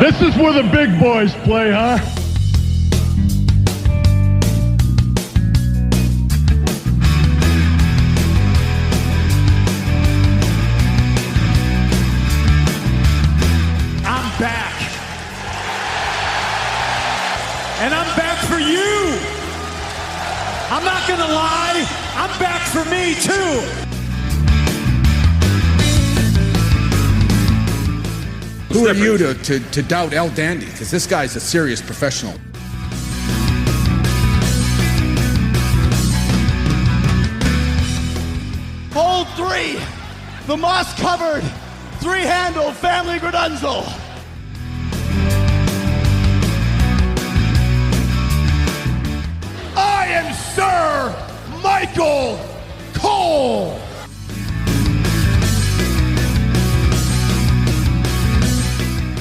This is where the big boys play, huh? I'm back. And I'm back for you. I'm not gonna lie, I'm back for me too. Who are you to doubt El Dandy? Because this guy's a serious professional. Hold 3, the moss-covered, 3-handle family Gradunzel. I am Sir Michael Cole.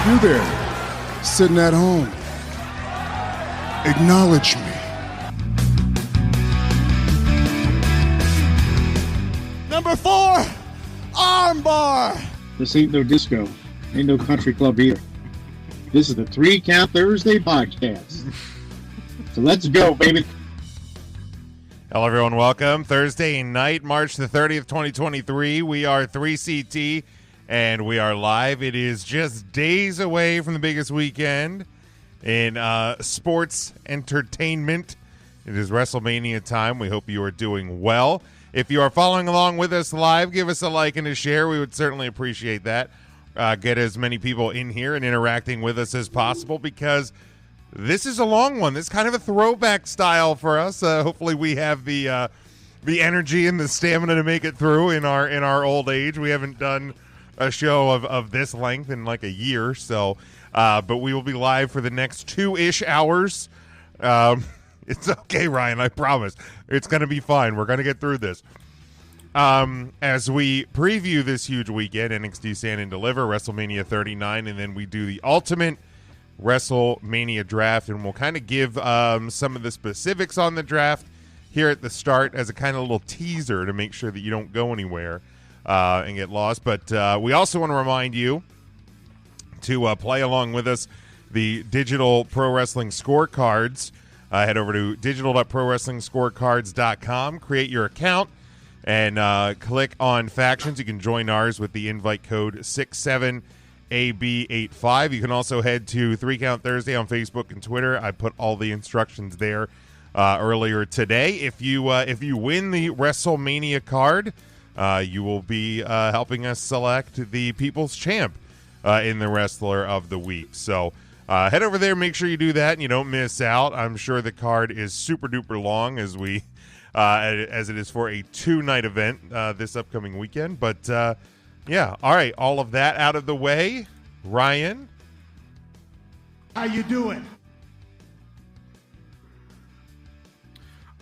You there, sitting at home. Acknowledge me. Number 4, armbar. This ain't no disco. Ain't no country club either. This is the 3 Count Thursday podcast. So let's go, baby. Hello, everyone. Welcome. Thursday night, March the 30th, 2023. We are 3CT. And we are live. It is just days away from the biggest weekend in sports entertainment. It is WrestleMania time. We hope you are doing well. If you are following along with us live, give us a like and a share. We would certainly appreciate that. Get as many people in here and interacting with us as possible because this is a long one. This is kind of a throwback style for us. Hopefully we have the energy and the stamina to make it through in our old age. We haven't done a show of this length in like a year, so but we will be live for the next 2-ish hours. It's okay, Ryan, I promise. It's going to be fine. We're going to get through this. As we preview this huge weekend, NXT Stand and Deliver, WrestleMania 39, and then we do the ultimate WrestleMania draft, and we'll kind of give some of the specifics on the draft here at the start as a kind of little teaser to make sure that you don't go anywhere and get lost. But we also want to remind you to play along with us the digital pro wrestling scorecards. Head over to digital.prowrestlingscorecards.com, create your account, and click on factions. You can join ours with the invite code 67AB85. You can also head to 3 Count Thursday on Facebook and Twitter. I put all the instructions there earlier today. If you win the WrestleMania card, you will be helping us select the People's Champ in the Wrestler of the Week. So head over there, make sure you do that, and you don't miss out. I'm sure the card is super duper long as it is for a 2-night event this upcoming weekend. But yeah, all right, all of that out of the way. Ryan, How you doing?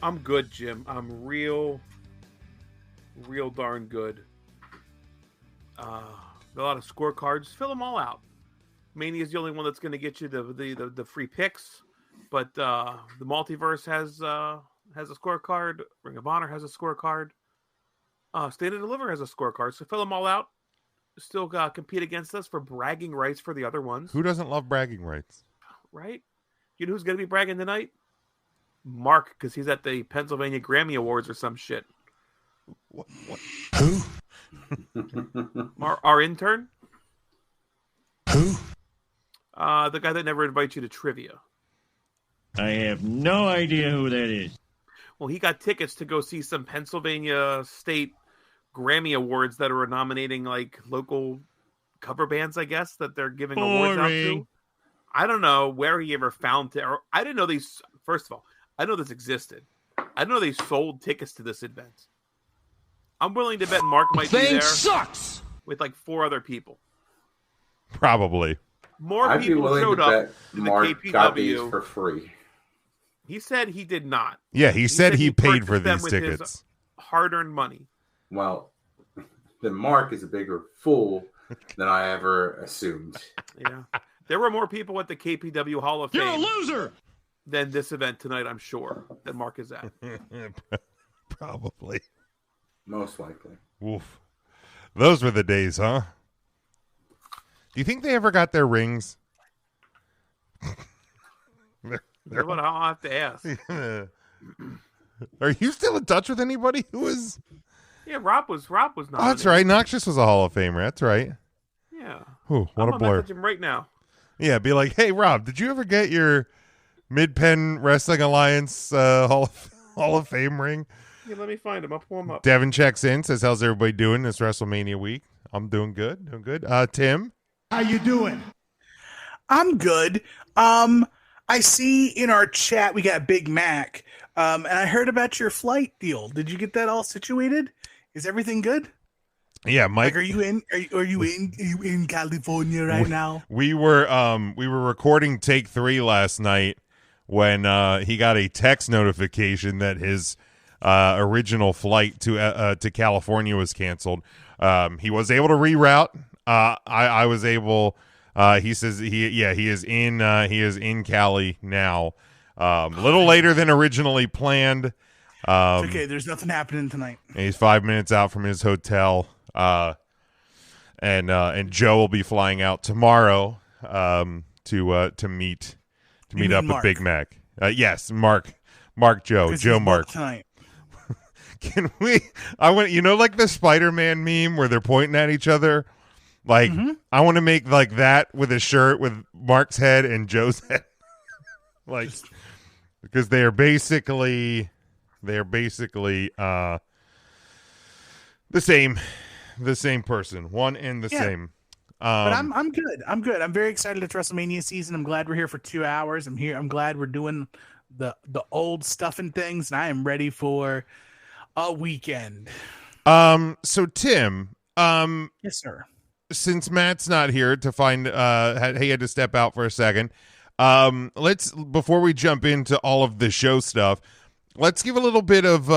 I'm good, Jim. I'm real darn good. A lot of scorecards. Fill them all out. Mania is the only one that's going to get you the free picks, but the Multiverse has a scorecard. Ring of Honor has a scorecard. Stand and Deliver has a scorecard. So fill them all out. Still compete against us for bragging rights for the other ones. who doesn't love bragging rights? Right? You know who's going to be bragging tonight? Mark, because he's at the Pennsylvania Grammy Awards or some shit. What? Who? Our intern? Who? The guy that never invites you to trivia. I have no idea who that is. Well, he got tickets to go see some Pennsylvania State Grammy Awards that are nominating like local cover bands, I guess, that they're giving awards out to. I don't know where he ever found it. I didn't know these. First of all, I know this existed. I didn't know they sold tickets to this event. I'm willing to bet Mark might be there. Sucks. With like 4 other people. Probably. More I'd be people willing showed to up bet to the Mark got these KPW. for free. He said he did not. Yeah, he said he paid purchased for them these with tickets. his hard-earned money. Well, then Mark is a bigger fool than I ever assumed. Yeah. There were more people at the KPW Hall of Fame. You're a loser. Than this event tonight, I'm sure, that Mark is at. Probably. Most likely. Oof. Those were the days, huh? Do you think they ever got their rings? But I'll have to ask. Are you still in touch with anybody who was? Yeah, Rob was nominated. Oh, that's right. Noxious was a Hall of Famer. That's right. Yeah. Ooh, what I'm a blur. message him right now. Yeah, be like, hey, Rob, did you ever get your Mid-Penn Wrestling Alliance Hall of Fame ring? Yeah, let me find him. I'll pull him up. Devin checks in, says, how's everybody doing this WrestleMania week? I'm doing good. Tim? How you doing? I'm good. I see in our chat we got Big Mac. And I heard about your flight deal. Did you get that all situated? Is everything good? Yeah, Mike. Like, are you in California right now? We were recording take 3 last night when he got a text notification that his original flight to California was canceled. He was able to reroute. I was able. He says he is in Cali now. A little later than originally planned. It's okay. There's nothing happening tonight. He's 5 minutes out from his hotel. And Joe will be flying out tomorrow to meet up with Big Mac. Yes, Mark Joe Mark. Tonight. Can we? I want like the Spider-Man meme where they're pointing at each other. Like I want to make like that with a shirt with Mark's head and Joe's head. Like because they are basically the same person, one and the same. But I'm good. I'm good. I'm very excited. It's WrestleMania season. I'm glad we're here for 2 hours. I'm glad we're doing the old stuff and things, and I am ready for a weekend. So Tim, yes, sir. Since Matt's not here to find, he had to step out for a second. Let's before we jump into all of the show stuff, let's give a little bit of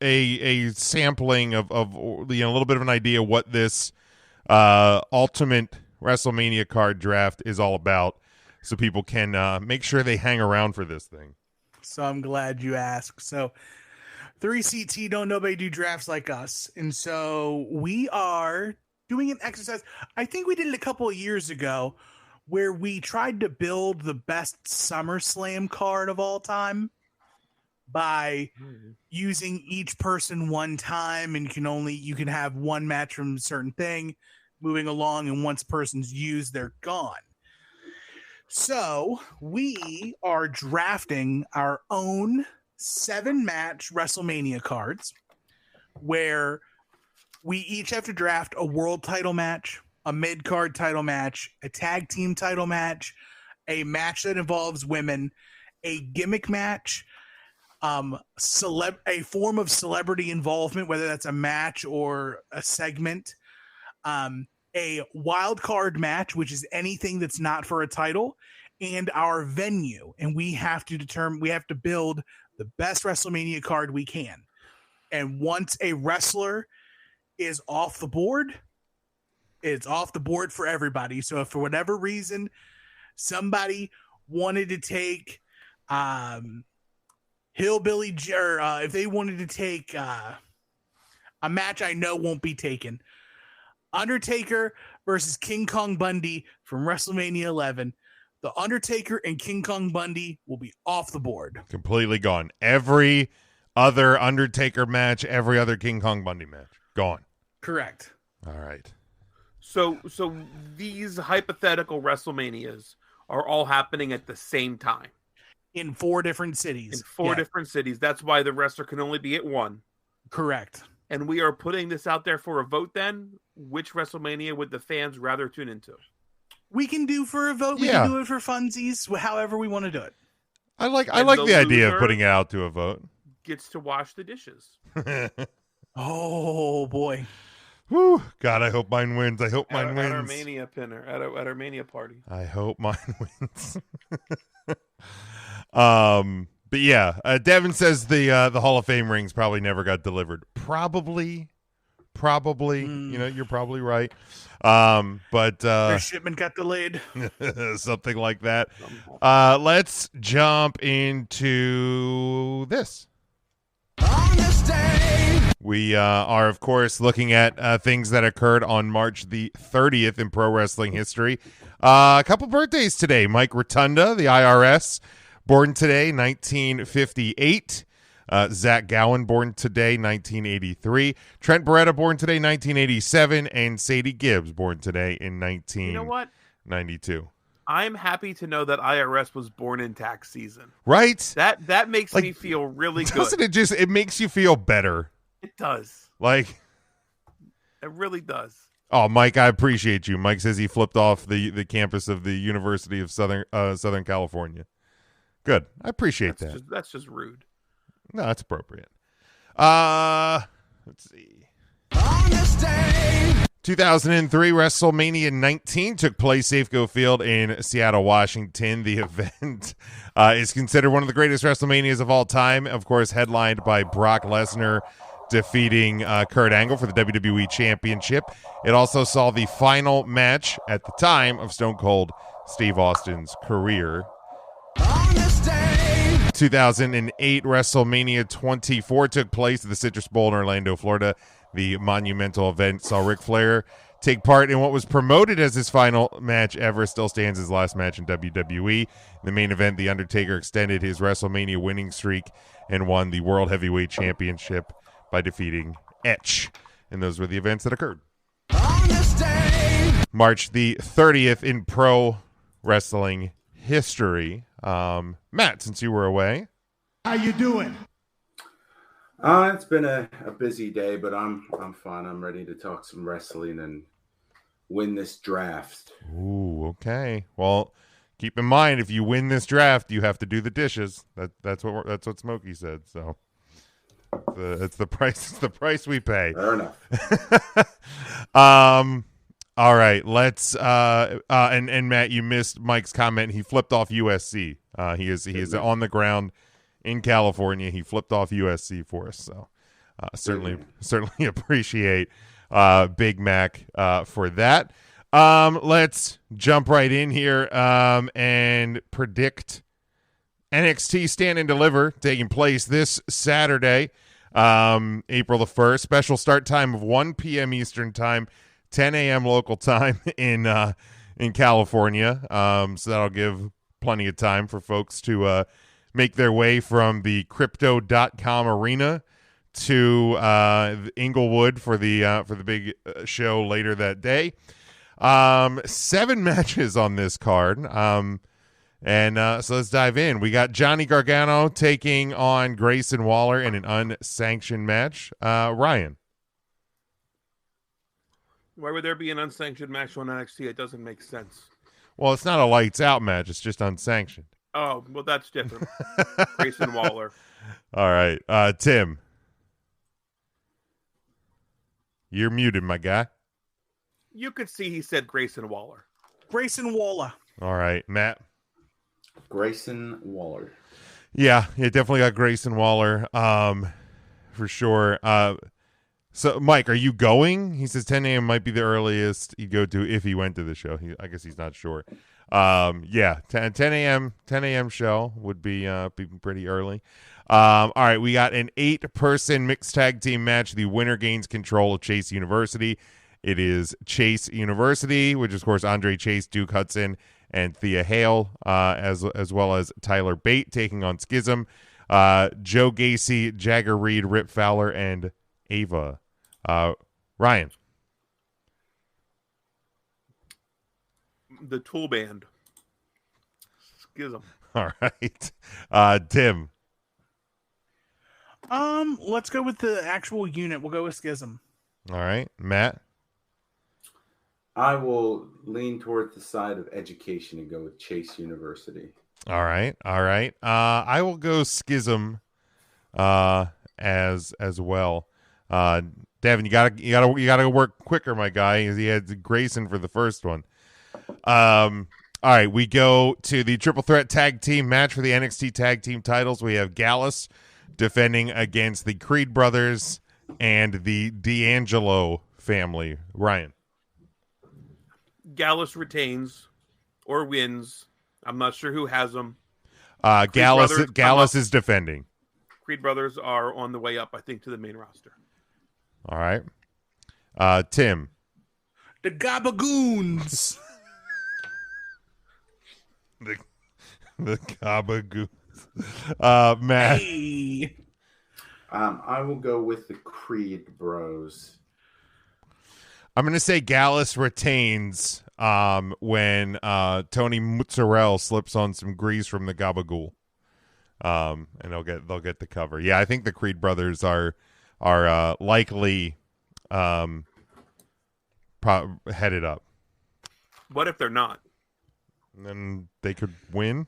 a sampling of a little bit of an idea what this ultimate WrestleMania card draft is all about, so people can make sure they hang around for this thing. So I'm glad you asked. So 3CT don't nobody do drafts like us, and so we are doing an exercise. I think we did it a couple of years ago where we tried to build the best SummerSlam card of all time by using each person one time, and you can have one match from a certain thing moving along, and once person's used, they're gone. So we are drafting our own 7-match WrestleMania cards where we each have to draft a world title match, a mid-card title match, a tag team title match, a match that involves women, a gimmick match, a form of celebrity involvement, whether that's a match or a segment, a wild card match, which is anything that's not for a title, and our venue. And we have to build the best WrestleMania card we can. And once a wrestler is off the board, it's off the board for everybody. So if for whatever reason somebody wanted to take Hillbilly, or if they wanted to take a match I know won't be taken, Undertaker versus King Kong Bundy from WrestleMania 11, the Undertaker and King Kong Bundy will be off the board. Completely gone. Every other Undertaker match, every other King Kong Bundy match, gone. Correct. All right. So these hypothetical WrestleManias are all happening at the same time. In 4 different cities. In 4 different cities. That's why the wrestler can only be at one. Correct. And we are putting this out there for a vote then. Which WrestleMania would the fans rather tune into? We can do for a vote. We can do it for funsies, however we want to do it. I like the idea of putting it out to a vote. Gets to wash the dishes. Oh, boy. Whew. God, I hope mine wins. I hope mine wins. At our Mania pinner, at our Mania party. I hope mine wins. But yeah, Devin says the Hall of Fame rings probably never got delivered. Probably. You're probably right. But their shipment got delayed. Something like that. Let's jump into this. On this day, We are, of course, looking at things that occurred on March the 30th in pro wrestling history. A couple birthdays today. Mike Rotunda, the IRS, born today, 1958. Zach Gowen, born today, 1983. Trent Beretta, born today, 1987. And Sadie Gibbs, born today in 1992. You know what? 92. I'm happy to know that IRS was born in tax season. Right? That makes me feel really good. Doesn't it just, it makes you feel better? It does. Like, it really does. Oh, Mike, I appreciate you. Mike says he flipped off the campus of the University of Southern California. Good. I appreciate that. That's just rude. No, that's appropriate. Let's see. 2003 WrestleMania 19 took place Safeco Field in Seattle, Washington. The event is considered one of the greatest WrestleManias of all time. Of course, headlined by Brock Lesnar defeating Kurt Angle for the WWE Championship. It also saw the final match at the time of Stone Cold Steve Austin's career. 2008 WrestleMania 24 took place at the Citrus Bowl in Orlando, Florida. The monumental event saw Ric Flair take part in what was promoted as his final match ever. Still stands his last match in WWE. In the main event, The Undertaker extended his WrestleMania winning streak and won the World Heavyweight Championship by defeating Edge. And those were the events that occurred. March the 30th in pro wrestling history. Matt, since you were away. How you doing? It's been a busy day, but I'm fine. I'm ready to talk some wrestling and win this draft. Ooh, okay. Well, keep in mind, if you win this draft, you have to do the dishes. That's what Smokey said. So it's the price. It's the price we pay. Fair enough. All right. Let's. And Matt, you missed Mike's comment. He flipped off USC. He is on the ground in California. He flipped off USC for us. So certainly appreciate Big Mac for that. Let's jump right in here and predict NXT Stand and Deliver taking place this Saturday, April the 1st. Special start time of 1 p.m. Eastern time, 10 a.m. local time in California. So that'll give plenty of time for folks to make their way from the Crypto.com arena to Inglewood for the big show later that day. 7 matches on this card. So let's dive in. We got Johnny Gargano taking on Grayson Waller in an unsanctioned match. Ryan. Why would there be an unsanctioned match on NXT? It doesn't make sense. Well, it's not a lights out match. It's just unsanctioned. Oh, well, that's different. Grayson Waller. All right. Tim. You're muted, my guy. You could see he said Grayson Waller. Grayson Waller. All right. Matt. Grayson Waller. Yeah, definitely got Grayson Waller for sure. So, Mike, are you going? He says 10 a.m. might be the earliest he'd go to if he went to the show. I guess he's not sure. 10 a.m. show would be pretty early. All right, we got an 8-person mixed tag team match. The winner gains control of Chase University. It is Chase University, which is, of course, Andre Chase, Duke Hudson, and Thea Hale, as well as Tyler Bate taking on Schism. Joe Gacy, Jagger Reed, Rip Fowler, and Ava. Ryan. The Tool Band. Schism. All right. Tim. Let's go with the actual unit. We'll go with Schism. All right. Matt. I will lean toward the side of education and go with Chase University. All right. I will go Schism as well. Devin, you gotta work quicker, my guy, because he had Grayson for the first one. All right, we go to the triple threat tag team match for the NXT tag team titles. We have Gallus defending against the Creed brothers and the D'Angelo family. Ryan. Gallus retains or wins. I'm not sure who has them. Gallus is defending. Creed brothers are on the way up, I think, to the main roster. All right. Tim. The Gabagoons. the Gabagoons. Matt. Hey. I will go with the Creed Bros. I'm going to say Gallus retains when Tony Mozzarella slips on some grease from the Gabagool. And they'll get the cover. Yeah, I think the Creed brothers are likely headed up. What if they're not? And then they could win.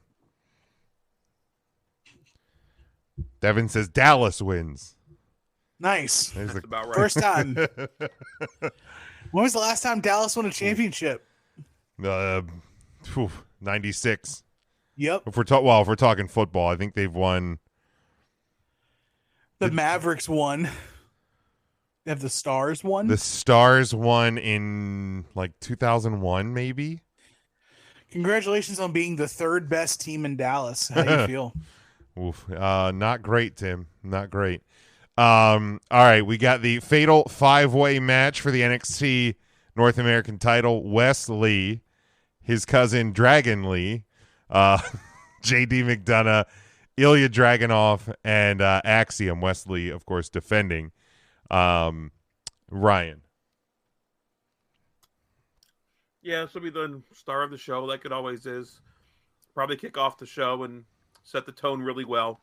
Devin says Dallas wins. Nice. That's about right. First time. When was the last time Dallas won a championship? 96. Yep. If we're talking football, I think they've won. The Mavericks won. They have the Stars won. The Stars won in like 2001, maybe. Congratulations on being the third best team in Dallas. How do you feel? Oof. Not great, Tim. Not great. All right, we got the fatal 5-way match for the NXT North American title. Wes Lee, his cousin Dragon Lee, JD McDonough, Ilya Dragunov, and Axiom. Wes Lee, of course, defending. Ryan. Yeah, this will be the star of the show, like it always is. Probably kick off the show and set the tone really well.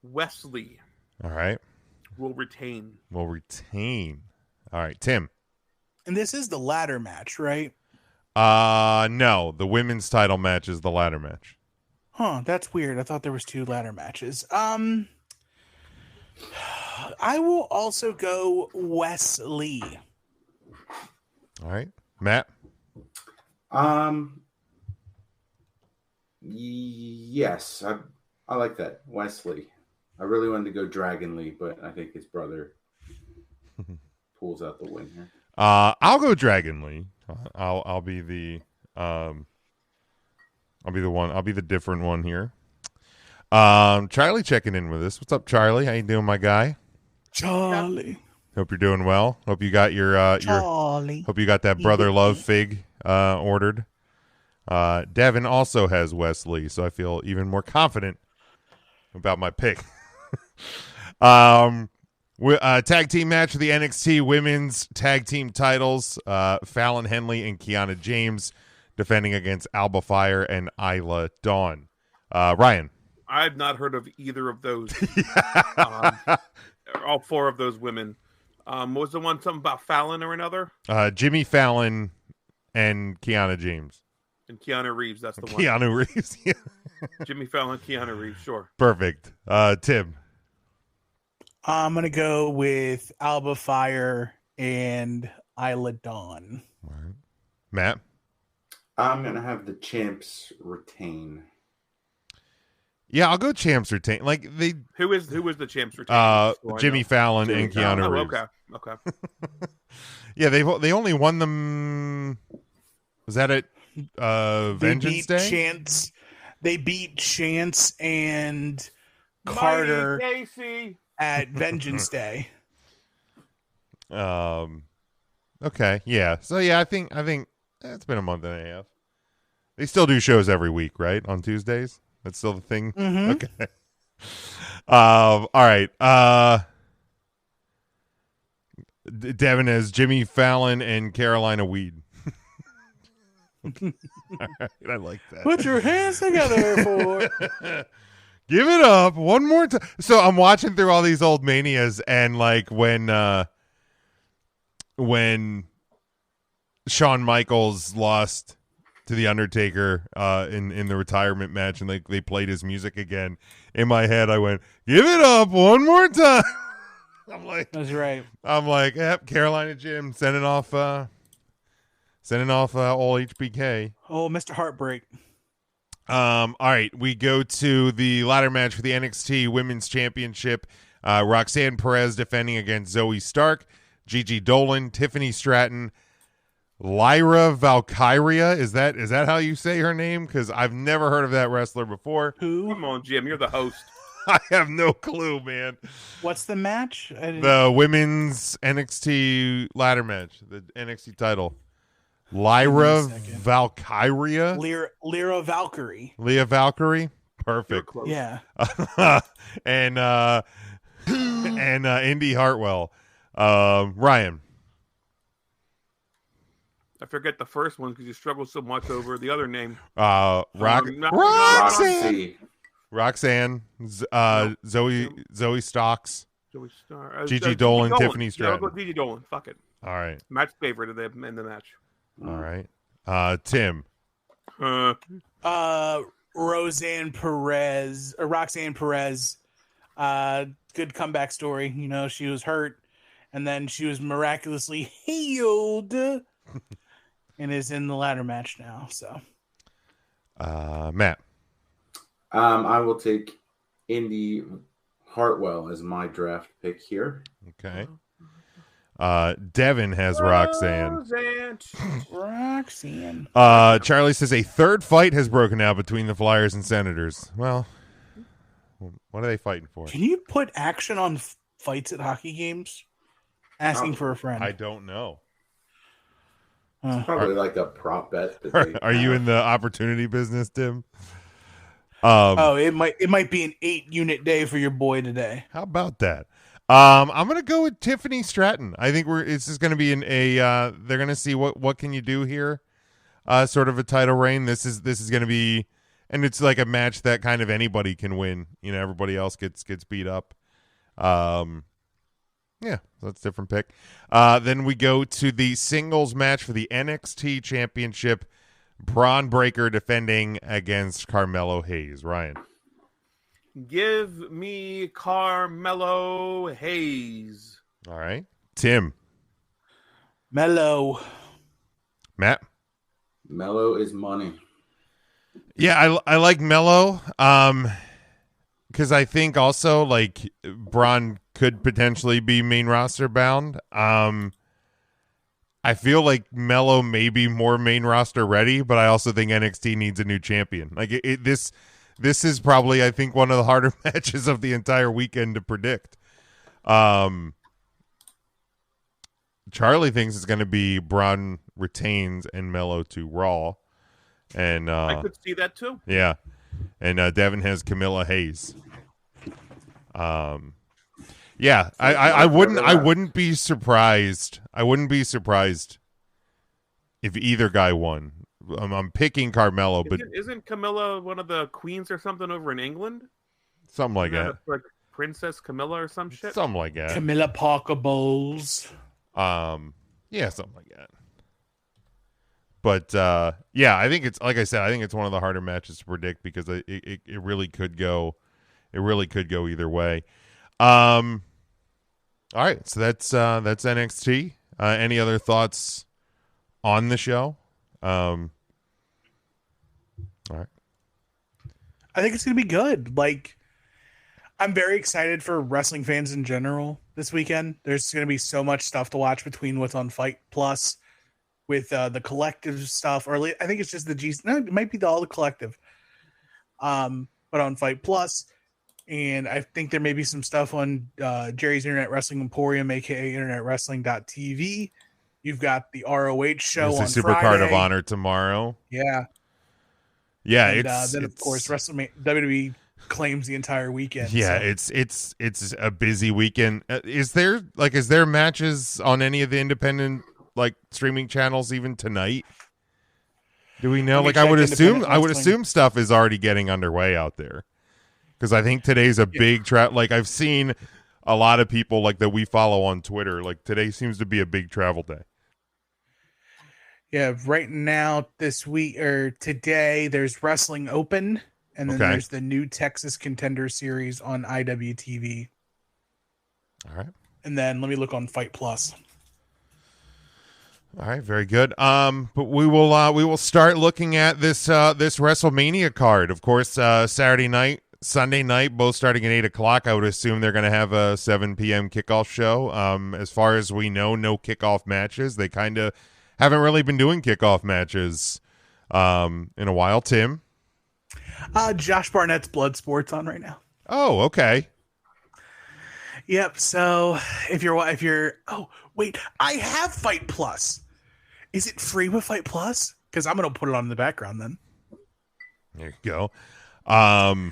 Wesley. All right. Will retain. All right, Tim. And this is the ladder match, right? No, the women's title match is the ladder match. Huh, that's weird. I thought there was 2 ladder matches. I will also go Wesley. All right, Matt. Yes, I like that, Wesley. I really wanted to go Dragon Lee, but I think his brother pulls out the win here. I'll go Dragon Lee. I'll be the different one here. Charlie checking in with us. What's up, Charlie? How you doing, my guy? Charlie. Hope you're doing well. Hope you got your hope you got that Brother Love fig ordered. Devin also has Wesley, so I feel even more confident about my pick. Tag team match for the NXT Women's Tag Team titles. Fallon Henley and Kiana James defending against Alba Fire and Isla Dawn. Ryan. I've not heard of either of those. All 4 of those women. What was the one, something about Fallon or another? Jimmy Fallon and Kiana James. And Keanu Reeves, that's the one. Keanu Reeves, yeah. Jimmy Fallon, Keanu Reeves, sure. Perfect. Tim. I'm going to go with Alba Fire and Isla Dawn. All right. Matt? I'm going to have the champs retain. Yeah, I'll go champs retain. Like Who is the champs retain? Jimmy Fallon and Keanu Reeves. Okay. Yeah, they only won them. Was that at Vengeance Day? They beat Chance and Carter at Vengeance Day. Okay, yeah. So yeah, I think it's been a month and a half. They still do shows every week, right? On Tuesdays. That's still the thing. Mm-hmm. Okay. All right. Devin has Jimmy Fallon and Carolina Weed. All right, I like that. Put your hands together for. Give it up one more time. So I'm watching through all these old manias, and like when Shawn Michaels lost to the Undertaker in the retirement match, and they played his music again. In my head, I went, "Give it up one more time." I'm like, that's right. I'm like, yep, Carolina Jim sending off all HBK. Oh, Mr. Heartbreak. All right, we go to the ladder match for the NXT Women's Championship. Roxanne Perez defending against Zoe Stark, Gigi Dolan, Tiffany Stratton, Lyra Valkyria. Is that how you say her name? Because I've never heard of that wrestler before. Who? Come on, Jim. You're the host. I have no clue, man. What's the match? The women's NXT ladder match, the NXT title. Lyra Valkyria? Lyra Valkyrie. Leah Valkyrie? Perfect. Yeah. and Indy Hartwell. Ryan. I forget the first one because you struggle so much over the other name. Roxanne. Roxanne. Zoe Stocks. Gigi Dolan, Tiffany Stratton. I'll go Gigi Dolan. Fuck it. All right. Match favorite in the match. All right. Tim. Roxanne Perez. Good comeback story. You know, she was hurt and then she was miraculously healed and is in the ladder match now. So, Matt. I will take Indy Hartwell as my draft pick here. Okay. Devin has Roxanne. Roxanne. Charlie says a third fight has broken out between the Flyers and Senators. Well, what are they fighting for? Can you put action on fights at hockey games? Asking for a friend. I don't know. It's probably like a prop bet. Are you in the opportunity business, Tim? It might be an 8-unit day for your boy today. How about that? I'm gonna go with Tiffany Stratton. I think it's just gonna be they're gonna see what can you do here, sort of a title reign. This is gonna be, and it's like a match that kind of anybody can win. You know, everybody else gets beat up. Yeah, so that's a different pick. Then we go to the singles match for the NXT Championship. Braun Breaker defending against Carmelo Hayes. Ryan. Give me Carmelo Hayes. All right. Tim. Mello. Matt. Mello is money. Yeah, I like Mello. Because I think also like Braun could potentially be main roster bound. I feel like Mello may be more main roster ready, but I also think NXT needs a new champion. Like this is probably, I think, one of the harder matches of the entire weekend to predict. Charlie thinks it's going to be Braun retains and Mello to Raw, and I could see that too. Yeah, and Devin has Camilla Hayes. Yeah, I wouldn't be surprised. I wouldn't be surprised if either guy won. I'm picking Carmelo, but isn't Camilla one of the queens or something over in England? Something like that. Like Princess Camilla or some shit. Something like that. Camilla Parker Bowles. Yeah, something like that. But yeah, I think it's like I said. I think it's one of the harder matches to predict because it really could go. It really could go either way. All right, so that's NXT. Any other thoughts on the show? All right. I think it's going to be good. Like, I'm very excited for wrestling fans in general this weekend. There's going to be so much stuff to watch between what's on Fight Plus with the collective stuff, or I think it's just the G. No, it might be all the collective. But on Fight Plus. And I think there may be some stuff on Jerry's Internet Wrestling Emporium, aka InternetWrestling.tv. You've got the ROH show on the Friday. Supercard of Honor tomorrow. Yeah. Yeah, and, it's then of course WWE claims the entire weekend. Yeah, so. it's a busy weekend. Is there matches on any of the independent like streaming channels even tonight? Do we know? Like I would assume stuff is already getting underway out there. Because I think today's a big like I've seen a lot of people like that we follow on Twitter. Like today seems to be a big travel day. Yeah, right now this week or today there's Wrestling Open, and then there's the new Texas Contender Series on IWTV. All right, and then let me look on Fight Plus. All right, very good. But we will start looking at this WrestleMania card. Of course, Saturday night. Sunday night, both starting at 8 o'clock. I would assume they're going to have a 7 p.m. kickoff show. As far as we know, no kickoff matches. They kind of haven't really been doing kickoff matches in a while. Tim? Josh Barnett's Bloodsport's on right now. Oh, okay. Yep. So if you're oh wait, I have Fight Plus. Is it free with Fight Plus? Because I'm gonna put it on in the background then. There you go. Oh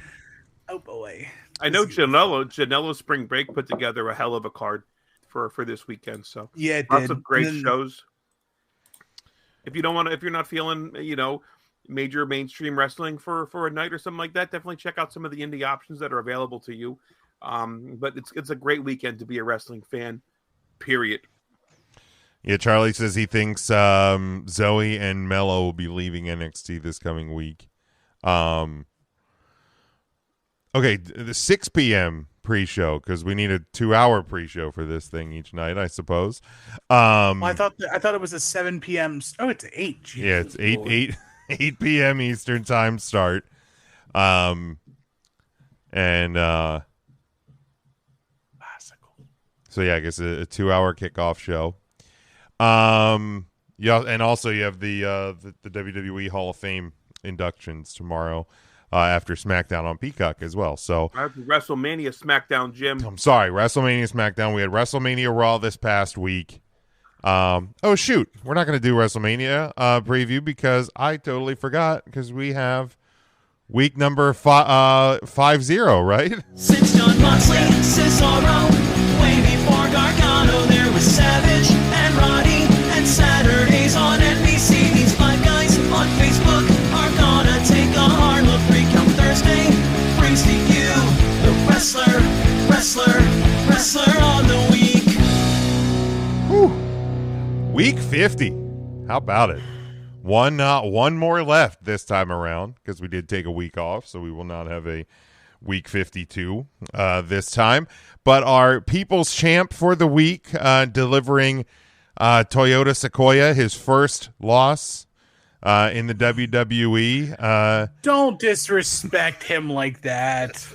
boy. I know Janela Spring Break put together a hell of a card for this weekend. So yeah, it lots did. of great And then- shows. If you don't want to, if you're not feeling, major mainstream wrestling for a night or something like that, definitely check out some of the indie options that are available to you. But it's a great weekend to be a wrestling fan. Period. Yeah, Charlie says he thinks Zoe and Mello will be leaving NXT this coming week. Okay, the 6 p.m. pre-show, because we need a 2-hour pre-show for this thing each night, I suppose. Well, I thought it was a 7 p.m. Oh, it's 8. Jeez, yeah, it's 8 Lord. 8 p.m. Eastern time start. So yeah, I guess a 2-hour kickoff show. Yeah, and also you have the WWE Hall of Fame inductions tomorrow after SmackDown on Peacock as well. So After WrestleMania SmackDown, Jim. I'm sorry, WrestleMania SmackDown. We had WrestleMania Raw this past week. Oh shoot, we're not going to do WrestleMania preview because I totally forgot, because we have week number 50, right? Since John Moxley, Cesaro, way before Gargano, there was Savage and Roddy, and Saturdays on NBC. These 5 guys on Facebook are gonna take a hard look. Recount Thursday brings to you the wrestler on the week. Whew. Week 50. How about it? One more left this time around, because we did take a week off, so we will not have a week 52 this time. But our People's Champ for the week, delivering Toyota Sequoia his first loss in the WWE. Don't disrespect him like that.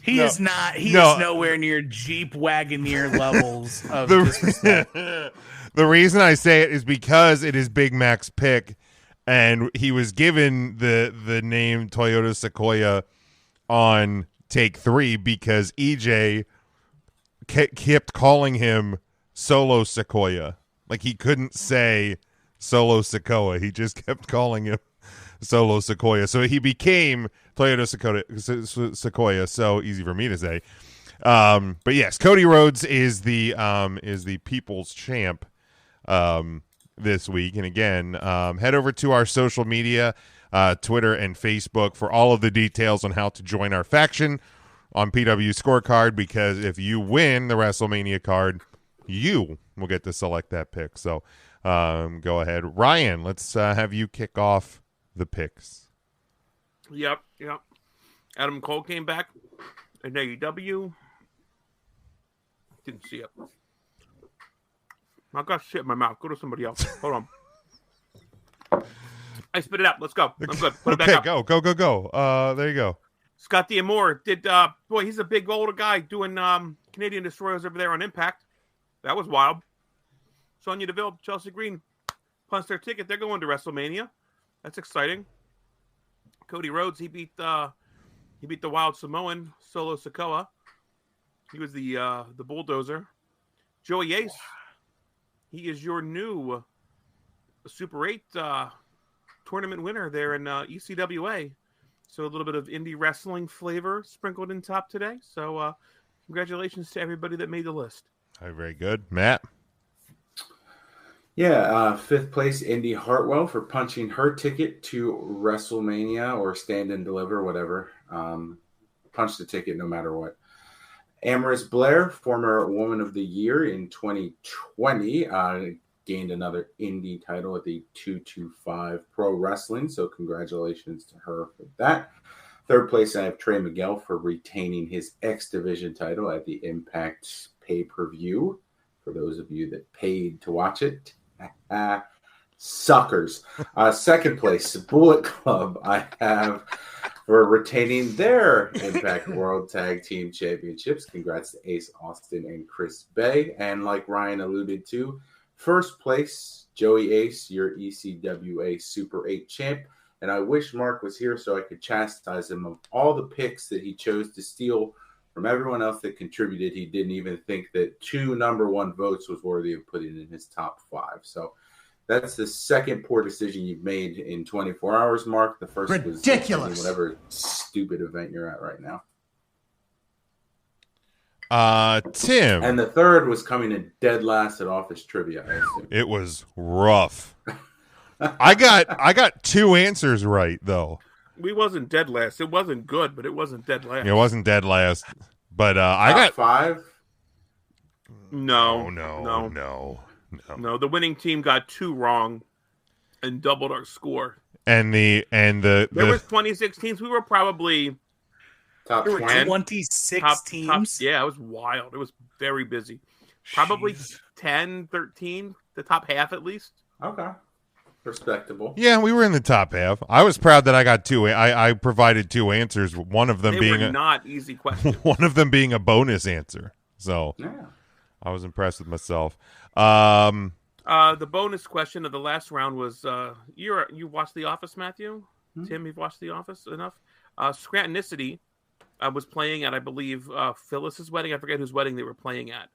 He is not. He No. is nowhere near Jeep Wagoneer levels of disrespect. The reason I say it is because it is Big Mac's pick, and he was given the name Toyota Sequoia on take 3 because EJ kept calling him Solo Sequoia. Like, he couldn't say Solo Sequoia. He just kept calling him Solo Sequoia. So he became Toyota Sequoia. So easy for me to say. But yes, Cody Rhodes is the People's Champ this week. And again, head over to our social media, Twitter and Facebook, for all of the details on how to join our faction on PW Scorecard, because if you win the WrestleMania card, you will get to select that pick. So go ahead. Ryan, let's have you kick off the picks. Yep. Adam Cole came back in AEW. Didn't see it. I got shit in my mouth. Go to somebody else. Hold on. I spit it out. Let's go. I'm good. Put it back up. Go. There you go. Scott D'Amore did. Boy, he's a big older guy doing Canadian Destroyers over there on Impact. That was wild. Sonya Deville, Chelsea Green punched their ticket. They're going to WrestleMania. That's exciting. Cody Rhodes, he beat the Wild Samoan Solo Sikoa. He was the bulldozer. Joey Ace, he is your new Super 8 tournament winner there in ECWA. So a little bit of indie wrestling flavor sprinkled in top today. So congratulations to everybody that made the list. Very good. Matt? Yeah, 5th place, Indy Hartwell, for punching her ticket to WrestleMania or Stand and Deliver, whatever. Punch the ticket no matter what. Amaris Blair, former Woman of the Year in 2020, gained another indie title at the 225 Pro Wrestling, so congratulations to her for that. 3rd place, I have Trey Miguel for retaining his X Division title at the Impact pay-per-view. For those of you that paid to watch it, suckers. 2nd place, Bullet Club, I have for retaining their Impact World Tag Team Championships. Congrats to Ace Austin and Chris Bay. And like Ryan alluded to, 1st place, Joey Ace, your ECWA Super 8 champ, And I wish Mark was here so I could chastise him of all the picks that he chose to steal from everyone else that contributed. He didn't even think that 2 number 1 votes was worthy of putting in his top 5. So that's the second poor decision you've made in 24 hours, Mark. The first was ridiculous. Whatever stupid event you're at right now. Tim. And the third was coming in dead last at Office Trivia, I assume. It was rough. I got 2 answers right though. We wasn't dead last. It wasn't good, but it wasn't dead last. It wasn't dead last. But I got 5. No. The winning team got 2 wrong and doubled our score. And there was 2016s. We were probably top 10. 26 teams. Yeah, it was wild. It was very busy. Probably 10, 13, the top half at least. Okay. Respectable. Yeah, we were in the top half. I was proud that I got 2. I provided 2 answers. One of them They being were not easy questions. One of them being a bonus answer. So yeah. I was impressed with myself. The bonus question of the last round was you watched The Office, Matthew? Mm-hmm. Tim, you've watched The Office enough? Scrantonicity was playing at, I believe, Phyllis's wedding. I forget whose wedding they were playing at.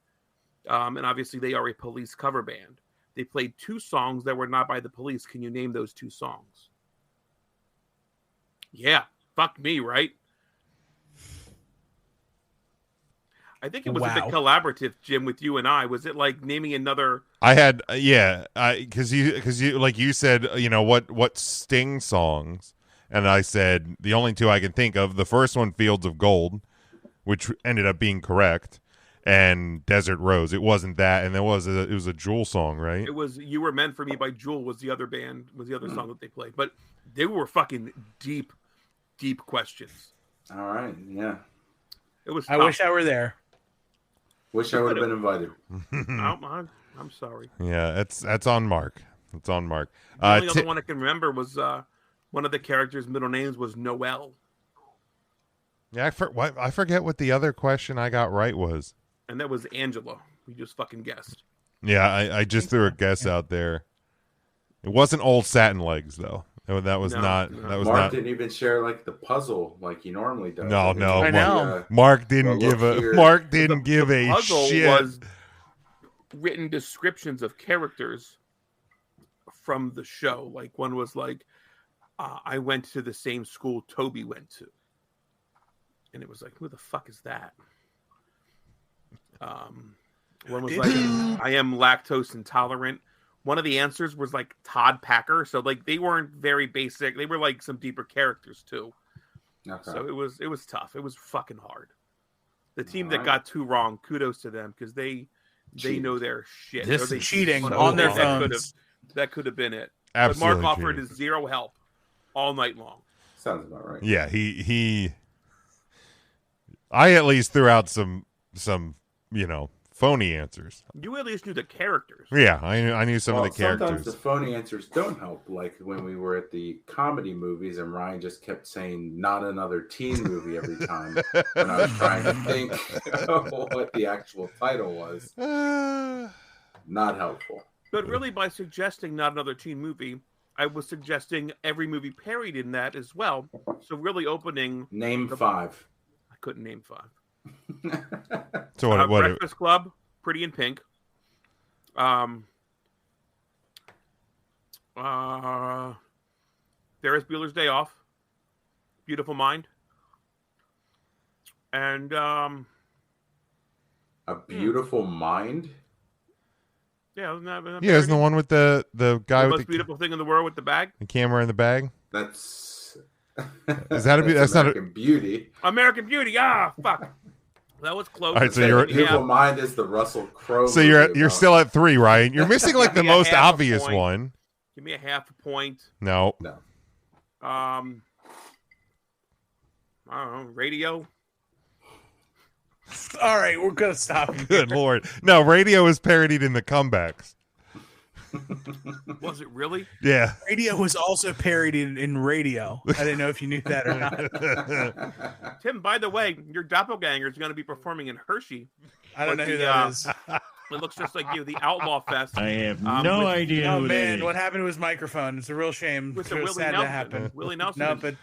And obviously they are a Police cover band. They played 2 songs that were not by the Police. Can you name those 2 songs? Yeah. Fuck me, right? I think it was a bit collaborative, Jim, with you and I. Was it like naming another? I had, because you like you said, what Sting songs, and I said the only 2 I can think of. The first one, Fields of Gold, which ended up being correct, and Desert Rose. It wasn't that, and it was a Jewel song, right? It was "You Were Meant for Me" by Jewel. Was the other song that they played, but they were fucking deep questions. All right, yeah. It was. I wish I were there. Wish I would have been invited. I'm sorry. Yeah, that's on Mark. It's on Mark. The only other one I can remember was one of the characters' middle names was Noel. Yeah, I forget what the other question I got right was. And that was Angela. We just fucking guessed. Yeah, I just threw a guess out there. It wasn't Old Satin Legs though. That was not. That was Mark not. didn't even share like the puzzle like he normally does. No. I know. Mark didn't give a puzzle shit. Was written descriptions of characters from the show. Like one was like, I went to the same school Toby went to. And it was like, who the fuck is that? One was like, I am lactose intolerant. One of the answers was like Todd Packer. So like they weren't very basic. They were like some deeper characters too. Okay. So it was tough. It was fucking hard. The team that got 2 wrong, kudos to them because they know their shit. This is cheating on their phones. That could have been it. Absolutely. But Mark offered zero help all night long. Sounds about right. Yeah, I at least threw out some phony answers. You at least knew the characters. Yeah, I knew some of the characters. Sometimes the phony answers don't help. Like when we were at the comedy movies and Ryan just kept saying "not another teen movie" every time when I was trying to think of what the actual title was. Not helpful. But really, by suggesting not another teen movie, I was suggesting every movie parodied in that as well. So really opening... Name 5. I couldn't name 5. So what? Breakfast Club, Pretty in Pink. Ferris Bueller's Day Off. Beautiful Mind. And... A Beautiful Mind? Yeah, isn't that isn't the one with the guy the with most beautiful thing in the world with the bag? The camera in the bag? That's is that that's not American Beauty. American Beauty. Ah, fuck. That was close. All right, so Beautiful Mind is the Russell Crowe. So you're still at 3, right? You're missing like the most obvious one. Give me a half a point. No. I don't know. Radio. All right, we're gonna stop. Good Lord. No, Radio is parodied in the comebacks. Was it really? Yeah. Radio was also parodied in Radio. I didn't know if you knew that or not. Tim, by the way, your doppelganger is going to be performing in Hershey. I don't know who that is. It looks just like you, the Outlaw Fest. I have no idea Oh who that man, is. what happened to his microphone? It's a real shame. With It's the real Willie sad Nelson. to happen. Willie Nelson. No, but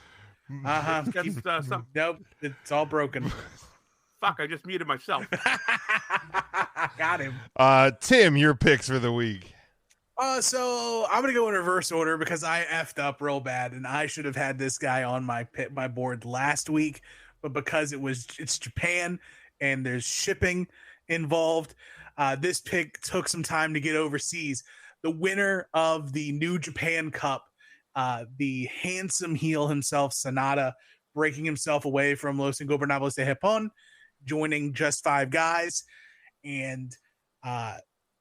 That's some. nope, it's all broken. Fuck! I just muted myself. Got him. Tim, your picks for the week. So I'm gonna go in reverse order because I effed up real bad, and I should have had this guy on my board last week, but because it's Japan and there's shipping involved, this pick took some time to get overseas. The winner of the New Japan Cup, the handsome heel himself, Sanada, breaking himself away from Los Ingobernables de Japón, joining Just Five Guys, and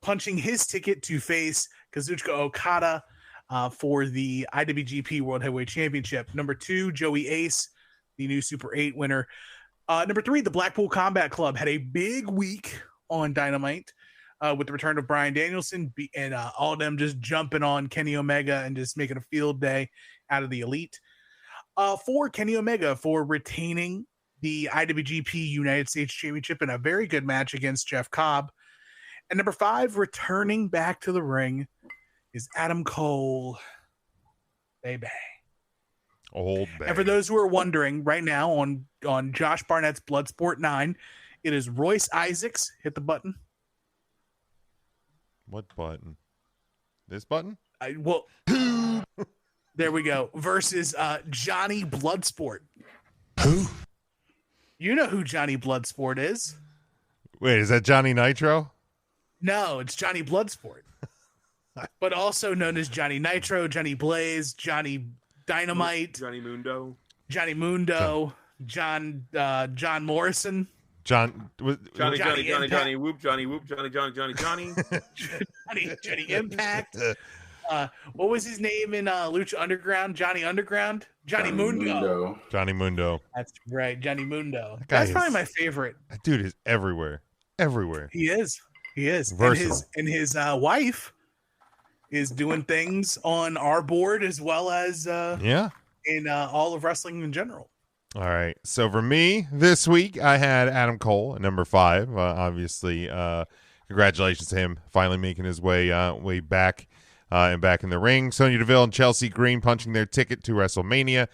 punching his ticket to face Kazuchika Okada for the IWGP World Heavyweight Championship. Number 2, Joey Ace, the new Super 8 winner. Number 3, the Blackpool Combat Club had a big week on Dynamite with the return of Bryan Danielson and all of them just jumping on Kenny Omega and just making a field day out of the Elite. For Kenny Omega for retaining the IWGP United States Championship in a very good match against Jeff Cobb. And number 5, returning back to the ring, is Adam Cole. Baby. Old baby. And for those who are wondering, right now on Josh Barnett's Bloodsport 9, it is Royce Isaacs. Hit the button. What button? This button? There we go. Versus Johnny Bloodsport. Who? You know who Johnny Bloodsport is. Wait, is that Johnny Nitro? No, it's Johnny Bloodsport. But also known as Johnny Nitro, Johnny Blaze, Johnny Dynamite, Johnny Mundo, John Morrison. Johnny Whoop, Johnny Whoop, Johnny Impact. What was his name in Lucha Underground? Johnny Underground? Johnny Mundo. Johnny Mundo. That's right, Johnny Mundo. That guy That's probably is- my favorite. That dude is everywhere. Everywhere. He is. Versatile. And his wife is doing things on our board as well as in all of wrestling in general. All right. So for me this week, I had Adam Cole at number 5. Obviously, congratulations to him finally making his way back and back in the ring. Sonya Deville and Chelsea Green punching their ticket to WrestleMania.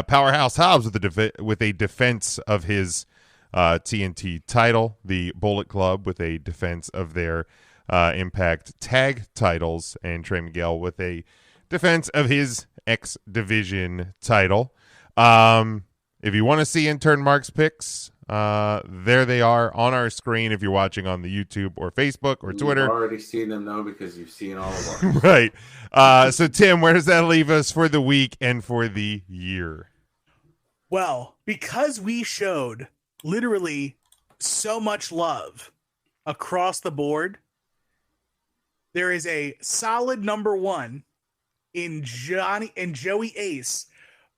Powerhouse Hobbs with a defense of his TNT title. The Bullet Club with a defense of their Impact tag titles, and Trey Miguel with a defense of his X Division title. If you want to see intern Mark's picks, there they are on our screen if you're watching on the YouTube or Facebook or Twitter. You've already seen them, though, because you've seen all of them. Right. So, Tim, where does that leave us for the week and for the year? Well, because we showed literally so much love across the board, there is a solid number 1 in Johnny and Joey Ace,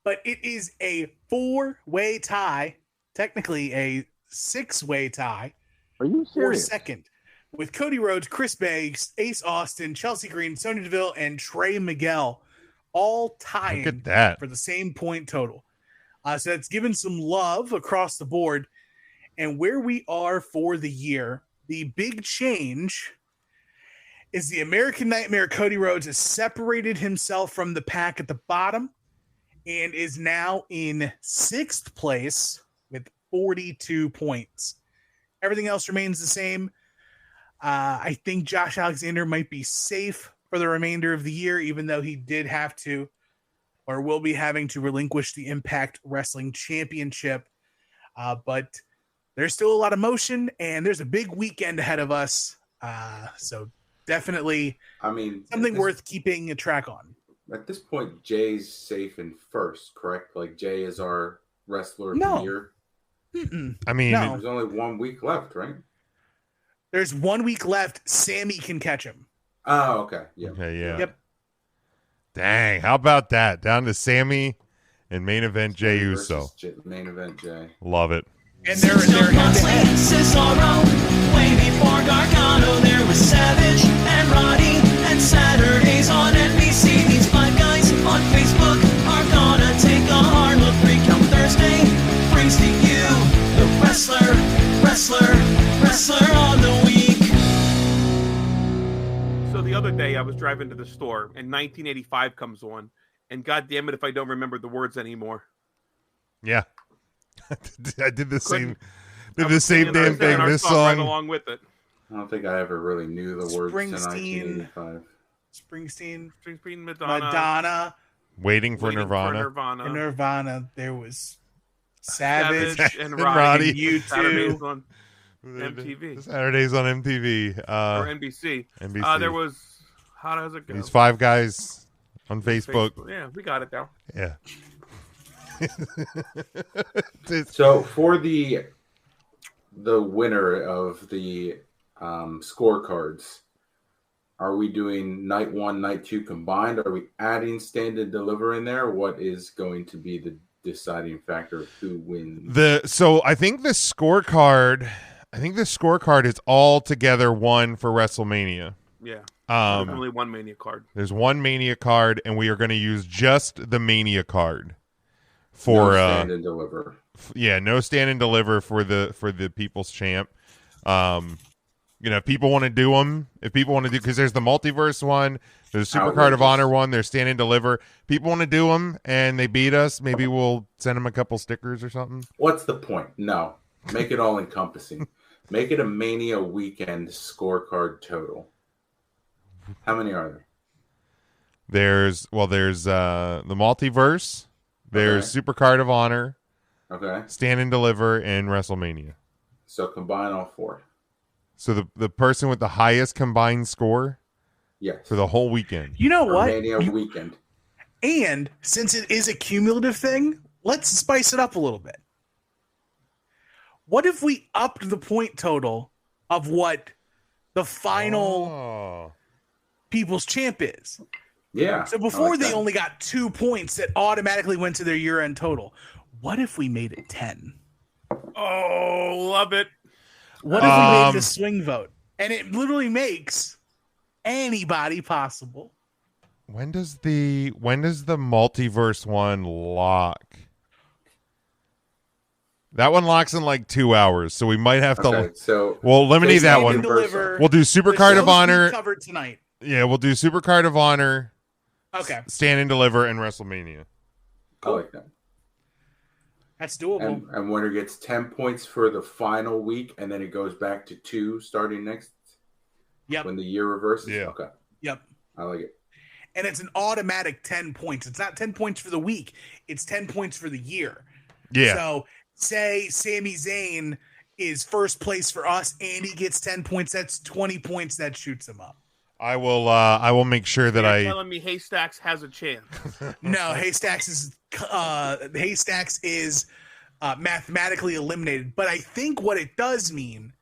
but it is a 4-way tie, technically a 6-way tie. Are you for serious? second, with Cody Rhodes, Chris Bay, Ace Austin, Chelsea Green, Sonya Deville, and Trey Miguel all tying Look at that. for the same point total. So that's given some love across the board. And where we are for the year, the big change is the American Nightmare Cody Rhodes has separated himself from the pack at the bottom and is now in 6th place with 42 points. Everything else remains the same. I think Josh Alexander might be safe for the remainder of the year, even though he did have to or will be having to relinquish the Impact Wrestling Championship. But there's still a lot of motion, and there's a big weekend ahead of us. So definitely something worth keeping a track on. At this point, Jay's safe in first, correct? Like, Jay is our wrestler of the year. I mean, there's only 1 week left, right? There's 1 week left. Sammy can catch him. Oh, okay. Yeah. Okay, yeah. Yep. Dang, how about that? Down to Sammy and main event Jay Uso. Main event Jay. Love it. And they're head-to-head. Cesaro, way before Gargano, there was Savage and Roddy, and Saturdays on NBC. These 5 guys on Facebook are gonna take a hard look. Recount Thursday brings to you the wrestler on the week. day I was driving to the store and 1985 comes on, and God damn it if I don't remember the words anymore. Yeah. I did the same singing damn thing. our This song song right along with it. I don't think I ever really knew the words to Springsteen. 1985. Springsteen, Madonna. Waiting for Nirvana. Nirvana. There was Savage and Roddy. And U2. Saturdays on MTV. Saturdays on MTV. Or NBC. NBC. There was, how does it go? These 5 guys on Facebook. Yeah, we got it now. Yeah. So for the winner of the scorecards, are we doing night 1, night 2 combined? Are we adding Stand and Deliver in there? What is going to be the deciding factor of who wins? So I think the scorecard is all together one for WrestleMania. Yeah. There's only one Mania card. There's one Mania card, and we are going to use just the Mania card for no Stand and Deliver. No Stand and Deliver for the People's Champ. If people want to do them, because there's the Multiverse one, there's Super Card of Honor one, there's Stand and Deliver. People want to do them, and they beat us. Maybe we'll send them a couple stickers or something. What's the point? No, make it all encompassing. Make it a Mania weekend scorecard total. How many are there? There's the Multiverse. There's Super Card of Honor. Okay. Stand and Deliver and WrestleMania. So combine all 4. So the person with the highest combined score, yes, for the whole weekend. You know what? Mania weekend. And since it is a cumulative thing, let's spice it up a little bit. What if we upped the point total of what the final People's Champ is? Yeah. So before like they that. only got 2 points that automatically went to their year-end total. What if we made it 10? Oh, love it. What if we made the swing vote? And it literally makes anybody possible. When does the Multiverse one lock? That one locks in like 2 hours, so we might have to. So we'll eliminate that one. Deliver, we'll do Super Card of Honor covered tonight. Yeah, we'll do Super Card of Honor. Okay. Stand and Deliver and WrestleMania. I like that. That's doable. And winner gets 10 points for the final week, and then it goes back to 2 starting next. Yep. When the year reverses. Yeah. Okay. Yep. I like it. And it's an automatic 10 points. It's not 10 points for the week. It's 10 points for the year. Yeah. So say Sami Zayn is first place for us and he gets 10 points. That's 20 points that shoots him up. I will make sure that You're telling me Haystacks has a chance. No, Haystacks is mathematically eliminated. But I think what it does mean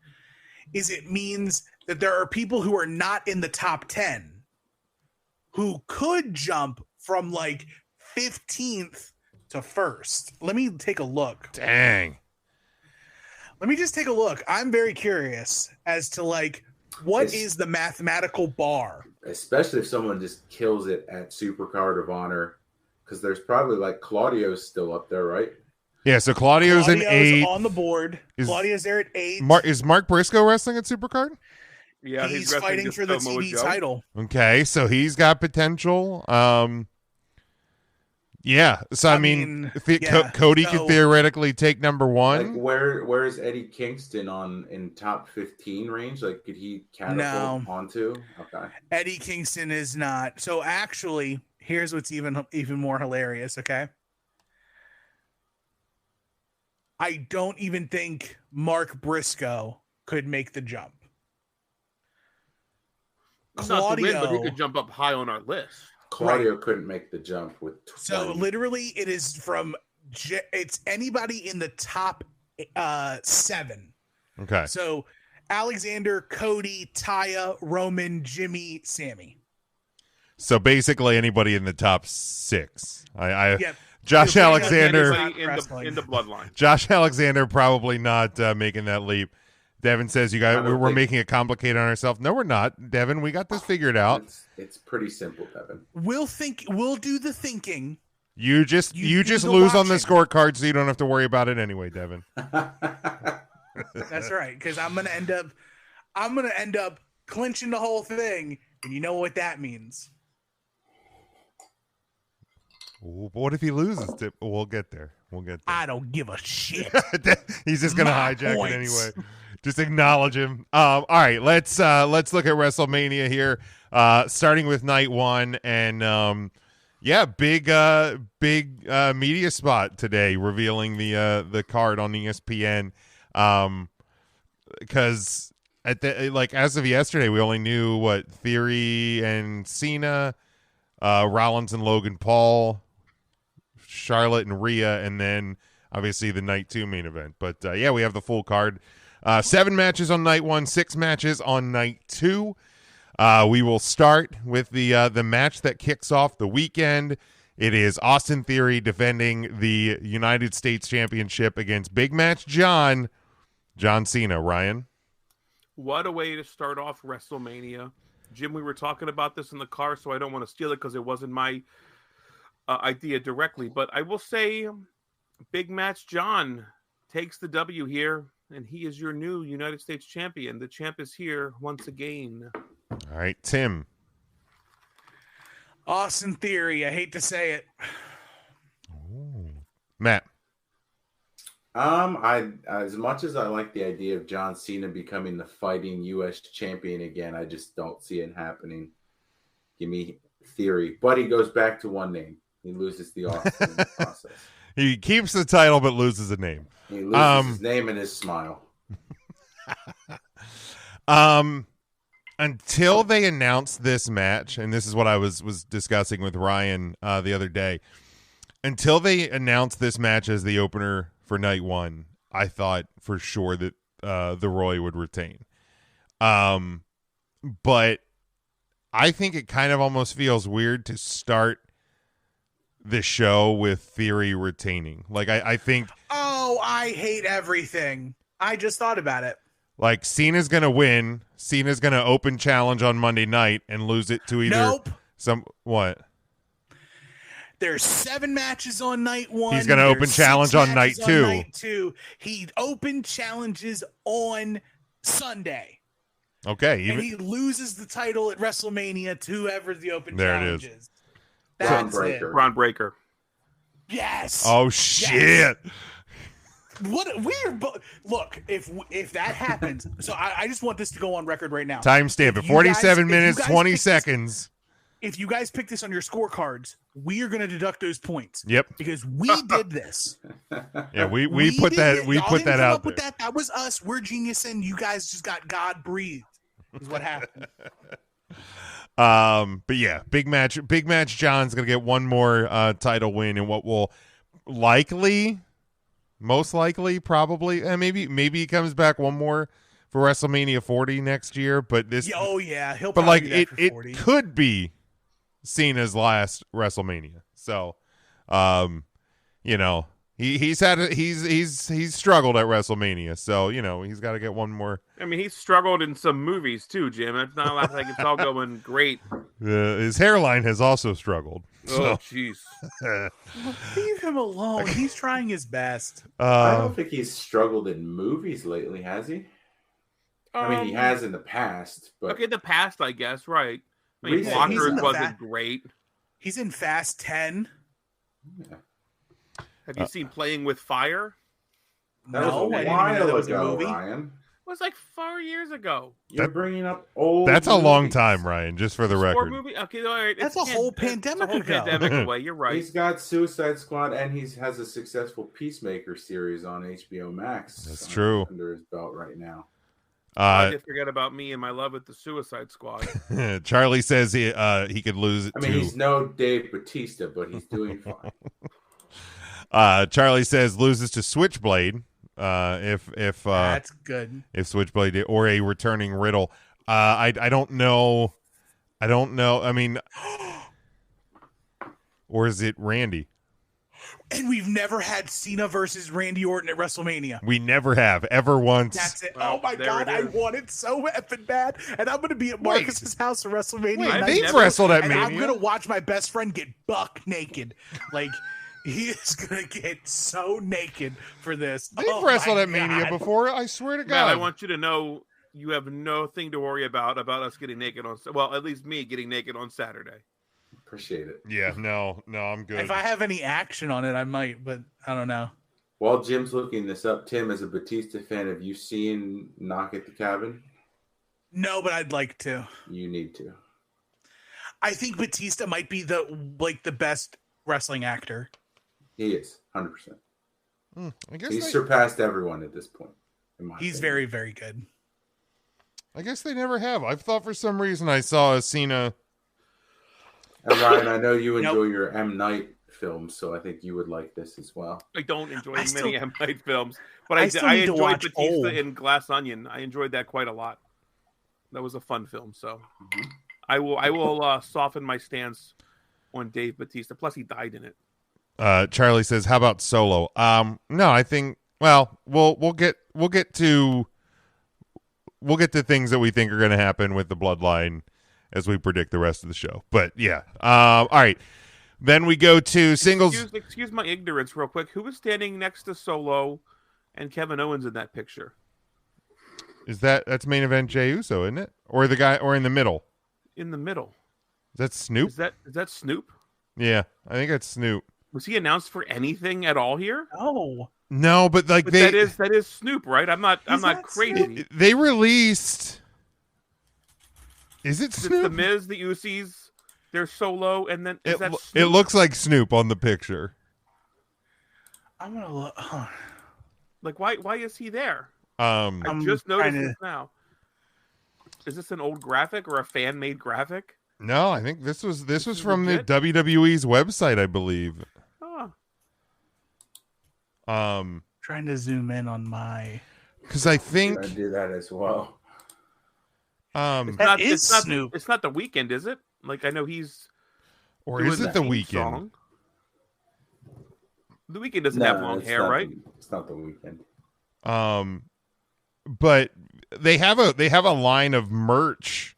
is it means that there are people who are not in the top 10 who could jump from like 15th to first. Let me take a look. Dang. Let me just take a look. I'm very curious as to like what is the mathematical bar? Especially if someone just kills it at Super Card of Honor, because there's probably like Claudio's still up there, right? Yeah, so Claudio's in 8 on the board. Claudio's there at 8. Is Mark Briscoe wrestling at Supercard? Yeah, he's fighting for the TV title. Okay, so he's got potential. Yeah, so I mean Cody could theoretically take number 1. Like where is Eddie Kingston in top 15 range? Like, could he catapult onto? Okay, Eddie Kingston is not. So actually, here's what's even more hilarious. Okay, I don't even think Mark Briscoe could make the jump. Not to win, but he could jump up high on our list. Claudio couldn't make the jump with 20. So literally it is from it's anybody in the top 7. Okay. So Alexander, Cody, Taya, Roman, Jimmy, Sammy. So basically anybody in the top 6. Josh Alexander in the bloodline. Josh Alexander probably not making that leap. Devin says we're making it complicated on ourselves. No, we're not. Devin, we got this figured out. It's pretty simple, Devin. We'll do the thinking. You just lose on the scorecard, so you don't have to worry about it anyway, Devin. That's right, because I'm gonna end up clinching the whole thing, And you know what that means. Ooh, but what if he loses? We'll get there. I don't give a shit. He's just gonna hijack it anyway. Just acknowledge him. All right, let's look at WrestleMania here. Starting with night one, and big media spot today, revealing the card on ESPN. Because as of yesterday, we only knew what Theory and Cena, Rollins and Logan Paul, Charlotte and Rhea, and then obviously the night 2 main event. But we have the full card. 7 matches on night 1, 6 matches on night 2. We will start with the match that kicks off the weekend. It is Austin Theory defending the United States Championship against Big Match John Cena. Ryan? What a way to start off WrestleMania. Jim, we were talking about this in the car, so I don't want to steal it because it wasn't my idea directly. But I will say Big Match John takes the W here, and he is your new United States champion. The champ is here once again. All right, Tim. Austin Theory. I hate to say it. Ooh. Matt. As much as I like the idea of John Cena becoming the fighting U.S. champion again, I just don't see it happening. Give me Theory, but he goes back to one name. He loses the Austin in the process. He keeps the title but loses a name. He loses his name and his smile. Until they announced this match, and this is what I was discussing with Ryan the other day. Until they announced this match as the opener for night 1, I thought for sure that the Roy would retain. But I think it kind of almost feels weird to start the show with Theory retaining. I think... Oh, I hate everything. I just thought about it. Cena's going to win. Cena's going to open challenge on Monday night and lose it to either... What? There's 7 matches on night 1. He's going to open challenge on night 2. Night 2. He opened challenges on Sunday. Okay. And he loses the title at WrestleMania to whoever the open It challenge is. That's it. Braun Breaker. Yes. Oh, shit. Yes. What weird. Look, if that happens, so I just want this to go on record right now. Timestamp at 47 minutes, 20 seconds. If you guys pick this on your scorecards, we are going to deduct those points. Yep. Because we did this. Yeah, we put that out there. That was us. We're genius, and you guys just got God breathed. Is what happened. But yeah, big match. John's gonna get one more title win, and what will most likely, probably, and maybe he comes back one more for WrestleMania 40 next year. But this, he'll. But probably do that for 40. It could be Cena's last WrestleMania. So, he's struggled at WrestleMania. So he's got to get one more. I mean, he's struggled in some movies too, Jim. It's not like it's all going great. His hairline has also struggled. Oh, jeez. Leave him alone. He's trying his best. I don't think he's struggled in movies lately, has he? I mean, he has in the past. But okay, the past, I guess, right. I mean, Blockers wasn't great. He's in Fast 10. Yeah. Have you seen Playing with Fire? That was a while ago, Ryan. It was like 4 years ago. You're bringing up old. That's a long time, Ryan. Just for the record. Movie? Okay, all right. That's a whole pandemic ago. Pandemic away. You're right. He's got Suicide Squad, and he has a successful Peacemaker series on HBO Max. That's true. Under his belt right now. I did forget about me and my love with the Suicide Squad. Charlie says he could lose it. He's no Dave Bautista, but he's doing fine. Charlie says loses to Switchblade. If that's good. If Switchblade did, or a returning Riddle. I don't know. I mean, or is it Randy? And we've never had Cena versus Randy Orton at WrestleMania. We never have, ever once. That's it. Oh my God, I want it so effing bad. And I'm going to be at Marcus's house at WrestleMania. They've wrestled at Mania. I'm going to watch my best friend get buck naked. Like, he is going to get so naked for this. They've wrestled at Mania before, I swear to God. Matt, I want you to know you have nothing to worry about us getting naked on. Well, at least me getting naked on Saturday. Appreciate it. Yeah, no, I'm good. If I have any action on it, I might, but I don't know. While Jim's looking this up, Tim, as a Batista fan, have you seen Knock at the Cabin? No, but I'd like to. You need to. I think Batista might be the best wrestling actor. He is 100%. I guess He's surpassed everyone at this point. He's very, very good. I guess they never have. I thought for some reason I saw a Cena. And Ryan, I know you enjoy your M. Night films, so I think you would like this as well. I don't enjoy many M. Night films, but I enjoyed Batista in Glass Onion. I enjoyed that quite a lot. That was a fun film, so I will soften my stance on Dave Batista. Plus, he died in it. Charlie says, "How about Solo?" No, I think. Well, we'll get to things that we think are going to happen with the Bloodline as we predict the rest of the show. But yeah, all right. Then we go to singles. Excuse my ignorance, real quick. Who was standing next to Solo and Kevin Owens in that picture? That's main event Jey Uso, isn't it? Or the guy, or in the middle? In the middle. Is that Snoop? Is that Snoop? Yeah, I think it's Snoop. Was he announced for anything at all here? No, but that is Snoop, right? I'm not crazy. Snoop? They released. Is it Snoop? It's the Miz, the Usos, they're Solo, and then is that Snoop? It looks like Snoop on the picture. I'm gonna look. Like, why is he there? I'm just noticed this now. Is this an old graphic or a fan made graphic? No, I think this was from the WWE's website, I believe. Trying to zoom in on my, because I think I do that as well. It's not Snoop. It's not the Weeknd, is it? Like, I know he's. Or is it the Weeknd? Song. The Weeknd doesn't have long hair, right? It's not the Weeknd. But they have a line of merch.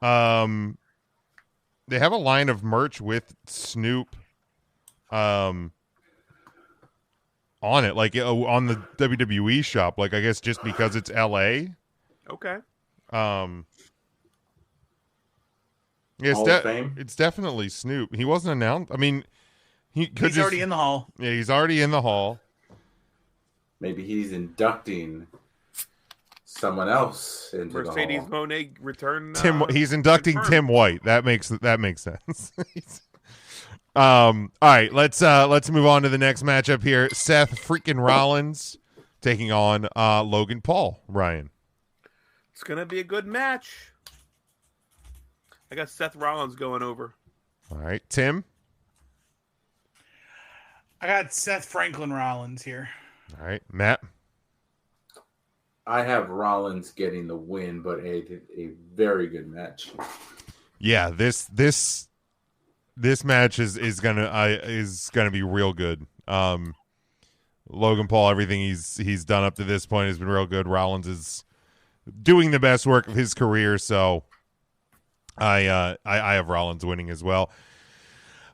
They have a line of merch with Snoop. On it, like on the WWE shop, like I guess just because it's LA. Okay. It's definitely Snoop. He wasn't announced. I mean, he's already in the hall. Yeah, he's already in the hall. Maybe he's inducting someone else into Mercedes the hall. Moné return. He's inducting confirmed. Tim White. That makes sense. All right, let's move on to the next matchup here. Seth freaking Rollins taking on Logan Paul. Ryan, it's gonna be a good match. I got Seth Rollins going over. All right, Tim. I got Seth Franklin Rollins here. All right, Matt. I have Rollins getting the win, but a very good match. Yeah, this match is gonna be real good. Logan Paul, everything he's done up to this point has been real good. Rollins is doing the best work of his career, so I have Rollins winning as well.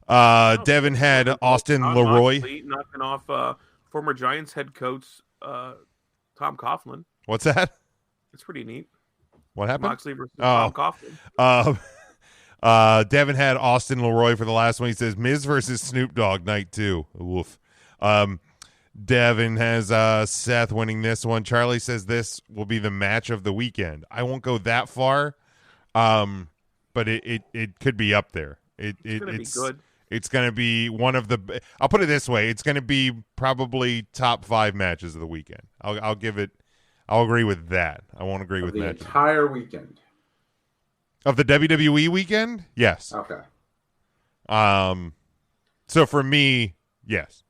Devin had Austin Leroy knocking off former Giants head coach Tom Coughlin. What's that? It's pretty neat. What happened? Moxley versus Tom Coughlin. Devin had Austin Leroy for the last one. He says Miz versus Snoop Dogg night 2. Woof. Devin has Seth winning this one. Charlie says this will be the match of the weekend. I won't go that far, but it could be up there. It's gonna be good. It's going to be one of the. I'll put it this way: it's going to be probably top 5 matches of the weekend. I'll give it. I'll agree with that. I won't agree with the matches. Entire weekend of the WWE weekend. Yes. Okay. So for me, yes.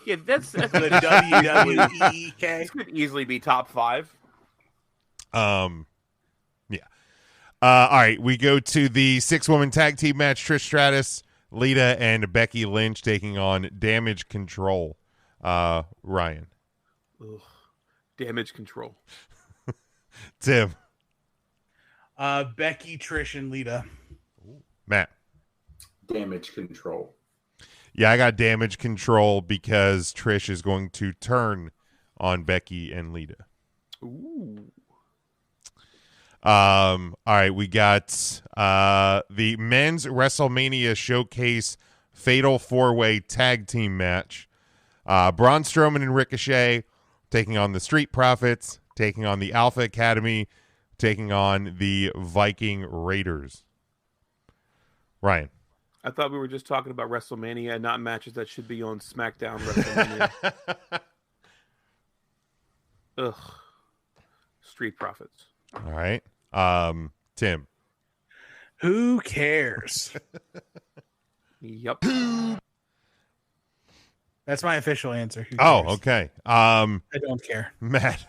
Yeah, that's the WWE. This could easily be top 5. Yeah. All right, we go to the 6-woman tag team match. Trish Stratus, Lita, and Becky Lynch taking on Damage Control. Ryan. Ugh. Damage Control. Tim. Becky, Trish, and Lita. Matt. Damage Control. Yeah, I got Damage Control because Trish is going to turn on Becky and Lita. Ooh. All right, we got the men's WrestleMania Showcase Fatal 4-Way Tag Team match. Braun Strowman and Ricochet taking on the Street Profits, taking on the Alpha Academy, taking on the Viking Raiders. Ryan. I thought we were just talking about WrestleMania and not matches that should be on SmackDown WrestleMania. Ugh. Street Profits. All right. Tim. Who cares? Yep. That's my official answer. Who Oh, cares? okay. I don't care. Matt.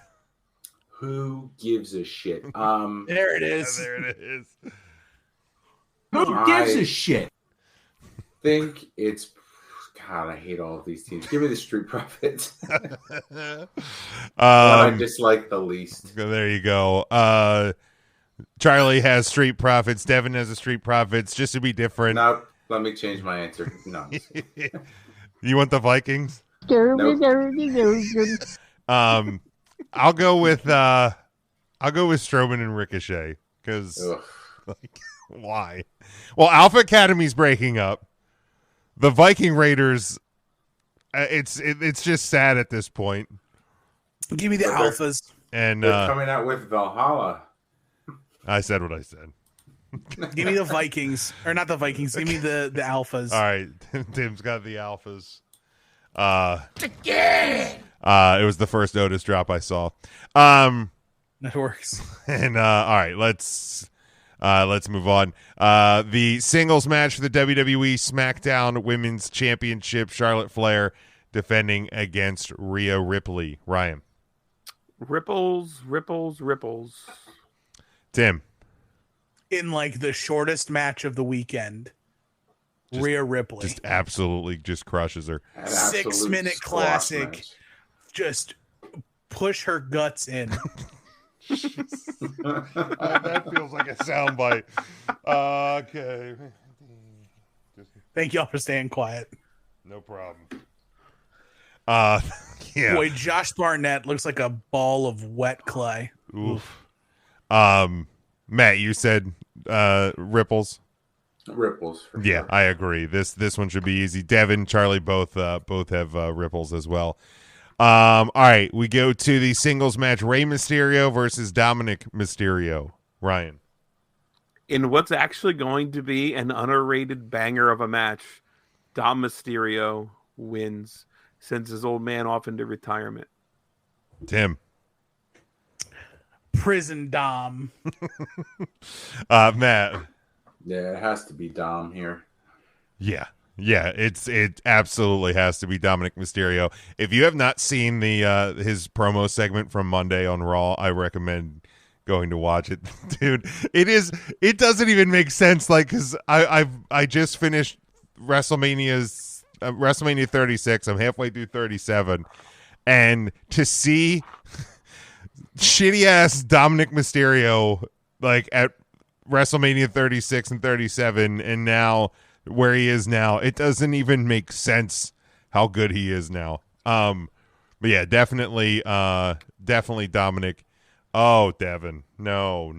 Who gives a shit? There it is. There it is. Who gives a shit? Think it's God. I hate all of these teams. Give me the Street Profits. I dislike the least. There you go. Charlie has Street Profits. Devin has a Street Profits. Just to be different. No, let me change my answer. No. You want the Vikings? Nope. I'll go with Strowman and Ricochet because why? Well, Alpha Academy's breaking up. The Viking Raiders, it's just sad at this point. Give me the Alphas. And they're coming out with Valhalla. I said what I said. Give me the Vikings, or not the Vikings. Give me the Alphas. All right, Tim's got the Alphas. It was the first Otis drop I saw. That works. And all right, let's move on. The singles match for the WWE SmackDown Women's Championship. Charlotte Flair defending against Rhea Ripley. Ryan. Ripples. Tim. In like the shortest match of the weekend, Rhea Ripley just absolutely just crushes her. 6-minute classic. Match. Just push her guts in. That feels like a soundbite. Okay. Thank y'all for staying quiet. No problem. Yeah. Boy, Josh Barnett looks like a ball of wet clay. Oof. Matt, you said ripples. Ripples. For yeah, sure. I agree. This one should be easy. Devin, Charlie, both have ripples as well. All right, we go to the singles match: Rey Mysterio versus Dominic Mysterio. Ryan. In what's actually going to be an underrated banger of a match, Dom Mysterio wins, sends his old man off into retirement. Tim. Prison Dom. Matt. Yeah, it has to be Dom here. Yeah, it absolutely has to be Dominic Mysterio. If you have not seen the his promo segment from Monday on Raw, I recommend going to watch it. Dude, it doesn't even make sense, like, because I just finished WrestleMania 36. I'm halfway through 37, and to see shitty ass Dominic Mysterio like at WrestleMania 36 and 37 and now where he is now, it doesn't even make sense how good he is now. But yeah, definitely Dominic. Oh, Devin. No.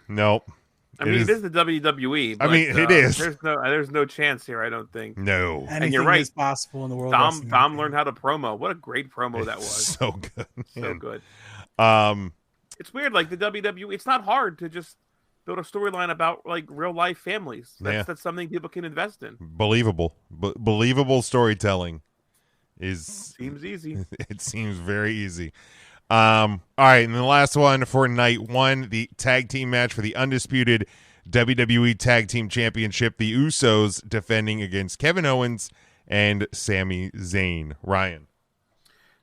Nope. I mean, it is the WWE. But, it is. There's no chance here, I don't think. No. And you're right. Is possible in the world. Dom learned how to promo. What a great promo that was. So good. So good. It's weird, like the WWE. It's not hard to just build a storyline about like real life families. That's something people can invest in. Believable storytelling seems easy. It seems very easy. All right, and the last one for night one, the tag team match for the undisputed WWE Tag Team Championship. The Usos defending against Kevin Owens and Sami Zayn. Ryan.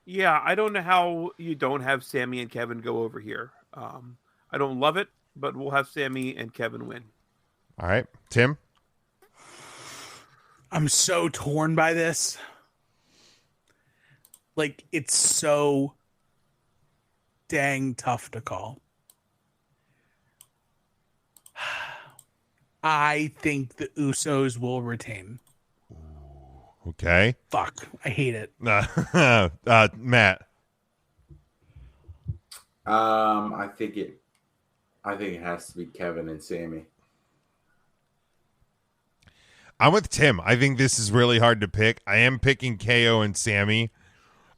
Yeah, I don't know how you don't have Sami and Kevin go over here. I don't love it, but we'll have Sami and Kevin win. All right, Tim. I'm so torn by this. Like, it's so dang tough to call. I think the Usos will retain. Okay. Fuck. I hate it. Matt. I think it has to be Kevin and Sammy. I'm with Tim. I think this is really hard to pick. I am picking KO and Sammy,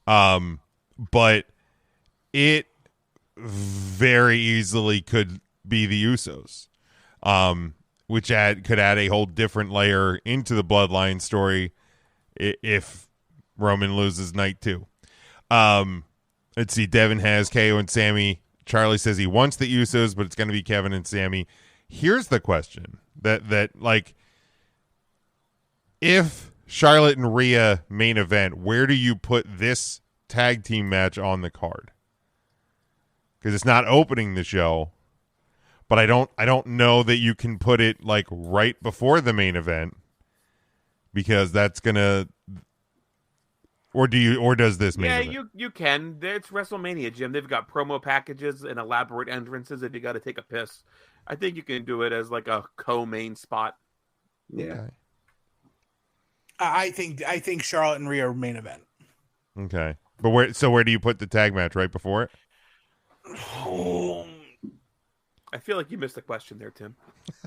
but it very easily could be the Usos, which could add a whole different layer into the Bloodline story if Roman loses night 2. Let's see. Devin has KO and Sammy. Charlie says he wants the Usos, but it's going to be Kevin and Sammy. Here's the question that like, if Charlotte and Rhea main event, where do you put this tag team match on the card? Because it's not opening the show, but I don't know that you can put it like right before the main event, because that's gonna. Or does this main event? Yeah, you can. It's WrestleMania, Jim. They've got promo packages and elaborate entrances if you got to take a piss. I think you can do it as like a co-main spot. Yeah. Okay. I think Charlotte and Rhea are main event. Okay, but where do you put the tag match? Right before it? I feel like you missed the question there, Tim.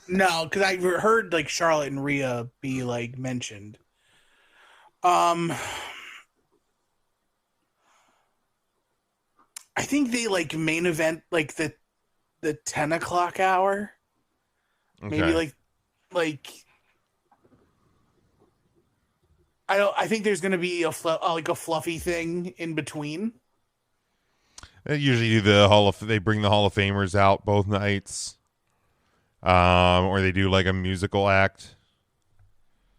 No, because I heard like Charlotte and Rhea be like mentioned. I think they like main event like the 10 o'clock hour. Okay. Maybe like I think there's gonna be a fluffy thing in between. They usually do they bring the Hall of Famers out both nights, or they do like a musical act.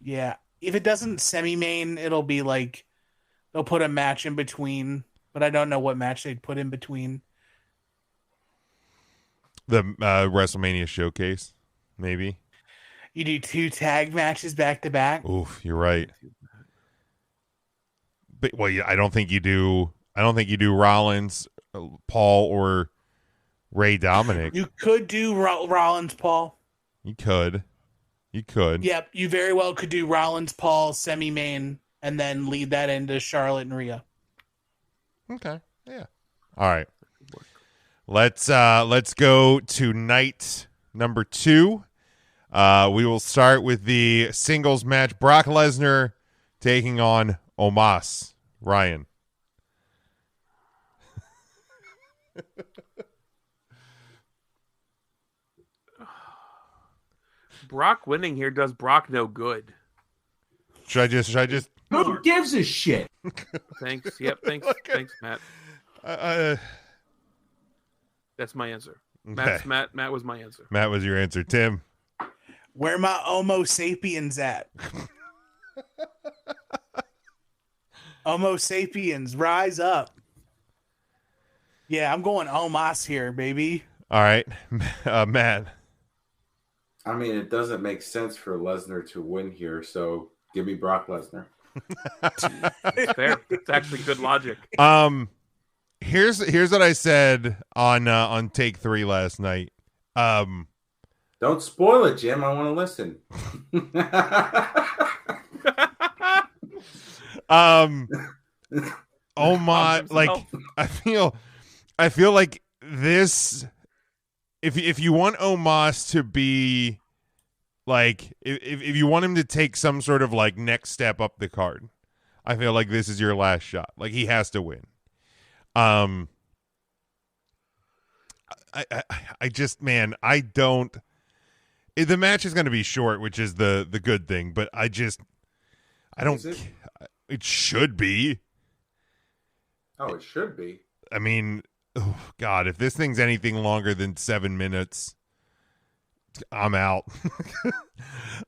Yeah, if it doesn't semi-main, it'll be like they'll put a match in between, but I don't know what match they'd put in between. The WrestleMania showcase, maybe. You do 2 tag matches back to back. Oof, you're right. But I don't think you do Rollins, Paul, or Ray Dominic. You could do Rollins, Paul. You could. Yep, you very well could do Rollins, Paul, semi-main, and then lead that into Charlotte and Rhea. Okay. Yeah. All right. Let's go to night number 2. We will start with the singles match. Brock Lesnar taking on Omos. Ryan. Brock winning here does Brock no good. Should I just? Who gives a shit? Thanks. Yep. Thanks, Matt. That's my answer. Okay. Matt was my answer. Matt was your answer. Tim. Where my Homo sapiens at? Homo sapiens, rise up. Yeah, I'm going Omos here, baby. All right, Matt. I mean, it doesn't make sense for Lesnar to win here, so give me Brock Lesnar. It's fair. It's actually good logic. Here's what I said on Take 3 last night. Don't spoil it, Jim. I want to listen. Oh my! Like I feel like this. If you want Omos to be like, if you want him to take some sort of like next step up the card, I feel like this is your last shot. Like he has to win. I just, man, I don't. The match is going to be short, which is the good thing, but I don't. It should be. Oh, it should be. I mean, oh God, if this thing's anything longer than 7 minutes, I'm out.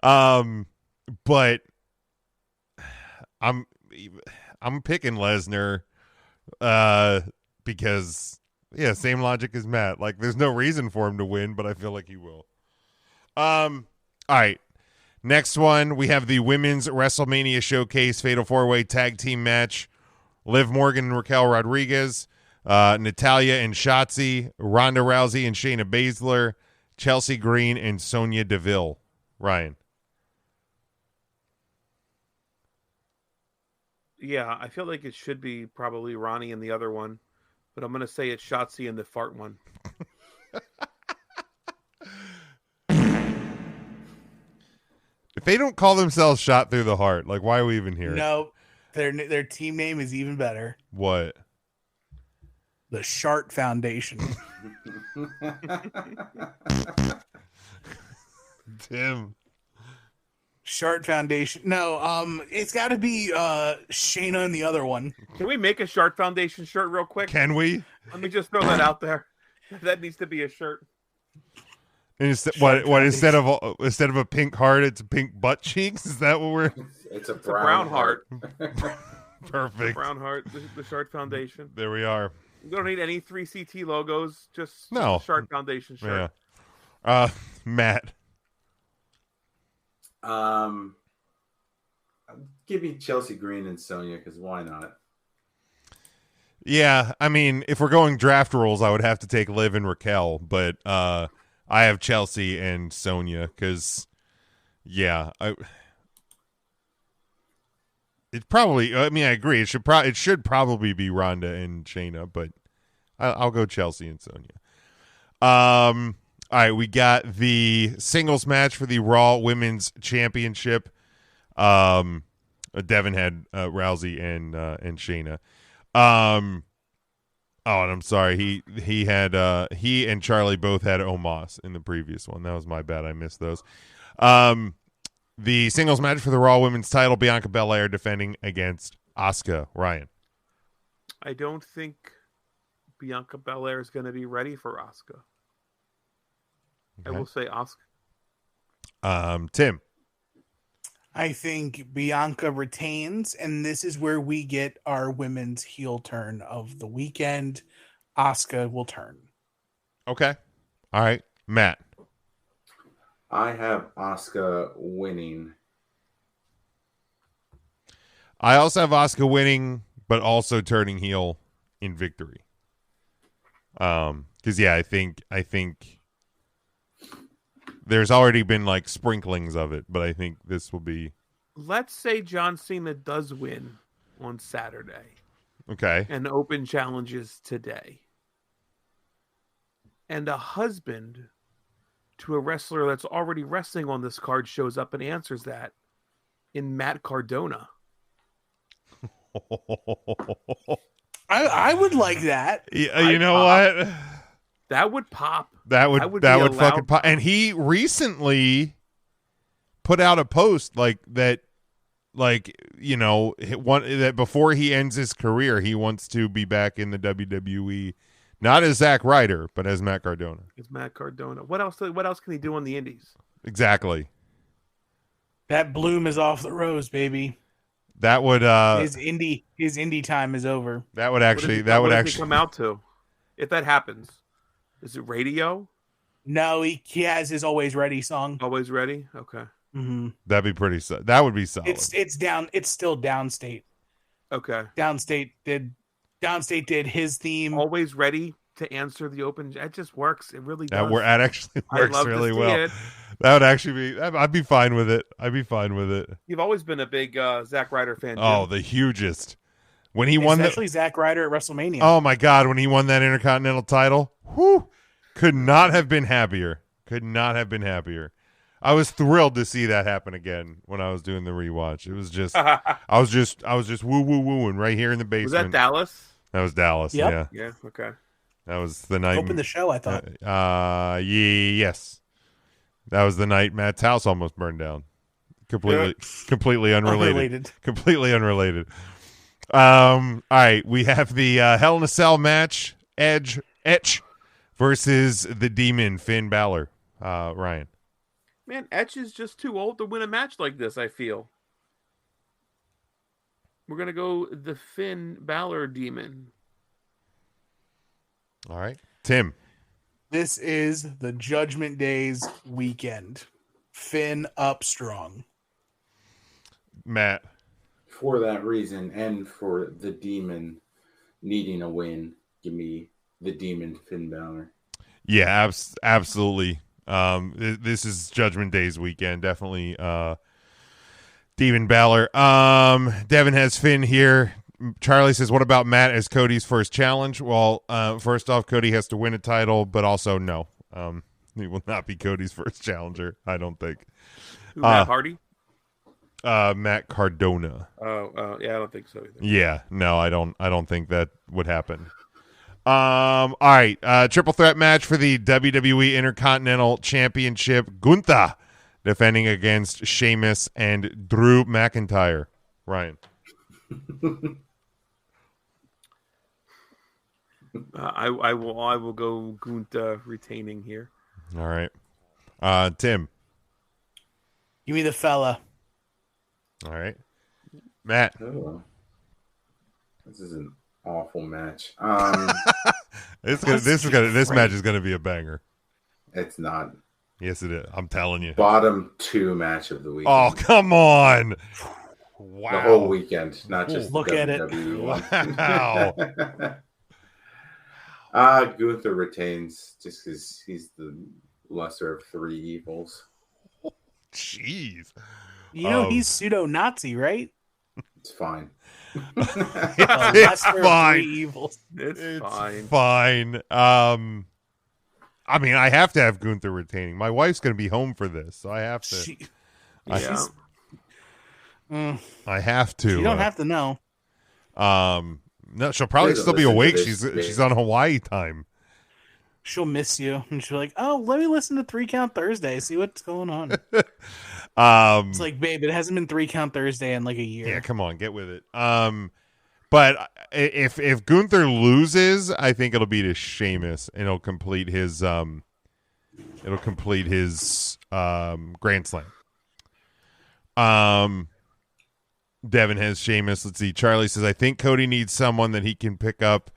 But I'm picking Lesnar, because same logic as Matt. Like, there's no reason for him to win, but I feel like he will. All right. Next one, we have the Women's WrestleMania Showcase Fatal 4-Way Tag Team Match. Liv Morgan and Raquel Rodriguez, Natalya and Shotzi, Ronda Rousey and Shayna Baszler, Chelsea Green and Sonya Deville. Ryan. Yeah, I feel like it should be probably Ronnie and the other one. but I'm going to say it's Shotzi and the fart one. If they don't call themselves Shot Through the Heart, like, why are we even here? No, their team name is even better. What? The Shart Foundation. Tim. Shart Foundation. No, it's got to be Shayna and the other one. Can we make a Shart Foundation shirt real quick? Can we? Let me just throw that out there. That needs to be a shirt. And what instead of a pink heart, it's pink butt cheeks? Is that what we're? It's a brown heart. Perfect. Brown heart. The Shart Foundation. There we are. You don't need any 3CT logos. Just No. Shart Foundation shirt. Yeah. Matt. Give me Chelsea Green and Sonya, because why not? Yeah, I mean, if we're going draft rules, I would have to take Liv and Raquel, but I have Chelsea and Sonya because, yeah, it probably. I mean, I agree. It should probably be Ronda and Shayna, but I'll go Chelsea and Sonya. All right, we got the singles match for the Raw Women's Championship. Devin had Rousey and Shayna. And I'm sorry. He had he and Charlie both had Omos in the previous one. That was my bad. I missed those. The singles match for the Raw Women's title, Bianca Belair defending against Asuka. Ryan. I don't think Bianca Belair is going to be ready for Asuka. Okay. I will say Asuka. Tim. I think Bianca retains, and this is where we get our women's heel turn of the weekend. Asuka will turn. Okay. All right. Matt. I have Asuka winning. I also have Asuka winning, but also turning heel in victory. Because yeah, I think there's already been like sprinklings of it, but I think this will be. Let's say John Cena does win on Saturday. Okay. And open challenges today. And a husband to a wrestler that's already wrestling on this card shows up and answers that in Matt Cardona. I would like that. Yeah, you know what? That would pop. That would fucking pop. And he recently put out a post like that, like, you know, that before he ends his career, he wants to be back in the WWE, not as Zack Ryder, but as Matt Cardona. It's Matt Cardona. What else can he do on the indies? Exactly. That bloom is off the rose, baby. That would his indie time is over. That would actually what does he come out to if that happens. Is it radio? No, he has his Always Ready song. Always Ready? Okay. Mm-hmm. That'd be pretty. That would be solid. It's down. It's still Downstate. Okay. Downstate did his theme. Always Ready to answer the open. It just works. It really does. That actually works really well. It. That would actually be. I'd be fine with it. I'd be fine with it. You've always been a big Zack Ryder fan. Oh, Jim. the hugest. When he won, especially Zack Ryder at WrestleMania. Oh my God! When he won that Intercontinental title, whoo! Could not have been happier. Could not have been happier. I was thrilled to see that happen again when I was doing the rewatch. It was just, I was just woo wooing right here in the basement. Was that Dallas? That was Dallas. Yep. Yeah. Okay. That was the night. Opened the show, I thought. Yes. That was the night Matt's house almost burned down. Completely unrelated. Completely unrelated. All right, we have the Hell in a Cell match. Edge versus the Demon Finn Balor. Ryan. Man, Edge is just too old to win a match like this, I feel. We're going to go the Finn Balor Demon. All right. Tim. This is the Judgment Days weekend. Finn up strong. Matt. For that reason and for the Demon needing a win, give me the Demon Finn Balor. Yeah, absolutely. This is Judgment Day's weekend. Definitely Demon Balor. Devin has Finn here. Charlie says, what about Matt as Cody's first challenge? Well, first off, Cody has to win a title, but also no. He will not be Cody's first challenger, I don't think. Who, Matt Hardy? Matt Cardona. Yeah, I don't think so either. Yeah, no, I don't think that would happen. All right, triple threat match for the WWE Intercontinental Championship. Gunther defending against Sheamus and Drew McIntyre. Ryan. I will go Gunther retaining here. All right. Tim. Give me the fella. All right. Matt. Oh, this is an awful match. This match is gonna be a banger. It's not. Yes, it is. I'm telling you. Bottom 2 match of the week. Oh, come on. Wow. The whole weekend, not just look the at it. WWE one. Wow. Gunther retains just because he's the lesser of 3 evils. Jeez. You know he's pseudo-Nazi, right? It's fine. It's fine. Evils. It's fine. I mean, I have to have Gunther retaining. My wife's going to be home for this, so I have to. I have to. You don't have to know. No, she'll probably still be awake. She's on Hawaii time. She'll miss you, and she'll be like, "Oh, let me listen to 3 Count Thursday, see what's going on." It's like, babe, it hasn't been 3 Count Thursday in like a year. Yeah, come on, get with it. But if Gunther loses, I think it'll be to Sheamus, and it'll complete his Grand Slam. Devin has Sheamus. Let's see. Charlie says, I think Cody needs someone that he can pick up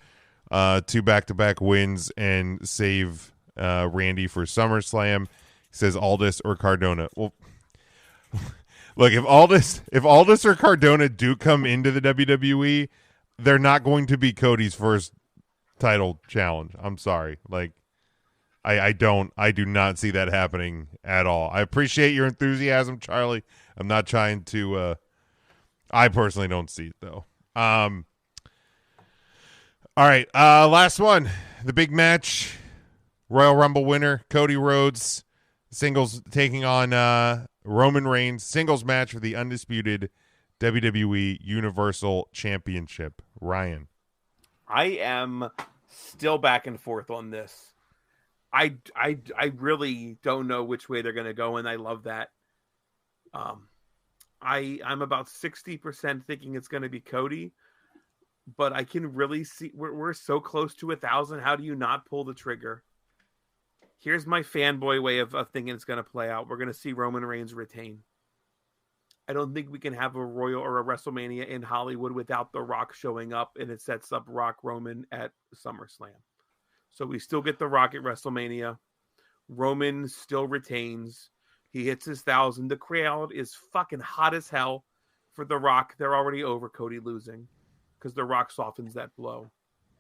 2 back-to-back wins and save Randy for SummerSlam. He says Aldis or Cardona. Well, look, if Aldis or Cardona do come into the WWE, they're not going to be Cody's first title challenge. I'm sorry. Like, I do not see that happening at all. I appreciate your enthusiasm, Charlie. I'm not trying to I personally don't see it though. All right, last one. The big match. Royal Rumble winner Cody Rhodes, singles taking on Roman Reigns, singles match for the undisputed WWE Universal Championship. Ryan. I am still back and forth on this. I really don't know which way they're going to go, and I love that. I'm about 60% thinking it's going to be Cody, but I can really see we're so close to 1,000. How do you not pull the trigger? Here's my fanboy way of thinking it's going to play out. We're going to see Roman Reigns retain. I don't think we can have a Royal or a WrestleMania in Hollywood without The Rock showing up, and it sets up Rock Roman at SummerSlam. So we still get The Rock at WrestleMania. Roman still retains. He hits his 1,000. The crowd is fucking hot as hell for The Rock. They're already over Cody losing because The Rock softens that blow.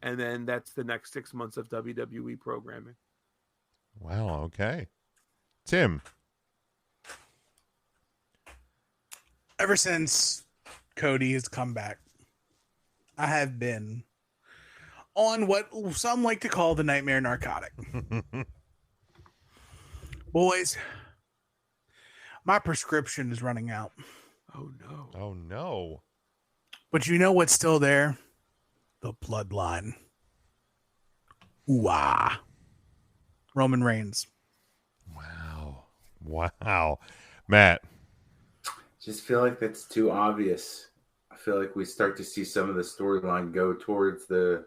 And then that's the next 6 months of WWE programming. Wow, okay. Tim. Ever since Cody has come back, I have been on what some like to call the nightmare narcotic. Boys, my prescription is running out. Oh, no. Oh, no. But you know what's still there? The bloodline. Ooh-ah. Roman Reigns. Wow. Matt. Just feel like that's too obvious. I feel like we start to see some of the storyline go towards the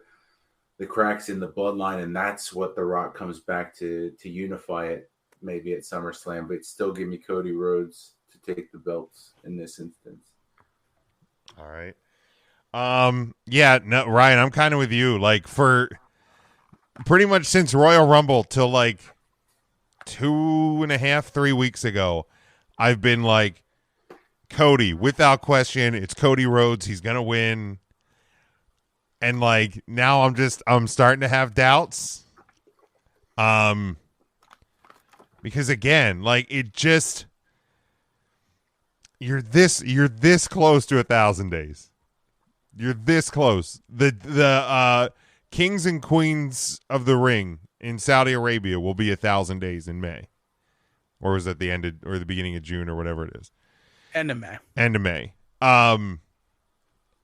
cracks in the bloodline, and that's what The Rock comes back to unify it, maybe at SummerSlam, but still give me Cody Rhodes to take the belts in this instance. All right. Yeah, no, Ryan, I'm kind of with you. Like, for pretty much since Royal Rumble till like 2.5, 3 weeks ago, I've been like, Cody, without question, it's Cody Rhodes. He's going to win. And like, now I'm starting to have doubts. Because again, like, it just, you're this close to 1,000 days. You're this close. The Kings and Queens of the Ring in Saudi Arabia will be 1,000 days in May. Or was it the end of, or the beginning of June or whatever it is? End of May. End of May. And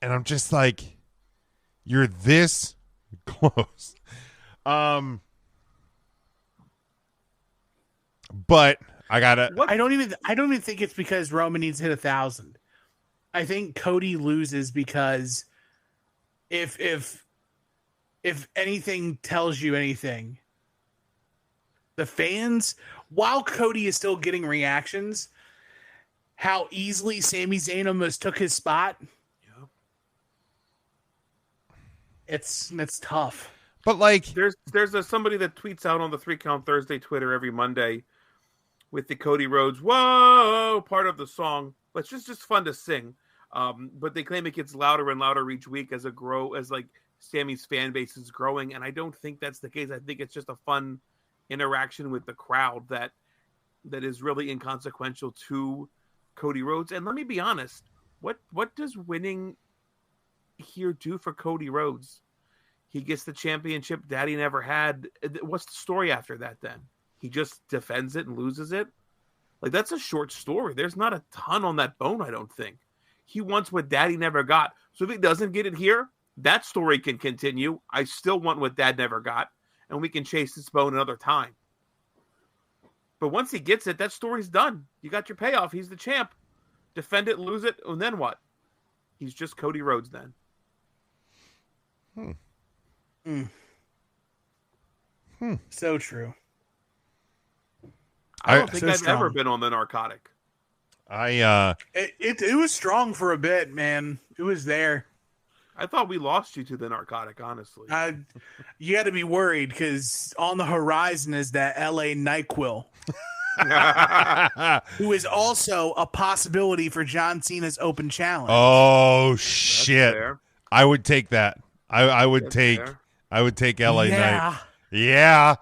I'm just like, you're this close. But I gotta. I don't even think it's because Roman needs to hit 1,000. I think Cody loses because if anything tells you anything, the fans, while Cody is still getting reactions, how easily Sami Zayn almost took his spot. Yeah. It's tough. But like, there's somebody that tweets out on the 3 Count Thursday Twitter every Monday with the Cody Rhodes "Whoa" part of the song, but it's just fun to sing. But they claim it gets louder and louder each week as Sammy's fan base is growing, and I don't think that's the case. I think it's just a fun interaction with the crowd that is really inconsequential to Cody Rhodes. And let me be honest, what does winning here do for Cody Rhodes? He gets the championship Daddy never had. What's the story after that then? He just defends it and loses it? Like, that's a short story. There's not a ton on that bone, I don't think. He wants what Daddy never got. So if he doesn't get it here, that story can continue. I still want what Dad never got, and we can chase this bone another time. But once he gets it, that story's done. You got your payoff. He's the champ. Defend it, lose it, and then what? He's just Cody Rhodes then. So true. I don't think I've ever been on the narcotic. It was strong for a bit, man. It was there. I thought we lost you to the narcotic, honestly. You got to be worried because on the horizon is that LA NyQuil, who is also a possibility for John Cena's Open Challenge. Oh shit! I would take that. I would take LA Knight. Yeah.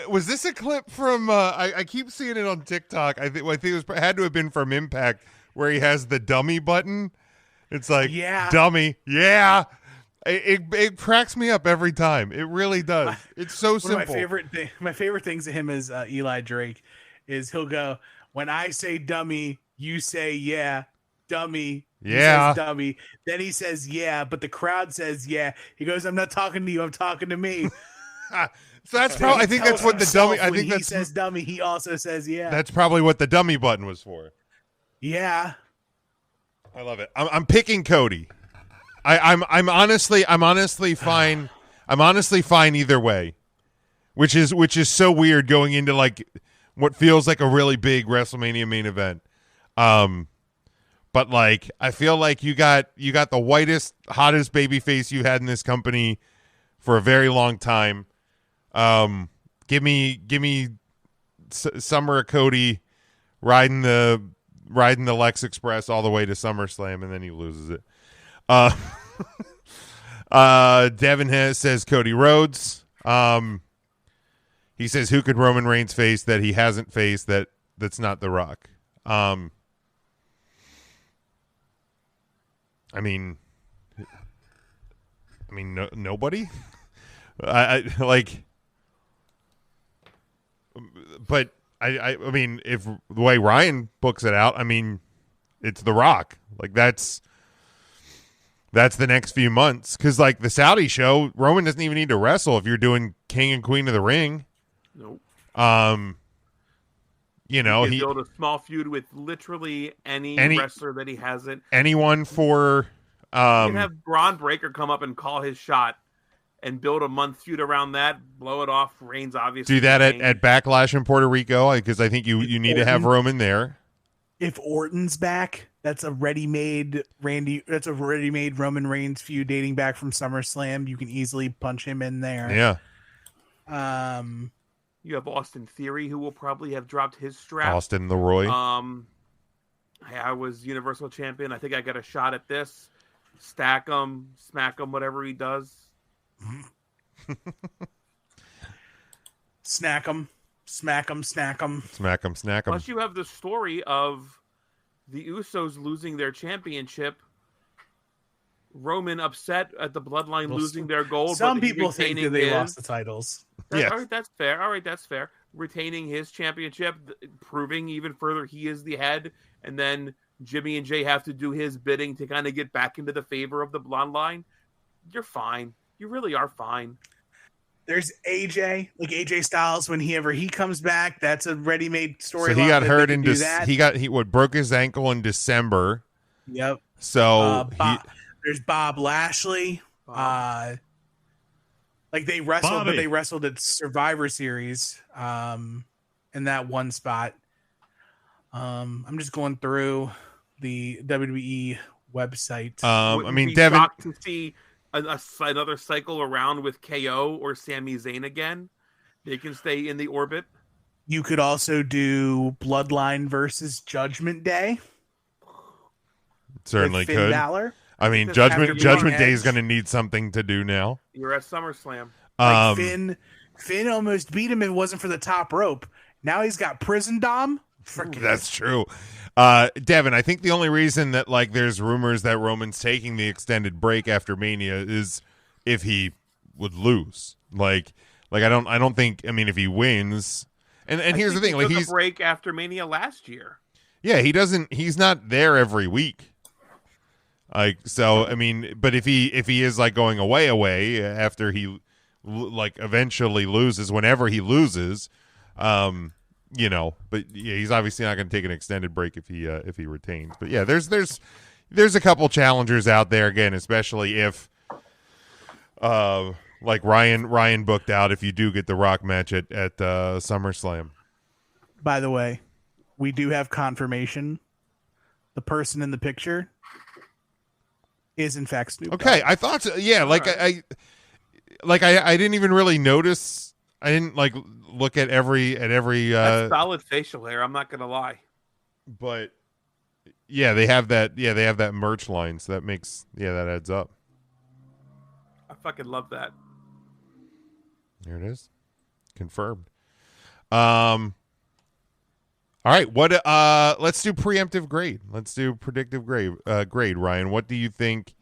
Was this a clip from? I keep seeing it on TikTok. I think it had to have been from Impact, where he has the dummy button. It's like, dummy, yeah. It cracks me up every time. It really does. It's so simple. My favorite things of him is Eli Drake. Is he'll go, when I say dummy, you say yeah, dummy. Yeah. He says dummy. Then he says yeah, but the crowd says yeah. He goes, I'm not talking to you. I'm talking to me. So that's probably. I think that's what the dummy. I think he says dummy. He also says yeah. That's probably what the dummy button was for. Yeah. I love it. I'm picking Cody. I'm honestly fine. I'm honestly fine either way, which is so weird going into like what feels like a really big WrestleMania main event. But like I feel like you got the whitest, hottest baby face you had in this company for a very long time. Give me Summer Cody riding the Lex Express all the way to SummerSlam, and then he loses it. Devin says Cody Rhodes. He says, who could Roman Reigns face that he hasn't faced that's not The Rock? I mean, nobody. I like, but I mean, if the way Ryan books it out, I mean, it's The Rock. Like that's the next few months, because like the Saudi show, Roman doesn't even need to wrestle if you're doing King and Queen of the Ring. Nope. You know, he build a small feud with literally any wrestler that he hasn't. Anyone for. You can have Braun Breaker come up and call his shot, and build a month feud around that. Blow it off. Reigns obviously. Do that at Backlash in Puerto Rico, because I think you need to have Roman there. If Orton's back, that's a ready-made Roman Reigns feud dating back from SummerSlam. You can easily punch him in there. Yeah. You have Austin Theory, who will probably have dropped his strap. Austin the Roy. I was Universal Champion. I think I got a shot at this. Stack him, smack him, whatever he does. Snack him, smack him, snack him. Smack him, snack him. Plus, you have the story of the Usos losing their championship Roman upset at the Bloodline losing their gold. Some but people think that they lost the titles. All right, that's fair. All right, that's fair. Retaining his championship, proving even further he is the head, and then Jimmy and Jay have to do his bidding to kind of get back into the favor of the Bloodline. You're fine. You really are fine. There's AJ, like AJ Styles. Whenever he comes back, that's a ready-made story. So he got hurt in he broke his ankle in December. Yep. So there's Bob Lashley. Like they wrestled, but they wrestled at Survivor Series in that one spot. I'm just going through the WWE website. I mean, Devin, shocked to see another cycle around with KO or Sami Zayn again. They can stay in the orbit. You could also do Bloodline versus Judgment Day. Certainly Finn could. Balor. I mean, Judgment Day is going to need something to do now. You're at SummerSlam. Like Finn almost beat him if it wasn't for the top rope. Now he's got Prison Dom. That's true. Devin, I think the only reason that like there's rumors that Roman's taking the extended break after Mania is if he would lose. Like I don't think. I mean, if he wins, and here's the thing: like he's a break after Mania last year. Yeah, he's not there every week. Like so, I mean, but if he is like going away after he like eventually loses, whenever he loses, you know, but yeah, he's obviously not going to take an extended break if he retains. But yeah, there's a couple challengers out there again, especially if like Ryan booked out if you do get the Rock match at SummerSlam. By the way, we do have confirmation. The person in the picture is in fact Snoop Dogg. Okay, I thought so. Yeah, like I didn't even really notice. I didn't like look at every That's solid facial hair, I'm not gonna lie. But yeah, they have that merch line, so that makes that adds up. I fucking love that. There it is. Confirmed. All right, what let's do preemptive grade. Let's do predictive grade. Ryan, what do you think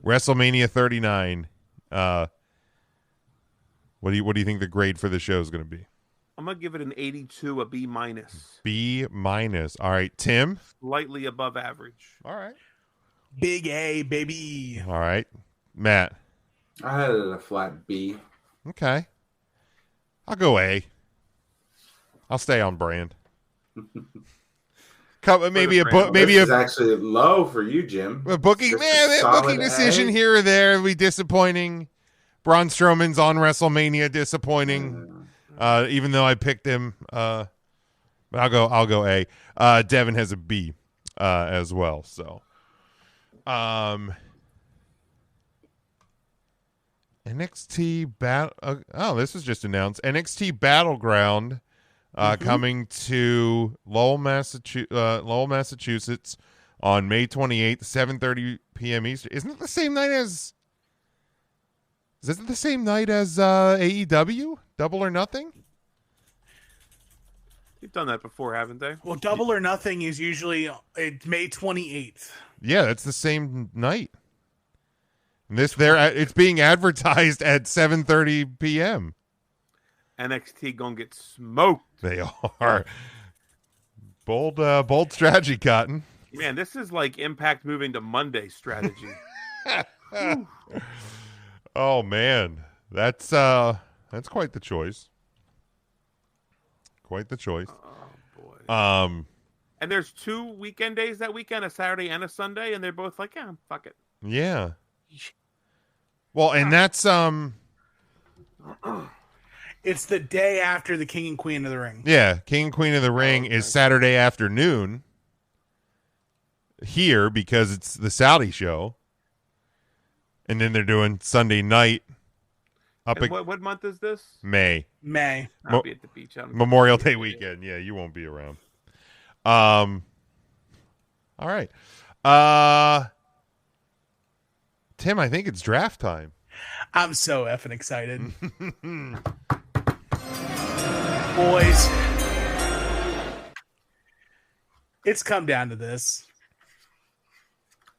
WrestleMania 39 what do you think the grade for the show is going to be? I'm going to give it an 82, a B-. B-. All right, Tim? Slightly above average. All right. Big A, baby. All right. Matt? I had it at a flat B. Okay. I'll go A. I'll stay on brand. Maybe this is actually low for you, Jim. A booking decision here or there will be disappointing. Braun Strowman's on WrestleMania, disappointing. Even though I picked him, but I'll go A. Devin has a B as well. So, NXT Battle. This was just announced. NXT Battleground coming to Lowell, Massachusetts on May 28th, 7:30 p.m. Eastern. Isn't it the same night as? Is it the same night as AEW? Double or Nothing? They've done that before, haven't they? Well, Double or Nothing is usually May 28th. Yeah, that's the same night. And it's being advertised at 7:30 p.m. NXT gonna get smoked. They are. Bold strategy, Cotton. Man, this is like Impact moving to Monday strategy. Oh man, that's quite the choice. Quite the choice. Oh boy. And there's 2 weekend days that weekend, a Saturday and a Sunday, and they're both like, yeah, fuck it. Yeah. Well, and that's It's the day after the King and Queen of the Ring. Yeah, King and Queen of the Ring is Saturday afternoon here because it's the Saudi show. And then they're doing Sunday night. What month is this? May. I'll be at the beach. Memorial Day weekend. Yeah, you won't be around. All right. Tim, I think it's draft time. I'm so effing excited. Boys, it's come down to this.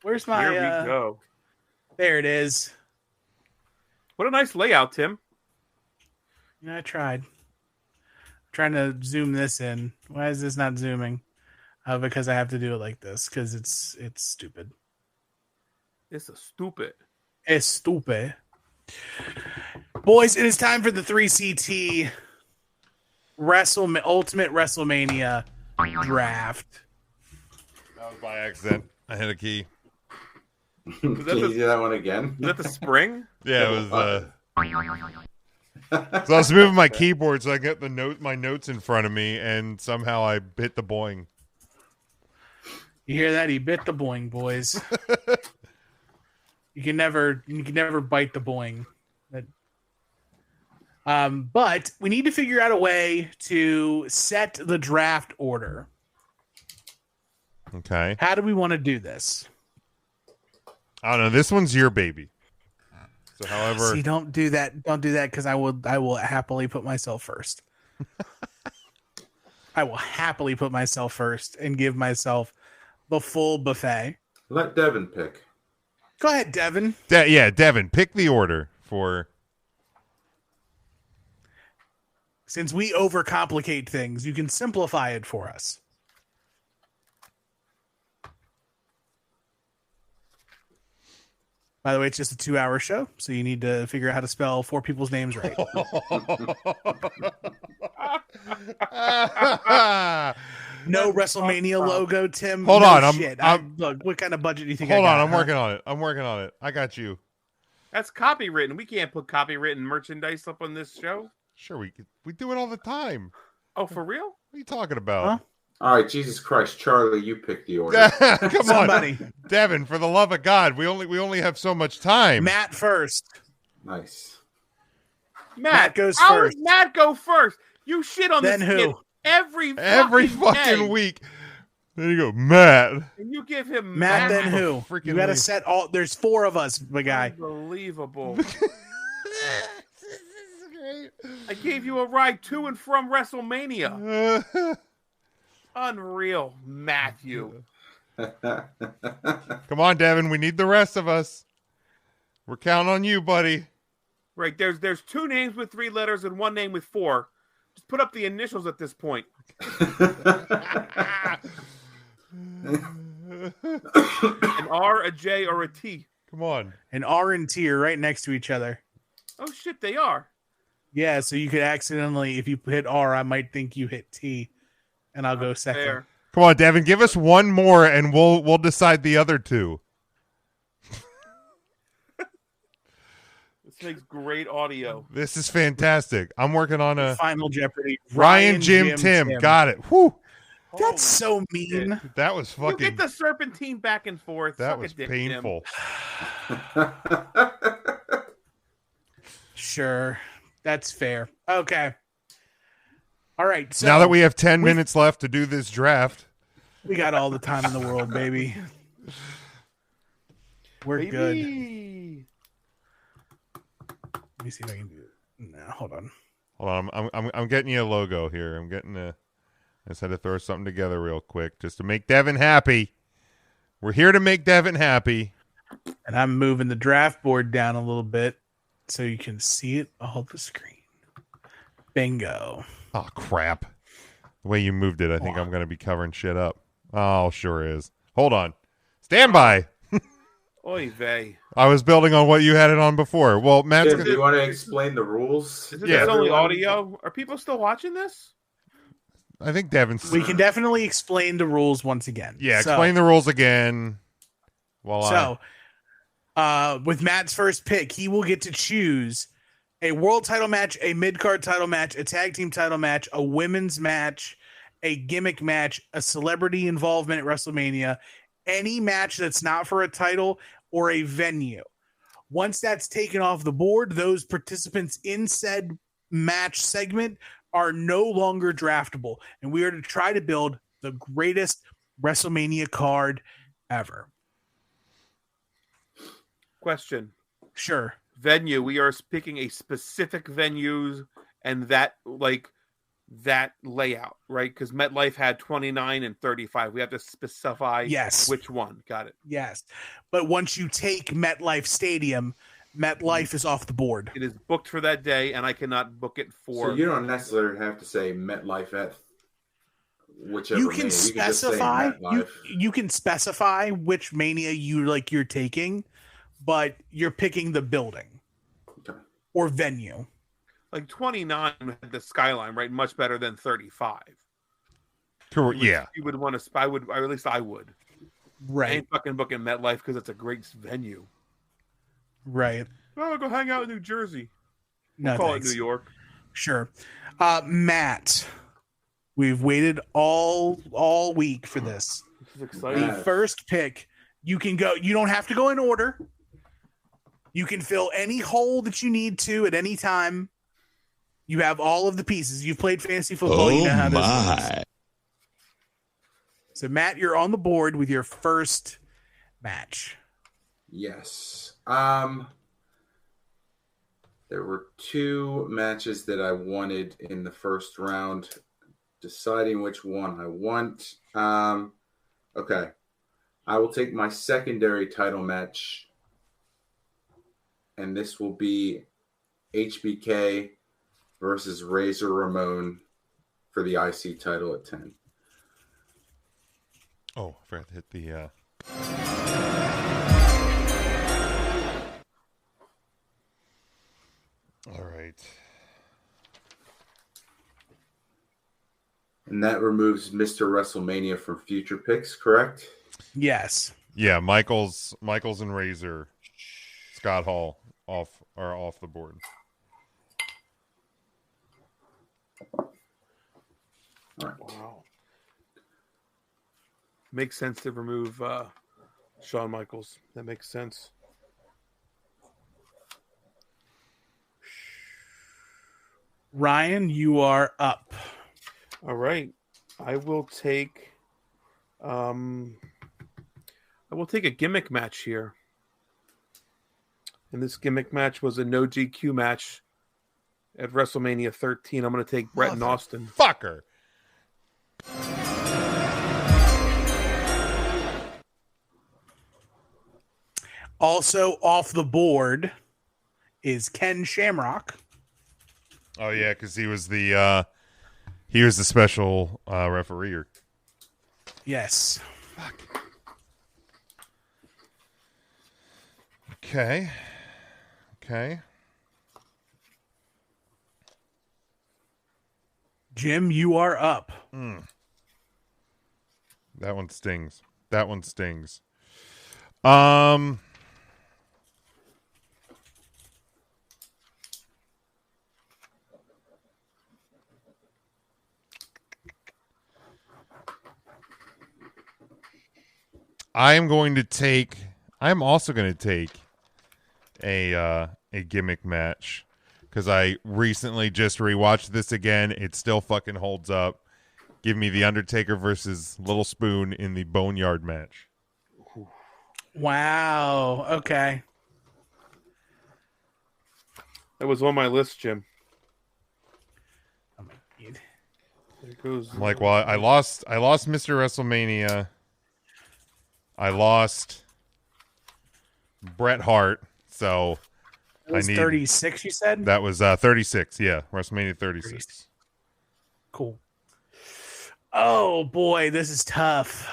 Where's my Here we go. There it is. What a nice layout, Tim. I tried. I'm trying to zoom this in. Why is this not zooming? Because I have to do it like this because it's stupid. It's a stupid. It's stupid. Boys, it is time for the 3CT Ultimate WrestleMania draft. That was by accident. I hit a key. Can you do that one again? Was that the spring? Yeah, it was. So I was moving my keyboard so I get my notes in front of me, and somehow I hit the boing. You hear that? He bit the boing, boys. You can never bite the boing. But we need to figure out a way to set the draft order. Okay. How do we want to do this? I don't know. This one's your baby. So, however, See, don't do that. Don't do that because I will happily put myself first. I will happily put myself first and give myself the full buffet. Let Devin pick. Go ahead, Devin. Devin, pick the order for. Since we overcomplicate things, you can simplify it for us. By the way, it's just a 2-hour show, so you need to figure out how to spell 4 people's names right. No WrestleMania logo, Tim. Hold no on. Shit. Look, what kind of budget do you think Hold I got? on. I'm working on it. I got you. That's copywritten. We can't put copywritten merchandise up on this show. Sure, we do it all the time. Oh, for real? What are you talking about? Huh? All right, Jesus Christ, Charlie, you pick the order. Come on, Devin. For the love of God, we only have so much time. Matt first. Nice. Matt goes how first. does Matt go first? You shit on Then this who? kid every fucking day. week. There you go, Matt. And you give him Matt, then who? Freaking You got to leave. set all. There's 4 of us, my guy. Unbelievable. I gave you a ride to and from WrestleMania. Unreal, Matthew. Come on, Devin. We need the rest of us. We're counting on you, buddy. Right, there's 2 names with 3 letters and 1 name with 4. Just put up the initials at this point. An R, a J, or a T. Come on. An R and T are right next to each other. Oh shit, they are. Yeah, so you could accidentally, if you hit R, I might think you hit T, and I'll go second. Fair. Come on, Devin. Give us one more, and we'll decide the other 2. This makes great audio. This is fantastic. I'm working on a Final Jeopardy. Ryan, Jim, Tim. Got it. Whew. That's so mean. That was You fucking. get the serpentine back and forth. That Suck was a dick, painful. Sure. That's fair. Okay. All right. So Now that we have 10 minutes left to do this draft, we got all the time in the world, baby. We're good. Let me see if I can do it. No, hold on. hold on. I'm getting you a logo here. I just had to throw something together real quick just to make Devin happy. We're here to make Devin happy. And I'm moving the draft board down a little bit so you can see it all the screen. Bingo. Oh, crap. The way you moved it, I think I'm going to be covering shit up. Oh, sure is. Hold on. Stand by. Oy vey. I was building on what you had it on before. Well, Matt's Do you want to explain the rules? Is it only audio? Are people still watching this? I think Devin's... We can definitely explain the rules once again. Yeah, explain the rules again. With Matt's first pick, he will get to choose a world title match, a mid-card title match, a tag team title match, a women's match, a gimmick match, a celebrity involvement at WrestleMania, any match that's not for a title or a venue. Once that's taken off the board, those participants in said match segment are no longer draftable, and we are to try to build the greatest WrestleMania card ever. Question. Sure. Venue. We are picking a specific venue, and that, like, that layout, right? Because MetLife had 29 and 35. We have to specify which one. Got it. Yes. But once you take MetLife Stadium, MetLife is off the board. It is booked for that day, and I cannot book it for... So you don't necessarily have to say MetLife at whichever You can Mania. specify. You You can specify which Mania you're taking, but you're picking the building or venue. Like 29 had the skyline, right? Much better than 35. Correct. Yeah. You would want to... or at least I would. Right. I ain't fucking booking MetLife because it's a great venue. Right. Oh, I'll go hang out in New Jersey. No, Call thanks. it New York. Sure. Matt, we've waited all week for this. This is exciting. The first pick, you can go. You don't have to go in order. You can fill any hole that you need to at any time. You have all of the pieces. You've played fantasy football. You know how this goes. So, Matt, you're on the board with your first match. Yes. There were two matches that I wanted in the first round. Deciding which one I want. Okay. I will take my secondary title match. And this will be HBK versus Razor Ramon for the IC title at 10. Oh, I forgot to hit the... All right. And that removes Mr. WrestleMania from future picks, correct? Yes. Yeah, Michaels and Razor, Scott Hall are off the board. All right. Wow. Makes sense to remove Shawn Michaels. That makes sense. Ryan, you are up. All right. I will take a gimmick match here. And this gimmick match was a no GQ match at WrestleMania 13. I'm going to take Brett and Austin. Fucker. Also off the board is Ken Shamrock. Oh yeah, because he was the special referee. Yes. Fuck. Okay. Jim, you are up. That one stings. I'm also going to take a gimmick match because I recently just rewatched this again. It still fucking holds up. Give me The Undertaker versus Little Spoon in the Boneyard match. Wow. Okay. That was on my list, Jim. Oh my God. There goes. I'm like, well, I lost Mr. WrestleMania. I lost Bret Hart, so That was 36, you said? That was 36, yeah. WrestleMania 36. Cool. Oh, boy, this is tough.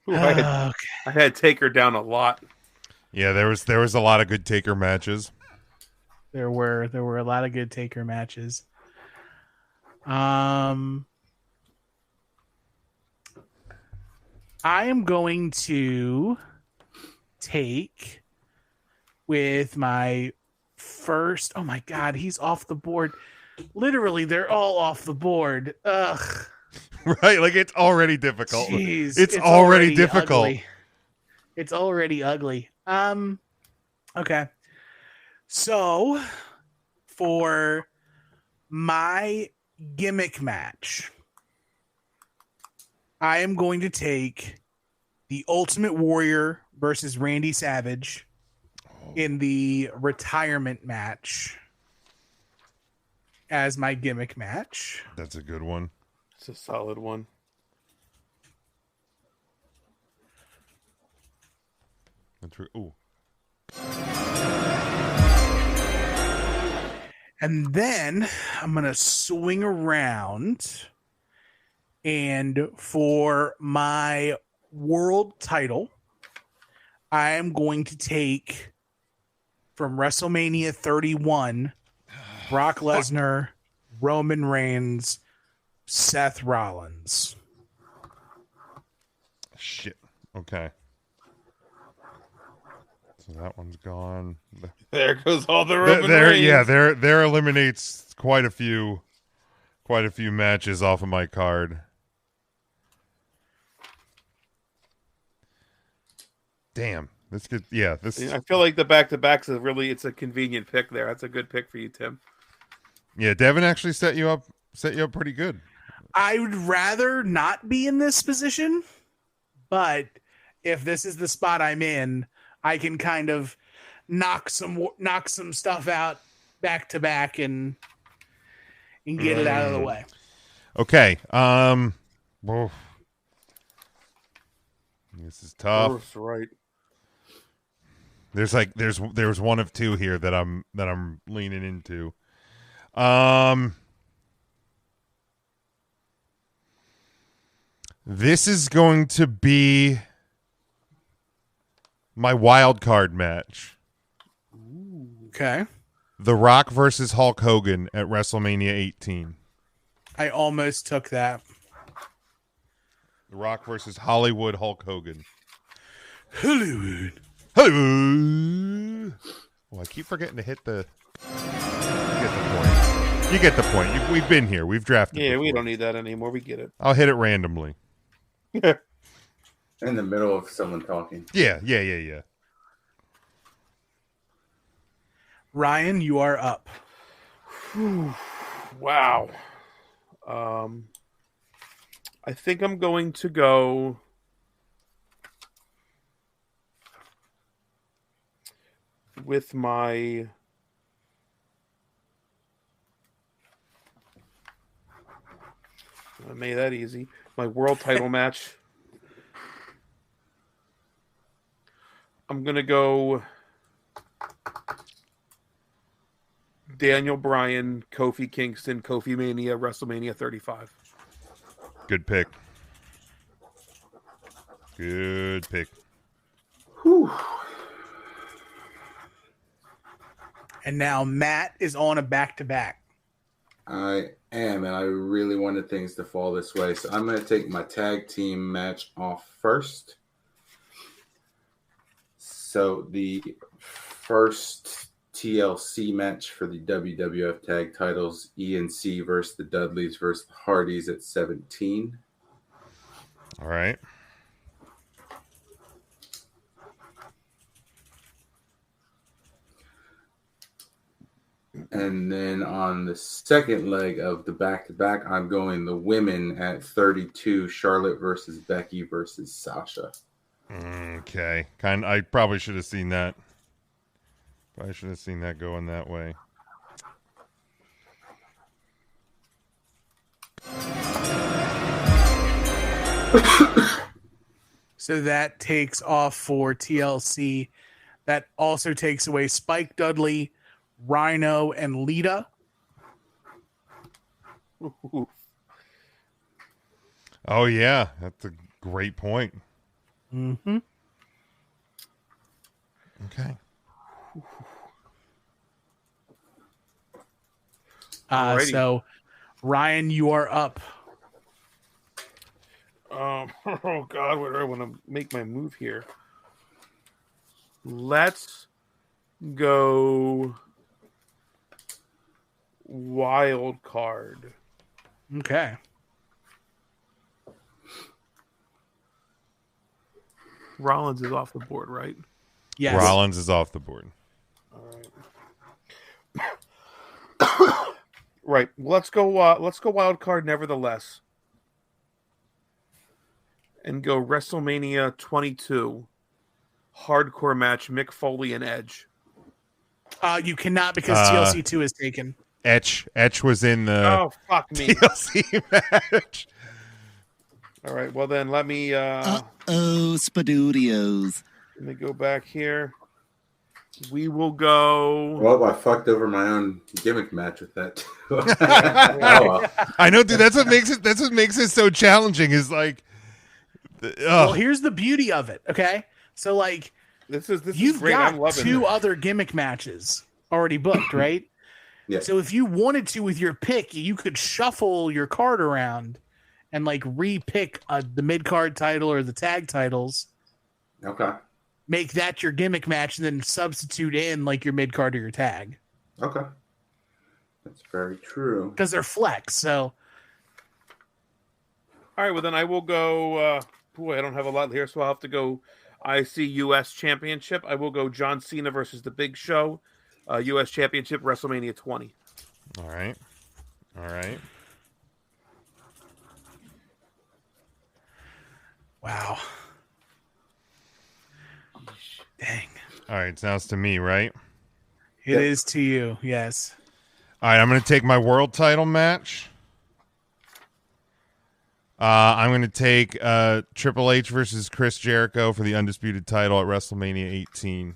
Ooh, I had Taker down a lot. Yeah, there was a lot of good Taker matches. There were a lot of good Taker matches. I am going to take with my first. Oh my God, he's off the board. Literally, they're all off the board. Ugh. Right, like it's already difficult. Jeez, it's already difficult. Ugly. It's already ugly. Okay. So for my gimmick match, I am going to take the Ultimate Warrior versus Randy Savage in the retirement match as my gimmick match. That's a good one. It's a solid one. Ooh. And then I'm going to swing around, and for my world title, I am going to take from WrestleMania 31, Brock Lesnar, Roman Reigns, Seth Rollins. Shit. Okay. So that one's gone. There goes all the Roman Reigns. Yeah, there eliminates quite a few matches off of my card. Damn. This could, yeah. This. I feel like the back-to-backs is really, it's a convenient pick there. That's a good pick for you, Tim. Yeah, Devin actually set you up pretty good. I would rather not be in this position, but if this is the spot I'm in, I can kind of knock some stuff out back to back and get it out of the way. Okay. Well, this is tough. That's right. There's one of two here that I'm leaning into. This is going to be my wild card match. Okay. The Rock versus Hulk Hogan at WrestleMania 18. I almost took that. The Rock versus Hollywood Hulk Hogan. Hollywood. Well, I keep forgetting to hit the... You get the point. We've been here. We've drafted. Yeah, before. we don't need that anymore. We get it. I'll hit it randomly. In the middle of someone talking. Yeah. Ryan, you are up. Wow. I think I'm going to go with my I made that easy. My world title match. I'm going to go Daniel Bryan, Kofi Kingston, Kofi Mania, WrestleMania 35. Good pick. Good pick. Whew. And now Matt is on a back-to-back. I am, and I really wanted things to fall this way. So I'm going to take my tag team match off first. So the first TLC match for the WWF tag titles, ENC versus the Dudleys versus the Hardys at 17. All right. And then on the second leg of the back-to-back, I'm going the women at 32, Charlotte versus Becky versus Sasha. Okay. I probably should have seen that. Probably should have seen that going that way. So that takes off for TLC. That also takes away Spike Dudley, Rhino, and Lita. Oh, yeah. That's a great point. Mm-hmm. Okay. So, Ryan, you are up. Oh, God, where do I want to make my move here? Let's go wild card. Okay. Rollins is off the board, right? Yes. Rollins is off the board. All right. Right. Let's go wild card nevertheless. And go WrestleMania 22 hardcore match, Mick Foley and Edge. You cannot because TLC 2 is taken. Etch was in the Oh, fuck me. TLC match. All right, well then let me Spadudios. let me go back here. We will go. Well, I fucked over my own gimmick match with that. Oh, well. I know, dude. That's what makes it so challenging. Is like, well, here's the beauty of it. Okay, so like, this is you've great. I'm got loving two this. other gimmick matches already booked, right? Yeah. So if you wanted to, with your pick, you could shuffle your card around and like re-pick the mid card title or the tag titles. Okay. Make that your gimmick match, and then substitute in like your mid card or your tag. Okay. That's very true. Because they're flex. So, all right, well then I will go. Boy, I don't have a lot here, so I'll have to go. IC US Championship. I will go John Cena versus The Big Show, US Championship, WrestleMania 20. all right. wow. Dang. All right, so now it's to me, right? It is to you, yes. All right, I'm going to take my world title match. I'm going to take Triple H versus Chris Jericho for the undisputed title at WrestleMania 18.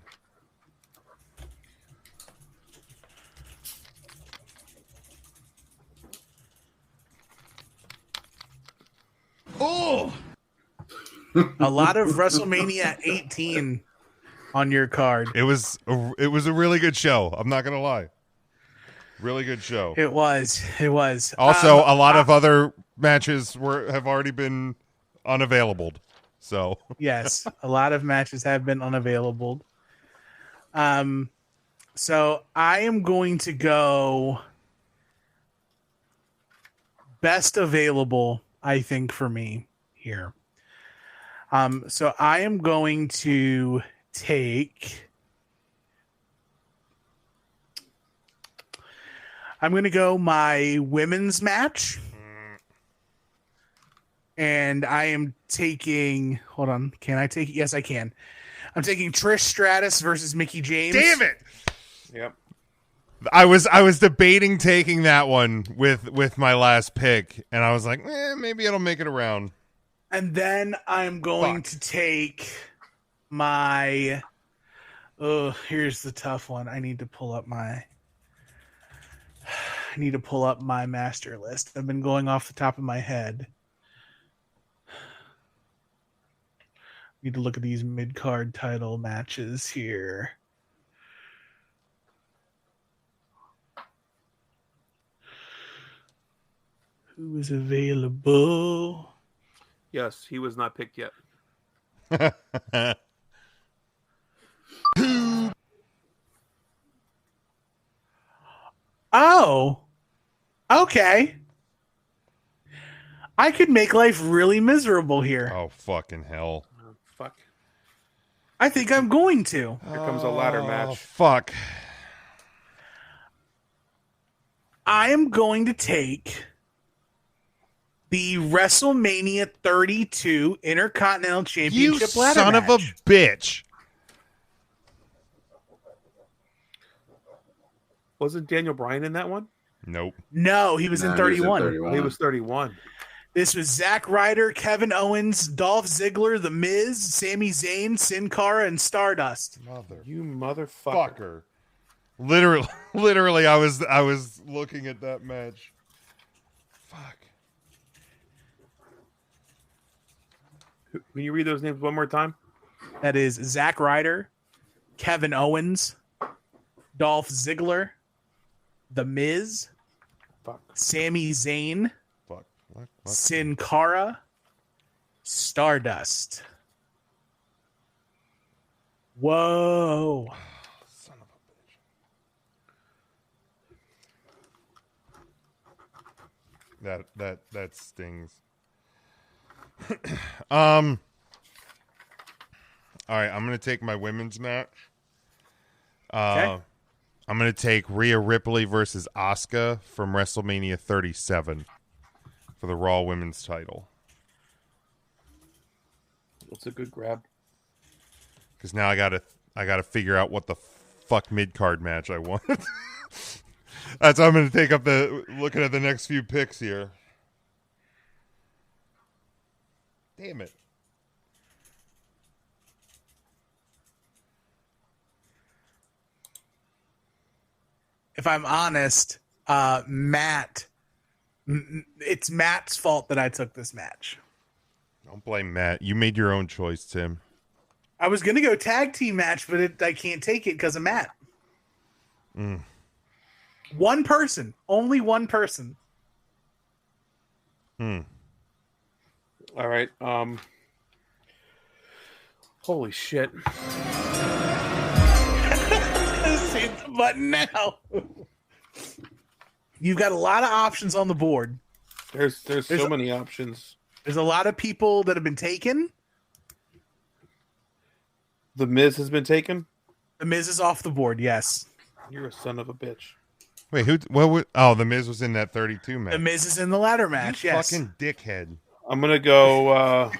Oh! A lot of WrestleMania 18 on your card. It was a really good show. I'm not going to lie. Really good show. It was. Also, a lot of other matches have already been unavailable. So yes, a lot of matches have been unavailable. So I am going to go best available, I think, for me here. So I am going to take. I'm going to go my women's match. And I am taking. Hold on. Can I take it? Yes, I can. I'm taking Trish Stratus versus Mickie James. damn it. Yep. I was debating taking that one with my last pick, and I was like, maybe it'll make it around. And then I'm going to take my. Oh, here's the tough one. I need to pull up my master list. I've been going off the top of my head. Need to look at these mid-card title matches here. Who is available? Yes, he was not picked yet. Oh, okay. I could make life really miserable here. Oh, fucking hell. Oh, fuck. I think I'm going to. Here comes a ladder match. Oh, fuck. I am going to take the WrestleMania 32 Intercontinental Championship You ladder son match. of a bitch. Wasn't Daniel Bryan in that one? Nope. No, he was in 31. He was 31. This was Zack Ryder, Kevin Owens, Dolph Ziggler, The Miz, Sami Zayn, Sin Cara, and Stardust. You motherfucker. Literally, I was looking at that match. Fuck. Can you read those names one more time? That is Zack Ryder, Kevin Owens, Dolph Ziggler, The Miz, Sami Zayn, Sin Cara, Stardust. Whoa. Son of a bitch. That stings. All right, I'm going to take my women's match. Okay. I'm going to take Rhea Ripley versus Asuka from WrestleMania 37 for the Raw Women's title. That's a good grab. Because now I gotta figure out what the fuck mid-card match I want. That's why I'm going to take up looking at the next few picks here. Damn it. If I'm honest, Matt, it's Matt's fault that I took this match. Don't blame Matt. You made your own choice, Tim. I was going to go tag team match, but I can't take it because of Matt. One person. Only one person. All right. Holy shit. Hit the button now. You've got a lot of options on the board. There's so many options. There's a lot of people that have been taken. The Miz has been taken? The Miz is off the board, yes. You're a son of a bitch. Wait, who? The Miz was in that 32 match. The Miz is in the ladder match, yes. Fucking dickhead. I'm going to go...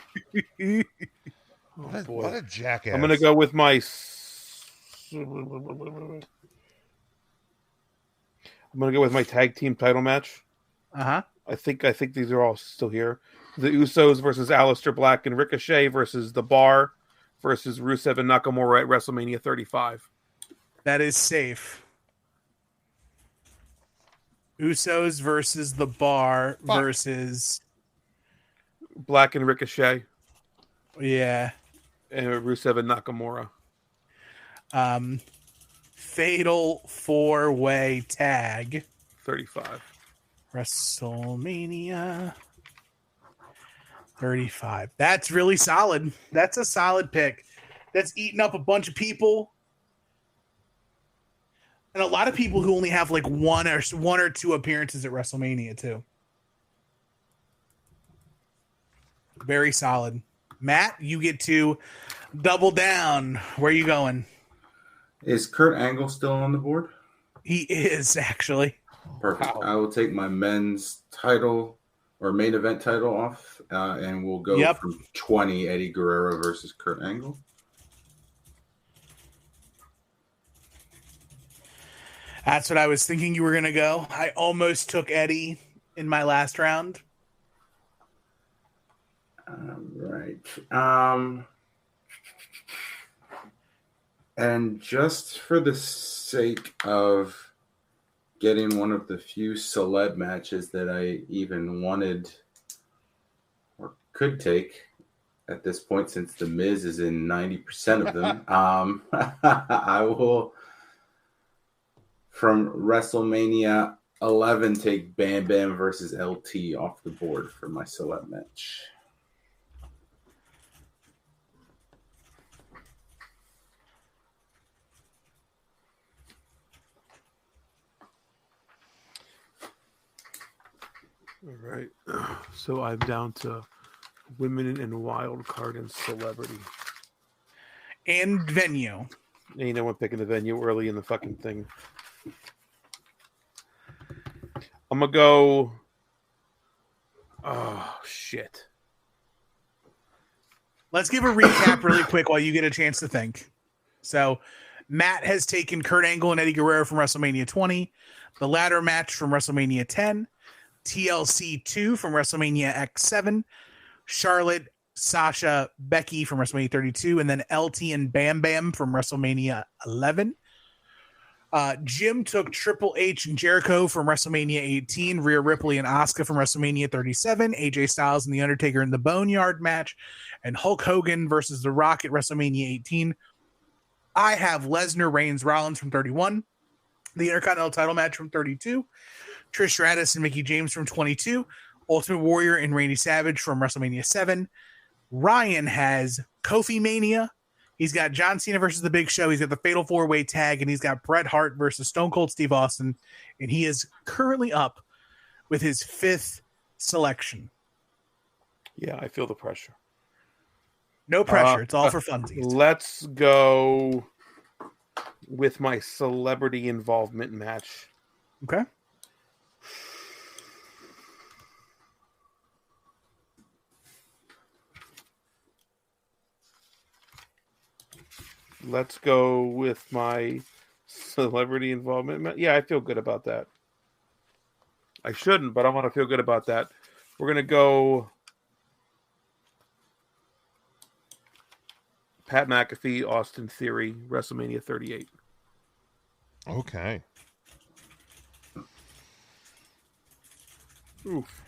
what a jackass. I'm going to go with my... I'm going to go with my tag team title match. Uh-huh. I think these are all still here. The Usos versus Aleister Black and Ricochet versus The Bar versus Rusev and Nakamura at WrestleMania 35. That is safe. Usos versus The Bar versus Black and Ricochet. Yeah. And Rusev and Nakamura. Fatal 4-way tag. 35. WrestleMania 35. That's really solid. That's a solid pick. That's eating up a bunch of people. And a lot of people who only have like one or two appearances at WrestleMania too. Very solid. Matt, you get to double down. Where are you going? Is Kurt Angle still on the board? He is, actually. Perfect. Wow. I will take my men's title or main event title off, and we'll go from 20, Eddie Guerrero versus Kurt Angle. That's what I was thinking you were going to go. I almost took Eddie in my last round. Right. And just for the sake of getting one of the few celeb matches that I even wanted or could take at this point, since The Miz is in 90% of them, I will, from WrestleMania 11, take Bam Bam versus LT off the board for my celeb match. All right. So I'm down to women and wild card and celebrity. And venue. Ain't no one picking the venue early in the fucking thing. I'm going to go... Oh, shit. Let's give a recap really quick while you get a chance to think. So, Matt has taken Kurt Angle and Eddie Guerrero from WrestleMania 20, the ladder match from WrestleMania 10, TLC 2 from WrestleMania X7, Charlotte, Sasha, Becky from WrestleMania 32, and then LT and Bam Bam from WrestleMania 11. Jim took Triple H and Jericho from WrestleMania 18, Rhea Ripley and Asuka from WrestleMania 37, AJ Styles and The Undertaker in the Boneyard match, and Hulk Hogan versus The Rock at WrestleMania 18. I have Lesnar, Reigns, Rollins from 31, the Intercontinental title match from 32, Trish Stratus and Mickie James from 22, Ultimate Warrior and Randy Savage from WrestleMania 7. Ryan has Kofi Mania. He's got John Cena versus The Big Show. He's got the Fatal 4-Way tag, and he's got Bret Hart versus Stone Cold Steve Austin. And he is currently up with his 5th selection. Yeah, I feel the pressure. No pressure. It's all for funsies. Let's go with my celebrity involvement match. Okay. Let's go with my Celebrity involvement. Yeah, I feel good about that. I shouldn't, but I want to feel good about that. We're going to go Pat McAfee, Austin Theory, WrestleMania 38. Okay. Oof.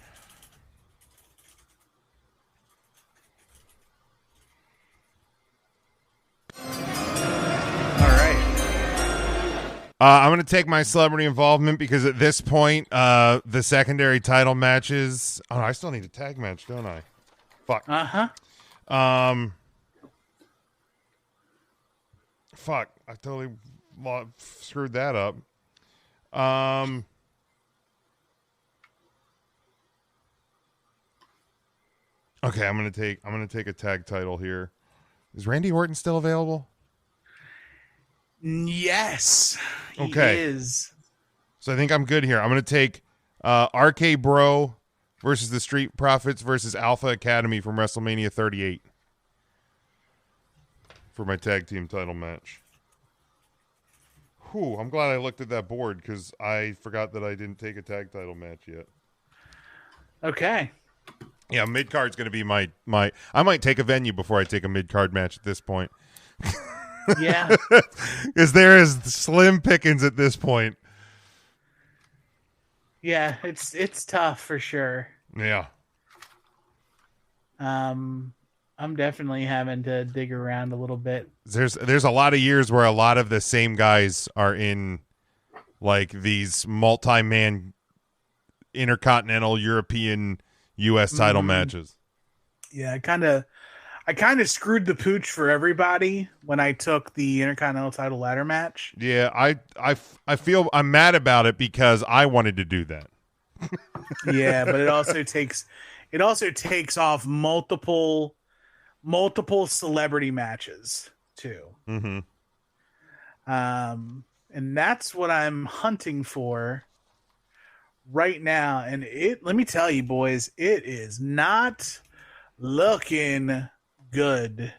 I'm going to take my celebrity involvement because at this point, the secondary title matches. Oh, I still need a tag match, don't I? Fuck. Fuck. I totally screwed that up. Okay, I'm gonna take a tag title here. Is Randy Orton still available? Yes, he Okay. is. So I think I'm good here. I'm going to take RK Bro versus the Street Profits versus Alpha Academy from WrestleMania 38 for my tag team title match. Whew, I'm glad I looked at that board because I forgot that I didn't take a tag title match yet. Okay. Yeah, mid-card's going to be my I might take a venue before I take a mid-card match at this point. Yeah. Because there is slim pickings at this point. Yeah, it's tough for sure. Yeah. I'm definitely having to dig around a little bit. There's a lot of years where a lot of the same guys are in like these multi-man intercontinental European US title matches. Yeah, I kind of screwed the pooch for everybody when I took the Intercontinental title ladder match. Yeah, I feel I'm mad about it because I wanted to do that. Yeah, but it also takes off multiple celebrity matches too. Mm-hmm. And that's what I'm hunting for right now. And let me tell you, boys, it is not looking good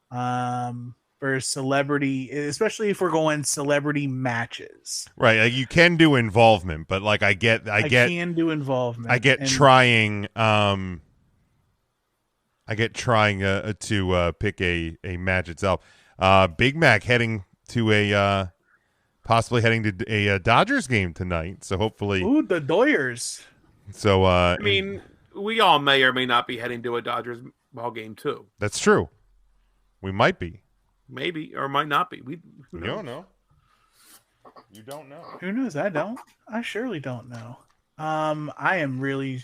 for celebrity, especially if we're going celebrity matches. Right, like you can do involvement, but like I can do involvement. I get trying to pick a match itself. Big Mac possibly heading to a Dodgers game tonight, so hopefully. Ooh, the Doyers. So I mean, we all may or may not be heading to a Dodgers ball game too. That's true. We might be. Maybe or might not be. You don't know. You don't know. Who knows? I don't. I surely don't know. I'm really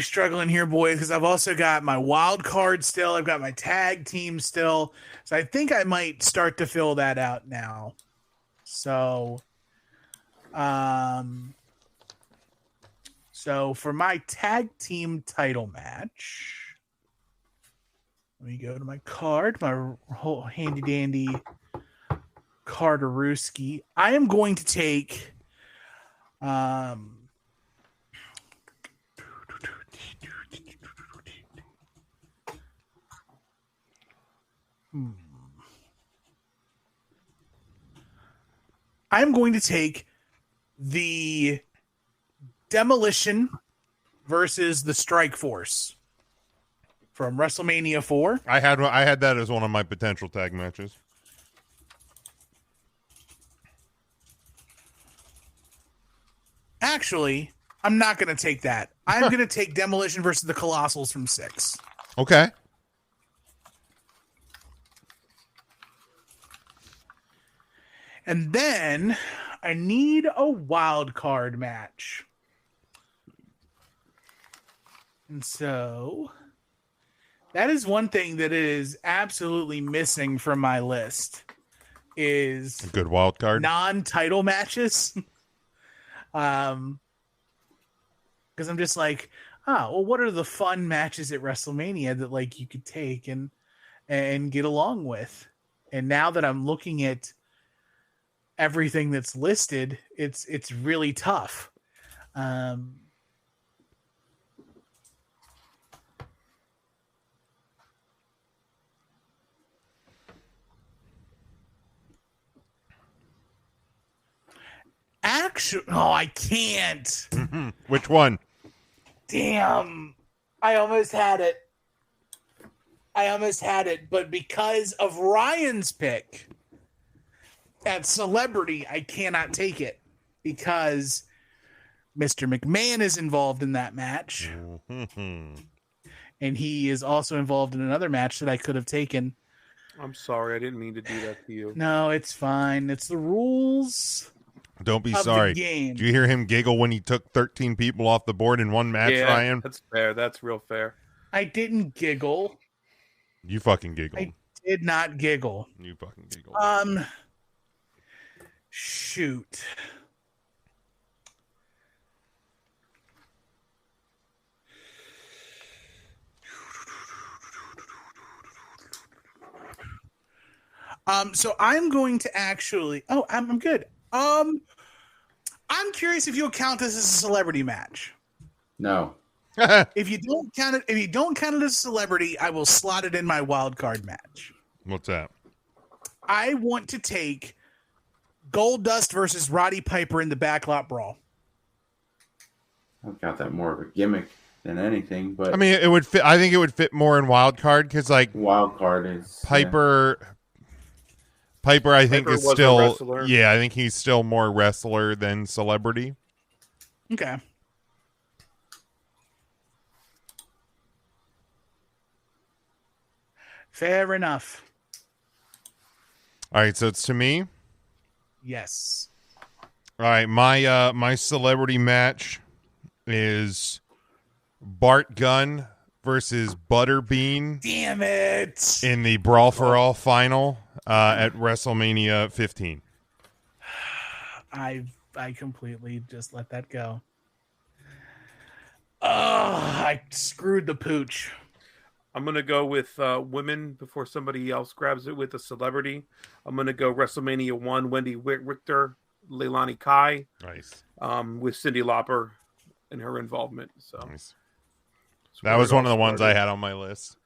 struggling here, boys, because I've also got my wild card still. I've got my tag team still. So I think I might start to fill that out now. So, so for my tag team title match, let me go to my card, my whole handy dandy Carterooski. I am going to take I'm going to take the Demolition versus the Strike Force from WrestleMania 4. I had that as one of my potential tag matches. Actually, I'm not going to take that. I'm going to take Demolition versus the Colossals from 6. Okay. And then I need a wild card match. And so that is one thing that is absolutely missing from my list is a good wild card. Non-title matches. Because I'm just like, well, what are the fun matches at WrestleMania that like you could take and get along with? And now that I'm looking at everything that's listed, it's really tough. I can't. Which one? Damn. I almost had it. But because of Ryan's pick at celebrity, I cannot take it because Mr. McMahon is involved in that match. And he is also involved in another match that I could have taken. I'm sorry. I didn't mean to do that to you. No, it's fine. It's the rules. Don't be of sorry. the game. Did you hear him giggle when he took 13 people off the board in one match, Ryan? That's fair. That's real fair. I didn't giggle. You fucking giggled. I did not giggle. You fucking giggled. Shoot. So I'm going to actually. Oh, I'm good. I'm curious if you'll count this as a celebrity match. No. If you don't count it as a celebrity, I will slot it in my wild card match. What's that? I want to take Goldust versus Roddy Piper in the backlot brawl. I've got that more of a gimmick than anything, but I mean, it would fit. I think it would fit more in wild card because, like, wild card is Piper. Piper, I think, is was a still. wrestler. Yeah, I think he's still more wrestler than celebrity. Okay. Fair enough. All right, so it's to me. Yes. All right, my celebrity match is Bart Gunn versus Butterbean. Damn it! In the Brawl for All final at WrestleMania 15. I completely just let that go. I screwed the pooch. I'm going to go with women before somebody else grabs it with a celebrity. I'm going to go WrestleMania 1, Wendy Richter, Leilani Kai. Nice. With Cyndi Lauper and her involvement. So nice. That was one of the ones I had on my list.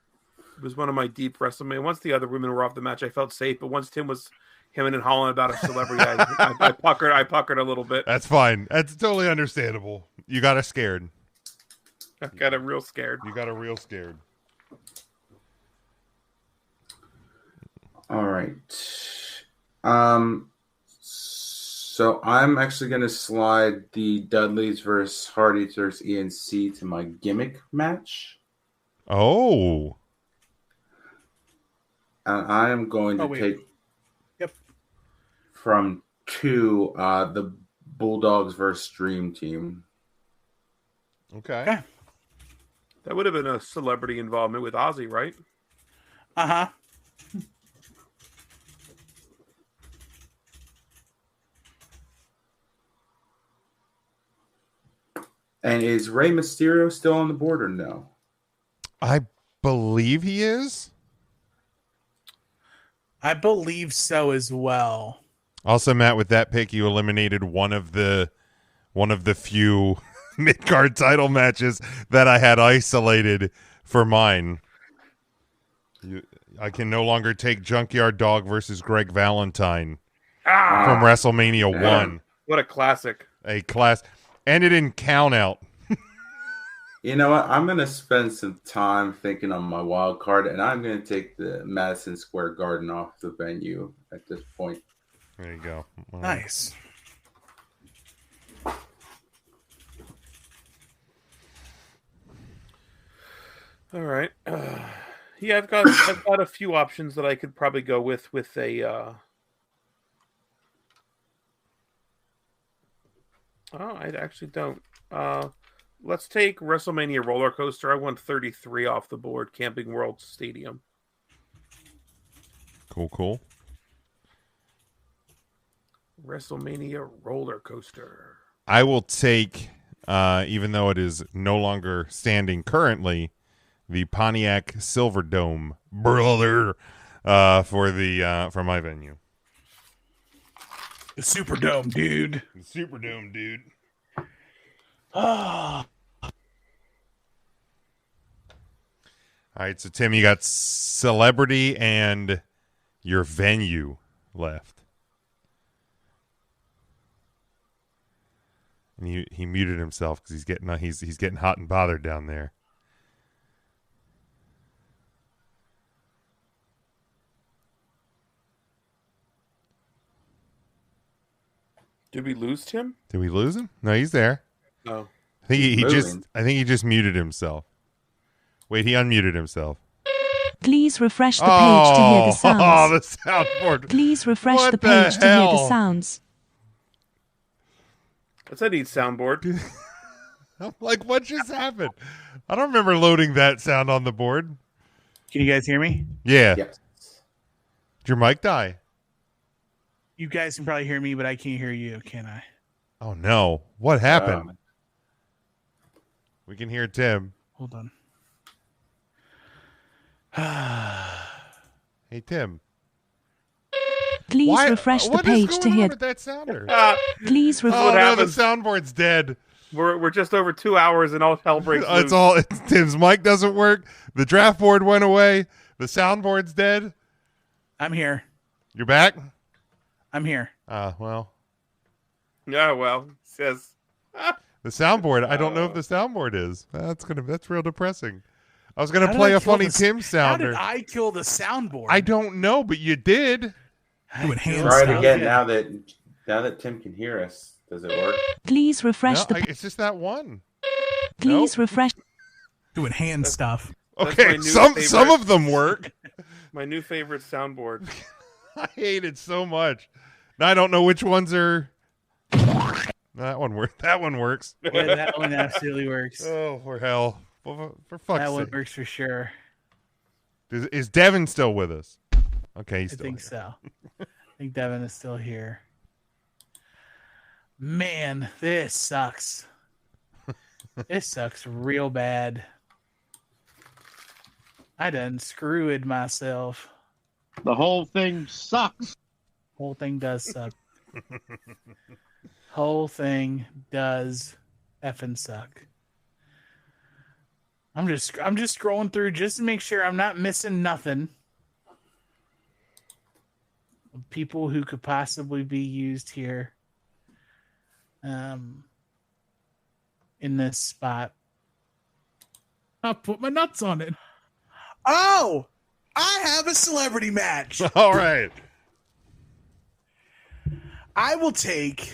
It was one of my deep WrestleMania. Once the other women were off the match, I felt safe. But once Tim was hemming and hawing about a celebrity, I puckered a little bit. That's fine. That's totally understandable. You got us scared. I got real scared. You got a real scared. All right. So I'm actually going to slide the Dudleys versus Hardys versus ENC to my gimmick match. Oh. And I am going to take from 2 the Bulldogs versus Dream Team. Okay. That would have been a celebrity involvement with Ozzy, right? Uh-huh. And is Rey Mysterio still on the board or no? I believe he is. I believe so as well. Also, Matt, with that pick, you eliminated one of the few mid-card title matches that I had isolated for mine. I can no longer take Junkyard Dog versus Greg Valentine from WrestleMania 1. What a classic. A class. And it didn't count out. You know what? I'm going to spend some time thinking on my wild card, and I'm going to take the Madison Square Garden off the venue at this point. There you go. Nice. All right. Yeah, I've got a few options that I could probably go with a. Oh, I actually don't. Let's take WrestleMania roller coaster. I want 33 off the board. Camping World Stadium. Cool. WrestleMania roller coaster. I will take, even though it is no longer standing currently, the Pontiac Silverdome, brother, for my venue. The Superdome, dude. The Superdome, dude. Oh. All right, so Tim, you got celebrity and your venue left. And he muted himself because he's getting hot and bothered down there. Did we lose Tim? Did we lose him? No, he's there. No. I think he just muted himself. Wait, he unmuted himself. Please refresh the page to hear the sounds. Oh, the soundboard. Please refresh What the page to hear hell? the sounds. That's a neat soundboard. I'm like, what just happened? I don't remember loading that sound on the board. Can you guys hear me? Yeah. Yes. Did your mic die? You guys can probably hear me, but I can't hear you, can I? Oh, no. What happened? We can hear Tim. Hold on. Hey, Tim. Please refresh the page to hear that sounder. Please refresh. Oh, no, the soundboard's dead. We're just over 2 hours and all hell breaks loose. Tim's mic doesn't work. The draft board went away. The soundboard's dead. I'm here. You're back? I'm here. Well. Yeah, well, it says the soundboard. I don't know if the soundboard is. That's real depressing. I was gonna play a funny Tim sounder. How did I kill the soundboard? I don't know, but you did. Try it again now that Tim can hear us. Does it work? Please refresh it's just that one. Please refresh. Doing hand stuff. Okay, some of them work. My new favorite soundboard. I hate it so much. Now I don't know which ones are. That one works. That one works. Yeah, that one absolutely works. Oh, for hell! For fuck's sake. That one works for sure. Is Devin still with us? Okay, he's still I think here. so. I think Devin is still here. Man, this sucks. This sucks real bad. I done screwed myself. The whole thing sucks. Whole thing does suck. Whole thing does effing suck. I'm just scrolling through just to make sure I'm not missing nothing. People who could possibly be used here. In this spot. I'll put my nuts on it. Oh! I have a celebrity match. All right. I will take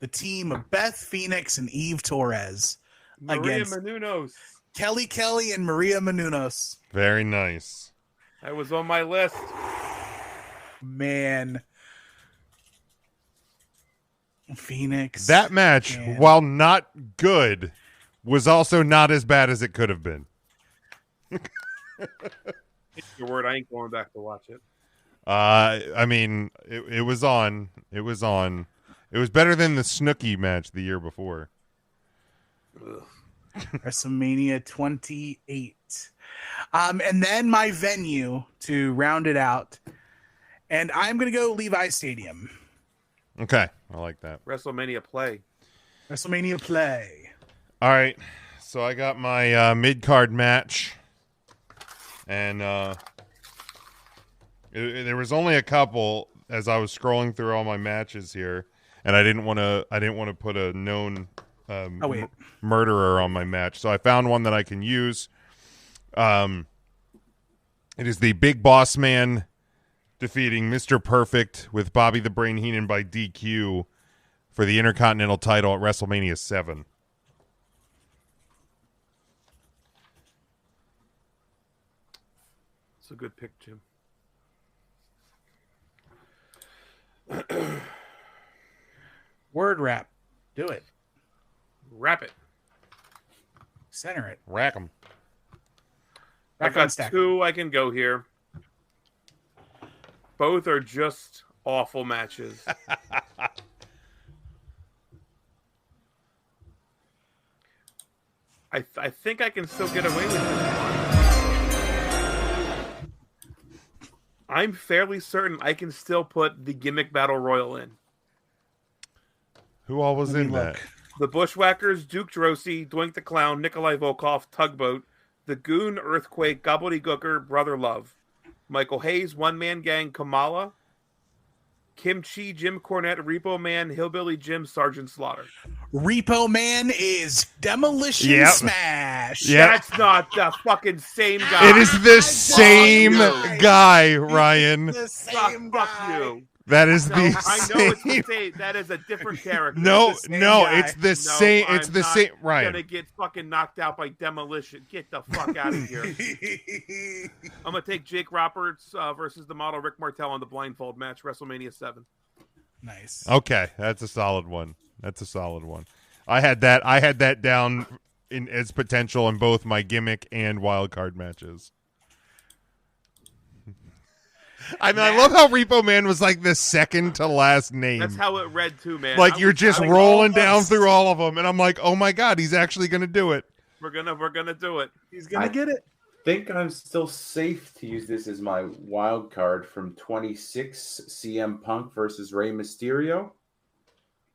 the team of Beth Phoenix and Eve Torres Maria Menounos. Kelly and Maria Menounos. Very nice. That was on my list. Man. Phoenix. That match, while not good, was also not as bad as it could have been. Your word, I ain't going back to watch it. I mean, it was on. It was on. It was better than the Snooki match the year before. WrestleMania 28. And then my venue to round it out. And I'm going to go Levi Stadium. Okay. I like that. WrestleMania play. WrestleMania play. All right. So I got my mid-card match. And there was only a couple as I was scrolling through all my matches here, and I didn't want to put a known murderer on my match, so I found one that I can use. It is the Big Boss Man defeating Mr. Perfect with Bobby the Brain Heenan by DQ for the Intercontinental title at WrestleMania 7. It's a good pick, Jim. Word wrap. Do it. Wrap it. Center it. Rack 'em. I've got two I can go here. Both are just awful matches. I think I can still get away with this one. I'm fairly certain I can still put the gimmick battle royal in. Who all was in that? The Bushwhackers, Duke Drosy, Doink the Clown, Nikolai Volkov, Tugboat, The Goon, Earthquake, Gobbledygooker, Brother Love, Michael Hayes, One Man Gang, Kamala, Kimchi, Jim Cornette, Repo Man, Hillbilly Jim, Sergeant Slaughter. Repo Man is Demolition Yep. Smash. Yep. That's not the fucking same guy. It is the same guy, Ryan. The same Fuck guy. you. That is No, the I same. know it's the same. That is a different character. No, It's the same no, guy. it's the No, same. It's I'm the not same. Ryan. Gonna get fucking knocked out by Demolition. Get the fuck out of here. I'm gonna take Jake Roberts versus the model Rick Martel on the blindfold match, WrestleMania 7. Nice. Okay, that's a solid one. That's a solid one. I had that down in as potential in both my gimmick and wild card matches. I mean, I love how Repo Man was like the second to last name. That's how it read too, man. Like you're just I was rolling down almost- through all of them, and I'm like, oh my god, he's actually gonna do it. We're gonna do it. He's gonna get it. Think I'm still safe to use this as my wild card from 26 CM Punk versus Rey Mysterio.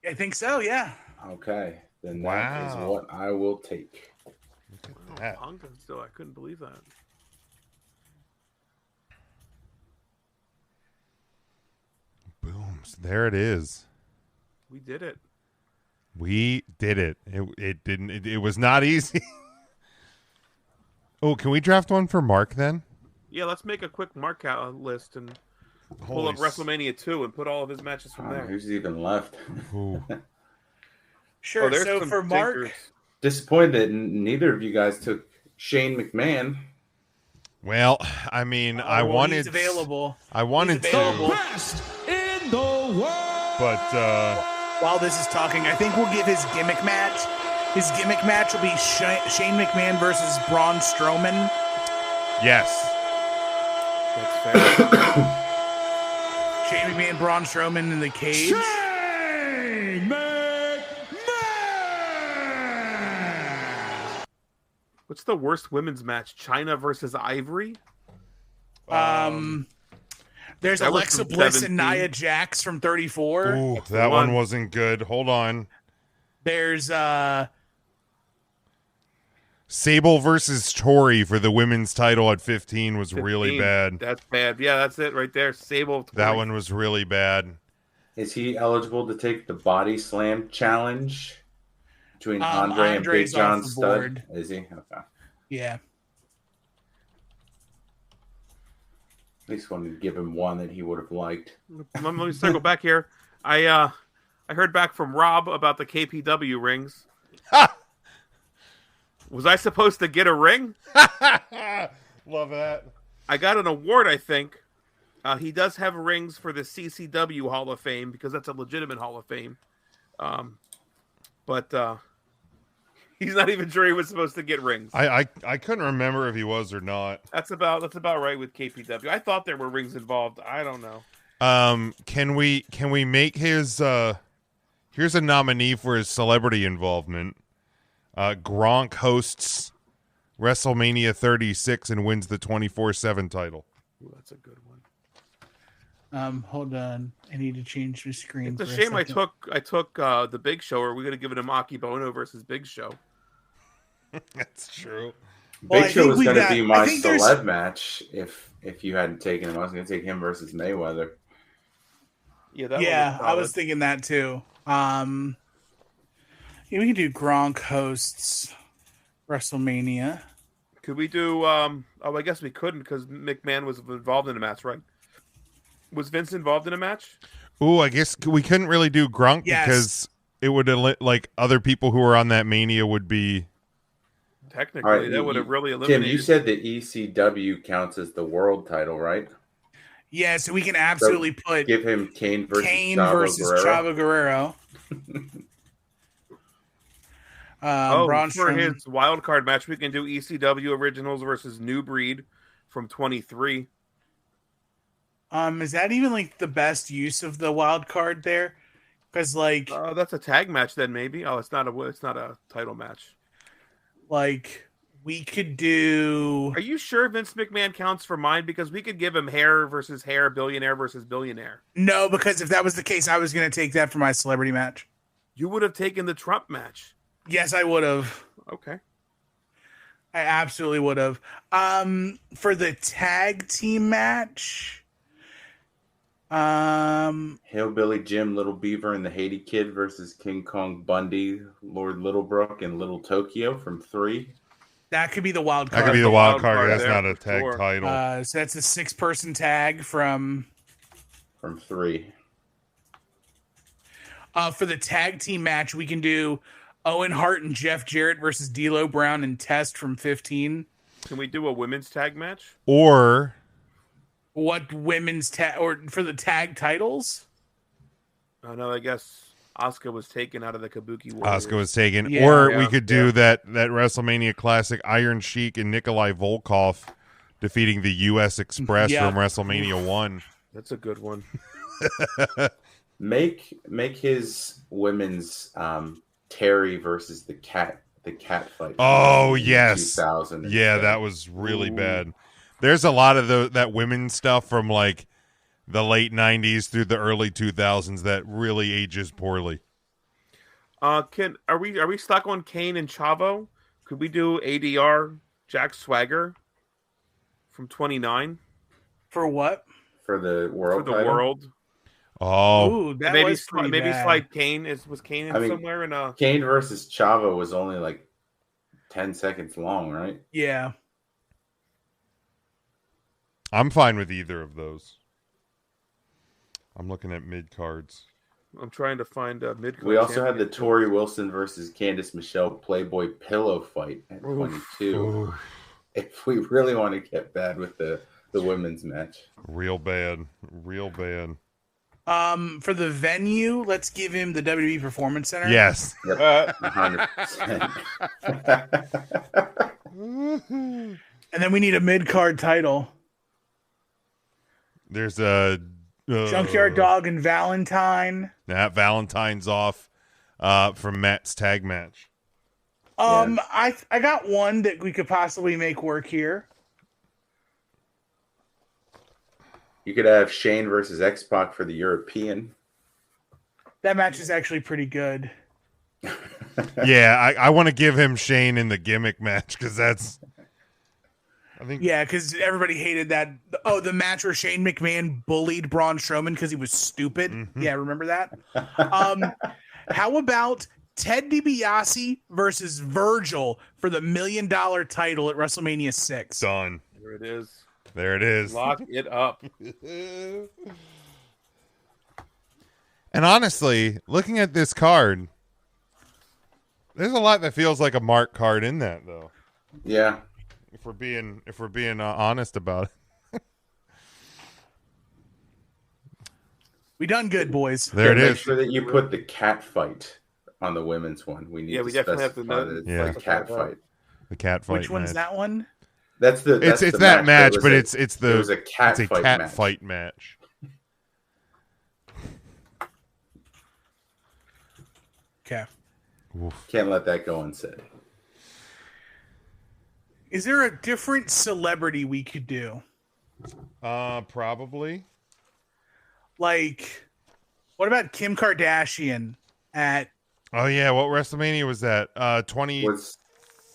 I think so. Yeah. Okay, then that is Wow. what I will take. Punk, still, I couldn't believe that. Boom! There it is. We did it. We did it. It didn't. It was not easy. Oh, can we draft one for Mark then? Yeah, let's make a quick mark out list and pull Holy up WrestleMania 2 and put all of his matches from there. Who's even left? Sure. Oh, there's so some for Mark, stinkers. Disappointed that neither of you guys took Shane McMahon. Well, I mean, I well, wanted. he's available. I wanted He's available. to, Best in the world. but While this is talking, I think we'll give his gimmick match. His gimmick match will be Shane McMahon versus Braun Strowman. yes, That's fair. Shane McMahon, Braun Strowman in the cage. Shane McMahon. What's the worst women's match? China versus Ivory? There's that was Alexa from Bliss 17. and Nia Jax from 34. ooh, That's the that one one. wasn't good. Hold on. There's Sable versus Tori for the women's title at 15 was really 15. bad. That's bad. Yeah, that's it right there. Sable. That one was really bad. Is he eligible to take the body slam challenge between Andre and Big Andre's John off the Studd? board. Is he? Okay. Yeah. At least wanted to give him one that he would have liked. Let me circle back here. I heard back from Rob about the KPW rings. Was I supposed to get a ring? Love that. I got an award, I think. He does have rings for the CCW Hall of Fame because that's a legitimate Hall of Fame. But he's not even sure he was supposed to get rings. I couldn't remember if he was or not. That's about right with KPW. I thought there were rings involved. I don't know. Can we make his here's a nominee for his celebrity involvement. Gronk hosts WrestleMania 36 and wins the 24/7 title. Ooh, that's a good one. Hold on. I need to change the screen. It's a for shame I second. took the Big Show. Or we're gonna give it a Maki Bono versus Big Show. That's true. Well, I Big Show think was we going to got- be I my think there's- celeb match if you hadn't taken him. I was going to take him versus Mayweather. Yeah, that Yeah, one was I was solid. thinking that too. Yeah, we can do Gronk hosts WrestleMania. Could we do? I guess we couldn't because McMahon was involved in a match, right? Was Vince involved in a match? Ooh, I guess we couldn't really do Gronk Yes. because it would like other people who were on that Mania would be. Technically, All right, that would have really Tim, eliminated. you said the ECW counts as the world title, right? Yeah, so we can absolutely put Give him Kane versus Kane Chavo versus Guerrero. Chavo Guerrero. Braun for Strowman. his wild card match, we can do ECW Originals versus New Breed from 23. Is that even like the best use of the wild card there? Because like That's a tag match then, maybe. Oh, it's not a title match. like we could do. Are you sure Vince McMahon counts for mine? Because we could give him hair versus hair, billionaire versus billionaire. No, because if that was the case, I was going to take that for my celebrity match. You would have taken the Trump match. Yes, I would have. Okay. I absolutely would have. For the tag team match, Hillbilly Jim, Little Beaver, and the Haiti Kid versus King Kong Bundy, Lord Littlebrook, and Little Tokyo from 3. That could be the wild card. That could be the wild card. That's not a tag title. So that's a 6-person tag from 3. For the tag team match, we can do Owen Hart and Jeff Jarrett versus D'Lo Brown and Test from 15. Can we do a women's tag match? Or what women's tag or for the tag titles? Oh no, I guess Asuka was taken out of the Kabuki Warriors. Asuka was taken. Yeah. Or we could do that WrestleMania Classic Iron Sheik and Nikolai Volkov defeating the U.S. Express from WrestleMania 1. That's a good one. Make his women's Terry versus the cat fight. Oh yes, 2000. Yeah, that was really bad. There's a lot of that women's stuff from like the late 90s through the early 2000s that really ages poorly. Are we stuck on Kane and Chavo? Could we do ADR Jack Swagger from 29? For what? For the world. For the world. Oh, ooh, that maybe was pretty bad. slide Kane was Kane in somewhere in a Kane versus Chavo was only like 10 seconds long, right? Yeah. I'm fine with either of those. I'm looking at mid cards. I'm trying to find a mid. We also had the Tori Wilson versus Candice Michelle Playboy pillow fight at 22. If we really want to get bad with the women's match, real bad. For the venue, let's give him the WWE Performance Center. Yes. Yep. 100%. And then we need a mid-card title. There's a Junkyard Dog and Valentine. Valentine's off from Matt's tag match. I got one that we could possibly make work here. You could have Shane versus X-Pac for the European. That match is actually pretty good. Yeah, I want to give him Shane in the gimmick match because that's. I think. Yeah, because everybody hated that. Oh, the match where Shane McMahon bullied Braun Strowman because he was stupid. Mm-hmm. Yeah, remember that? How about Ted DiBiase versus Virgil for the $1 million title at WrestleMania 6? Done. There it is. There it is. Lock it up. And honestly, looking at this card, there's a lot that feels like a Mark card in that, though. Yeah. If we're being honest about it. We done good, boys. There it is. Make sure that you put the cat fight on the women's one. We need we to definitely have to specify know. that it's Yeah. the cat fight. The cat fight. Which one's that one? That's the. It's the that match, was but a- it's it the was a cat it's a fight cat match. fight match. Okay. Can't let that go unsaid. Is there a different celebrity we could do? Probably. Like, what about Kim Kardashian at? Oh yeah, what WrestleMania was that? 23. Was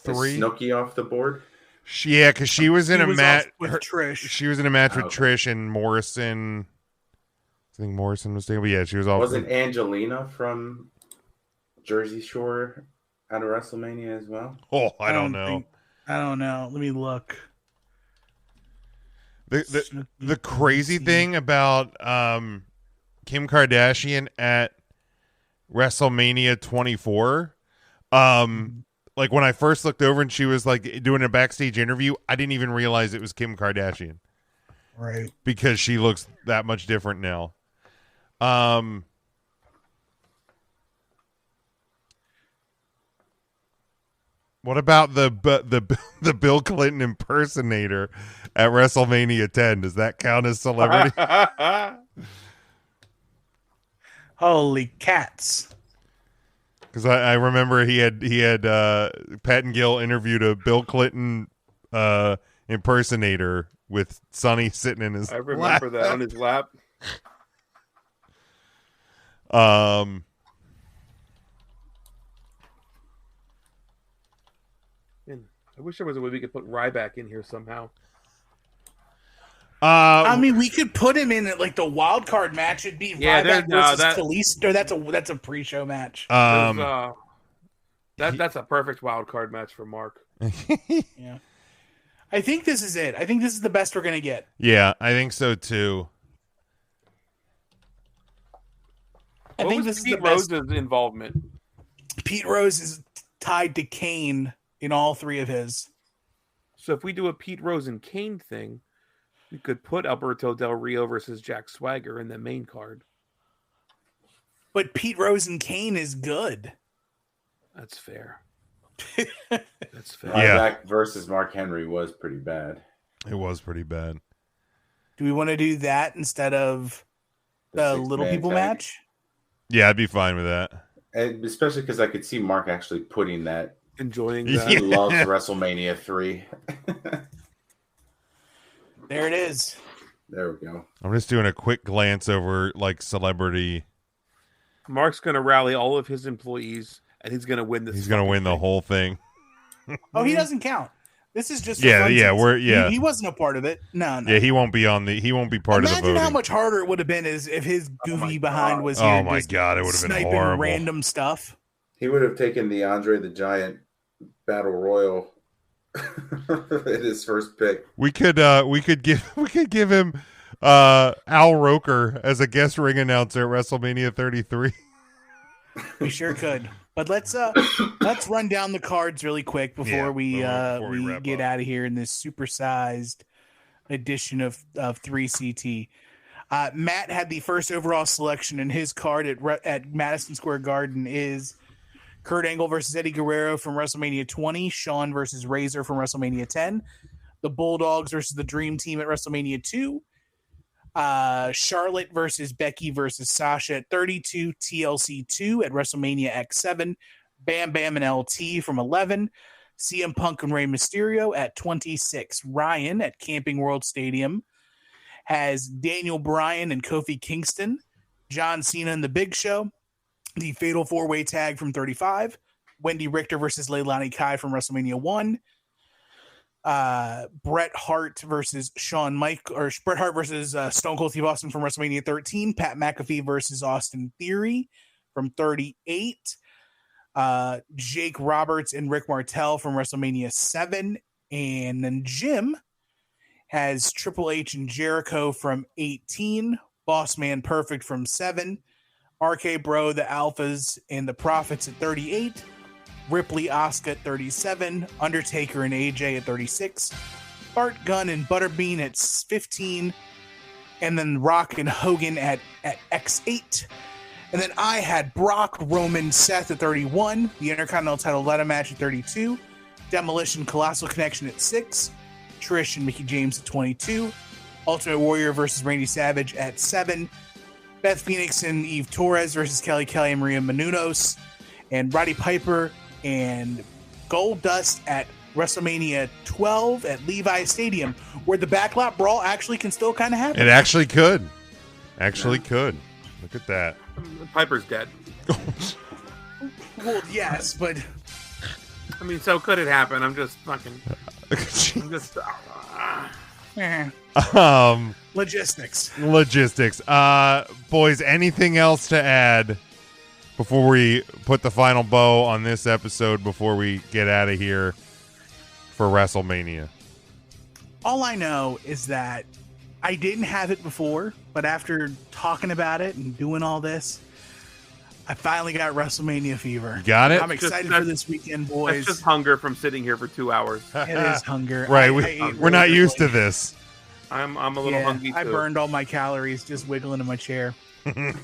Snooki off the board? Yeah, because she was in a match with Trish. She was in a match with Okay. Trish and Morrison. I think Morrison was there, but yeah, she was off. Wasn't Angelina from Jersey Shore at a WrestleMania as well? Oh, I don't know. I don't know. Let me look. The crazy thing about Kim Kardashian at WrestleMania 24, like when I first looked over and she was like doing a backstage interview, I didn't even realize it was Kim Kardashian. Right. Because she looks that much different now. What about the Bill Clinton impersonator at WrestleMania 10? Does that count as celebrity? Holy cats! Because I remember he had Pat and Gill interviewed a Bill Clinton impersonator with Sonny sitting in his. I remember that on his lap. And I wish there was a way we could put Ryback in here somehow. I mean, we could put him in like the wild card match. It'd be Ryback versus Kalisto. That's a pre-show match. That's a perfect wild card match for Mark. Yeah, I think this is it. I think this is the best we're gonna get. Yeah, I think so too. I think this is the best. Rose's involvement? Pete Rose is tied to Kane in all three of his. So if we do a Pete Rose and Kane thing, we could put Alberto Del Rio versus Jack Swagger in the main card. But Pete Rose and Kane is good. That's fair. That's fair. Ryback versus Mark Henry was pretty bad. It was pretty bad. Do we want to do that instead of the Little People match? Yeah, I'd be fine with that. And especially because I could see Mark actually putting that. Enjoying that. He loves WrestleMania 3. There it is. There we go. I'm just doing a quick glance over like celebrity. Mark's going to rally all of his employees, and he's going to win this. He's going to win the whole thing. Oh, he doesn't count. This is just He wasn't a part of it. No. Yeah, he won't be on the. He won't be part of the voting. Imagine how much harder it would have been if his goofy behind was here. Oh my god, it would have been horrible. Random stuff. He would have taken the Andre the Giant Battle Royal in his first pick. We could give him Al Roker as a guest ring announcer at WrestleMania 33. We sure could. But let's run down the cards really quick before we get out of here in this supersized edition of 3CT. Matt had the first overall selection, in his card at Madison Square Garden is Kurt Angle versus Eddie Guerrero from WrestleMania 20, Shawn versus Razor from WrestleMania 10, the Bulldogs versus the Dream Team at WrestleMania 2, Charlotte versus Becky versus Sasha at 32, TLC 2 at WrestleMania X7, Bam Bam and LT from 11, CM Punk and Rey Mysterio at 26. Ryan at Camping World Stadium has Daniel Bryan and Kofi Kingston, John Cena and The Big Show, the Fatal 4-Way Tag from 35, Wendy Richter versus Leilani Kai from WrestleMania 1, Bret Hart versus Bret Hart versus Stone Cold Steve Austin from WrestleMania 13, Pat McAfee versus Austin Theory from 38, Jake Roberts and Rick Martel from WrestleMania 7, and then Jim has Triple H and Jericho from 18, Boss Man Perfect from 7, RK Bro, the Alphas, and the Prophets at 38, Ripley Asuka at 37, Undertaker and AJ at 36, Bart Gunn and Butterbean at 15, and then Rock and Hogan at X8. And then I had Brock, Roman, Seth at 31, the Intercontinental title ladder match at 32, Demolition Colossal Connection at 6, Trish and Mickie James at 22, Ultimate Warrior versus Randy Savage at 7, Beth Phoenix and Eve Torres versus Kelly Kelly and Maria Menounos, and Roddy Piper and Goldust at WrestleMania 12 at Levi Stadium, where the backlot brawl actually can still kind of happen. It actually could. Could. Look at that. Piper's dead. Well, yes, but I mean, so could it happen? I'm just fucking. I'm just. Logistics. Boys, anything else to add before we put the final bow on this episode before we get out of here for WrestleMania? All I know is that I didn't have it before, but after talking about it and doing all this, I finally got WrestleMania fever. Got it? I'm excited for this weekend, boys. It's just hunger from sitting here for 2 hours. It is hunger. Right, we're not used to this. I'm a little hungry too. I burned all my calories just wiggling in my chair. I'm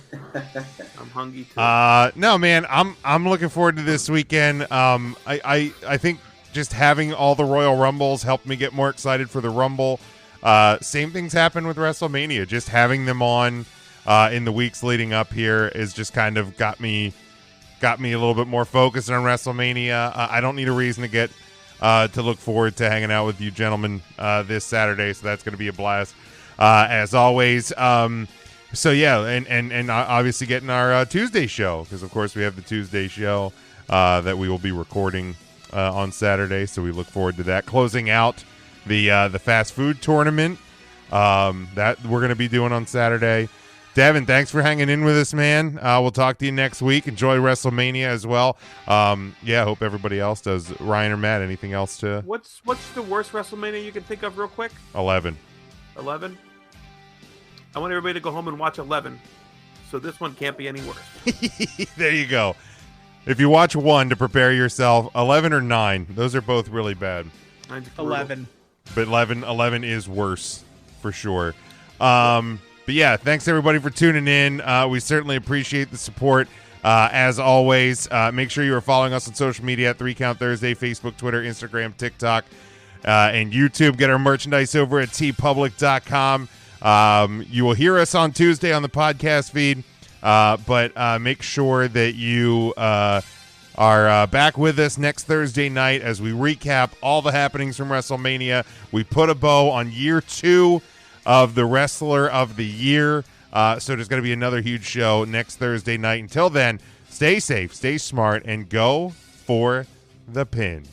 hungry too. No, man, I'm looking forward to this weekend. I think just having all the Royal Rumbles helped me get more excited for the Rumble. Same things happen with WrestleMania. Just having them on in the weeks leading up here is just kind of got me a little bit more focused on WrestleMania. I don't need a reason to get to look forward to hanging out with you gentlemen this Saturday, so that's going to be a blast as always. So yeah, and obviously getting our Tuesday show, because of course we have the Tuesday show that we will be recording on Saturday, so we look forward to that. Closing out the fast food tournament that we're going to be doing on Saturday. Devin, thanks for hanging in with us, man. We'll talk to you next week. Enjoy WrestleMania as well. Hope everybody else does. Ryan or Matt, anything else to? What's the worst WrestleMania you can think of real quick? 11. 11? I want everybody to go home and watch 11. So this one can't be any worse. There you go. If you watch 1 to prepare yourself, 11 or 9, those are both really bad. 11. But 11 is worse for sure. But yeah, thanks everybody for tuning in. We certainly appreciate the support. As always, make sure you are following us on social media at 3 Count Thursday, Facebook, Twitter, Instagram, TikTok, and YouTube. Get our merchandise over at tpublic.com. You will hear us on Tuesday on the podcast feed, but make sure that you are back with us next Thursday night as we recap all the happenings from WrestleMania. We put a bow on year 2 of the Wrestler of the Year. So there's going to be another huge show next Thursday night. Until then, stay safe, stay smart, and go for the pin.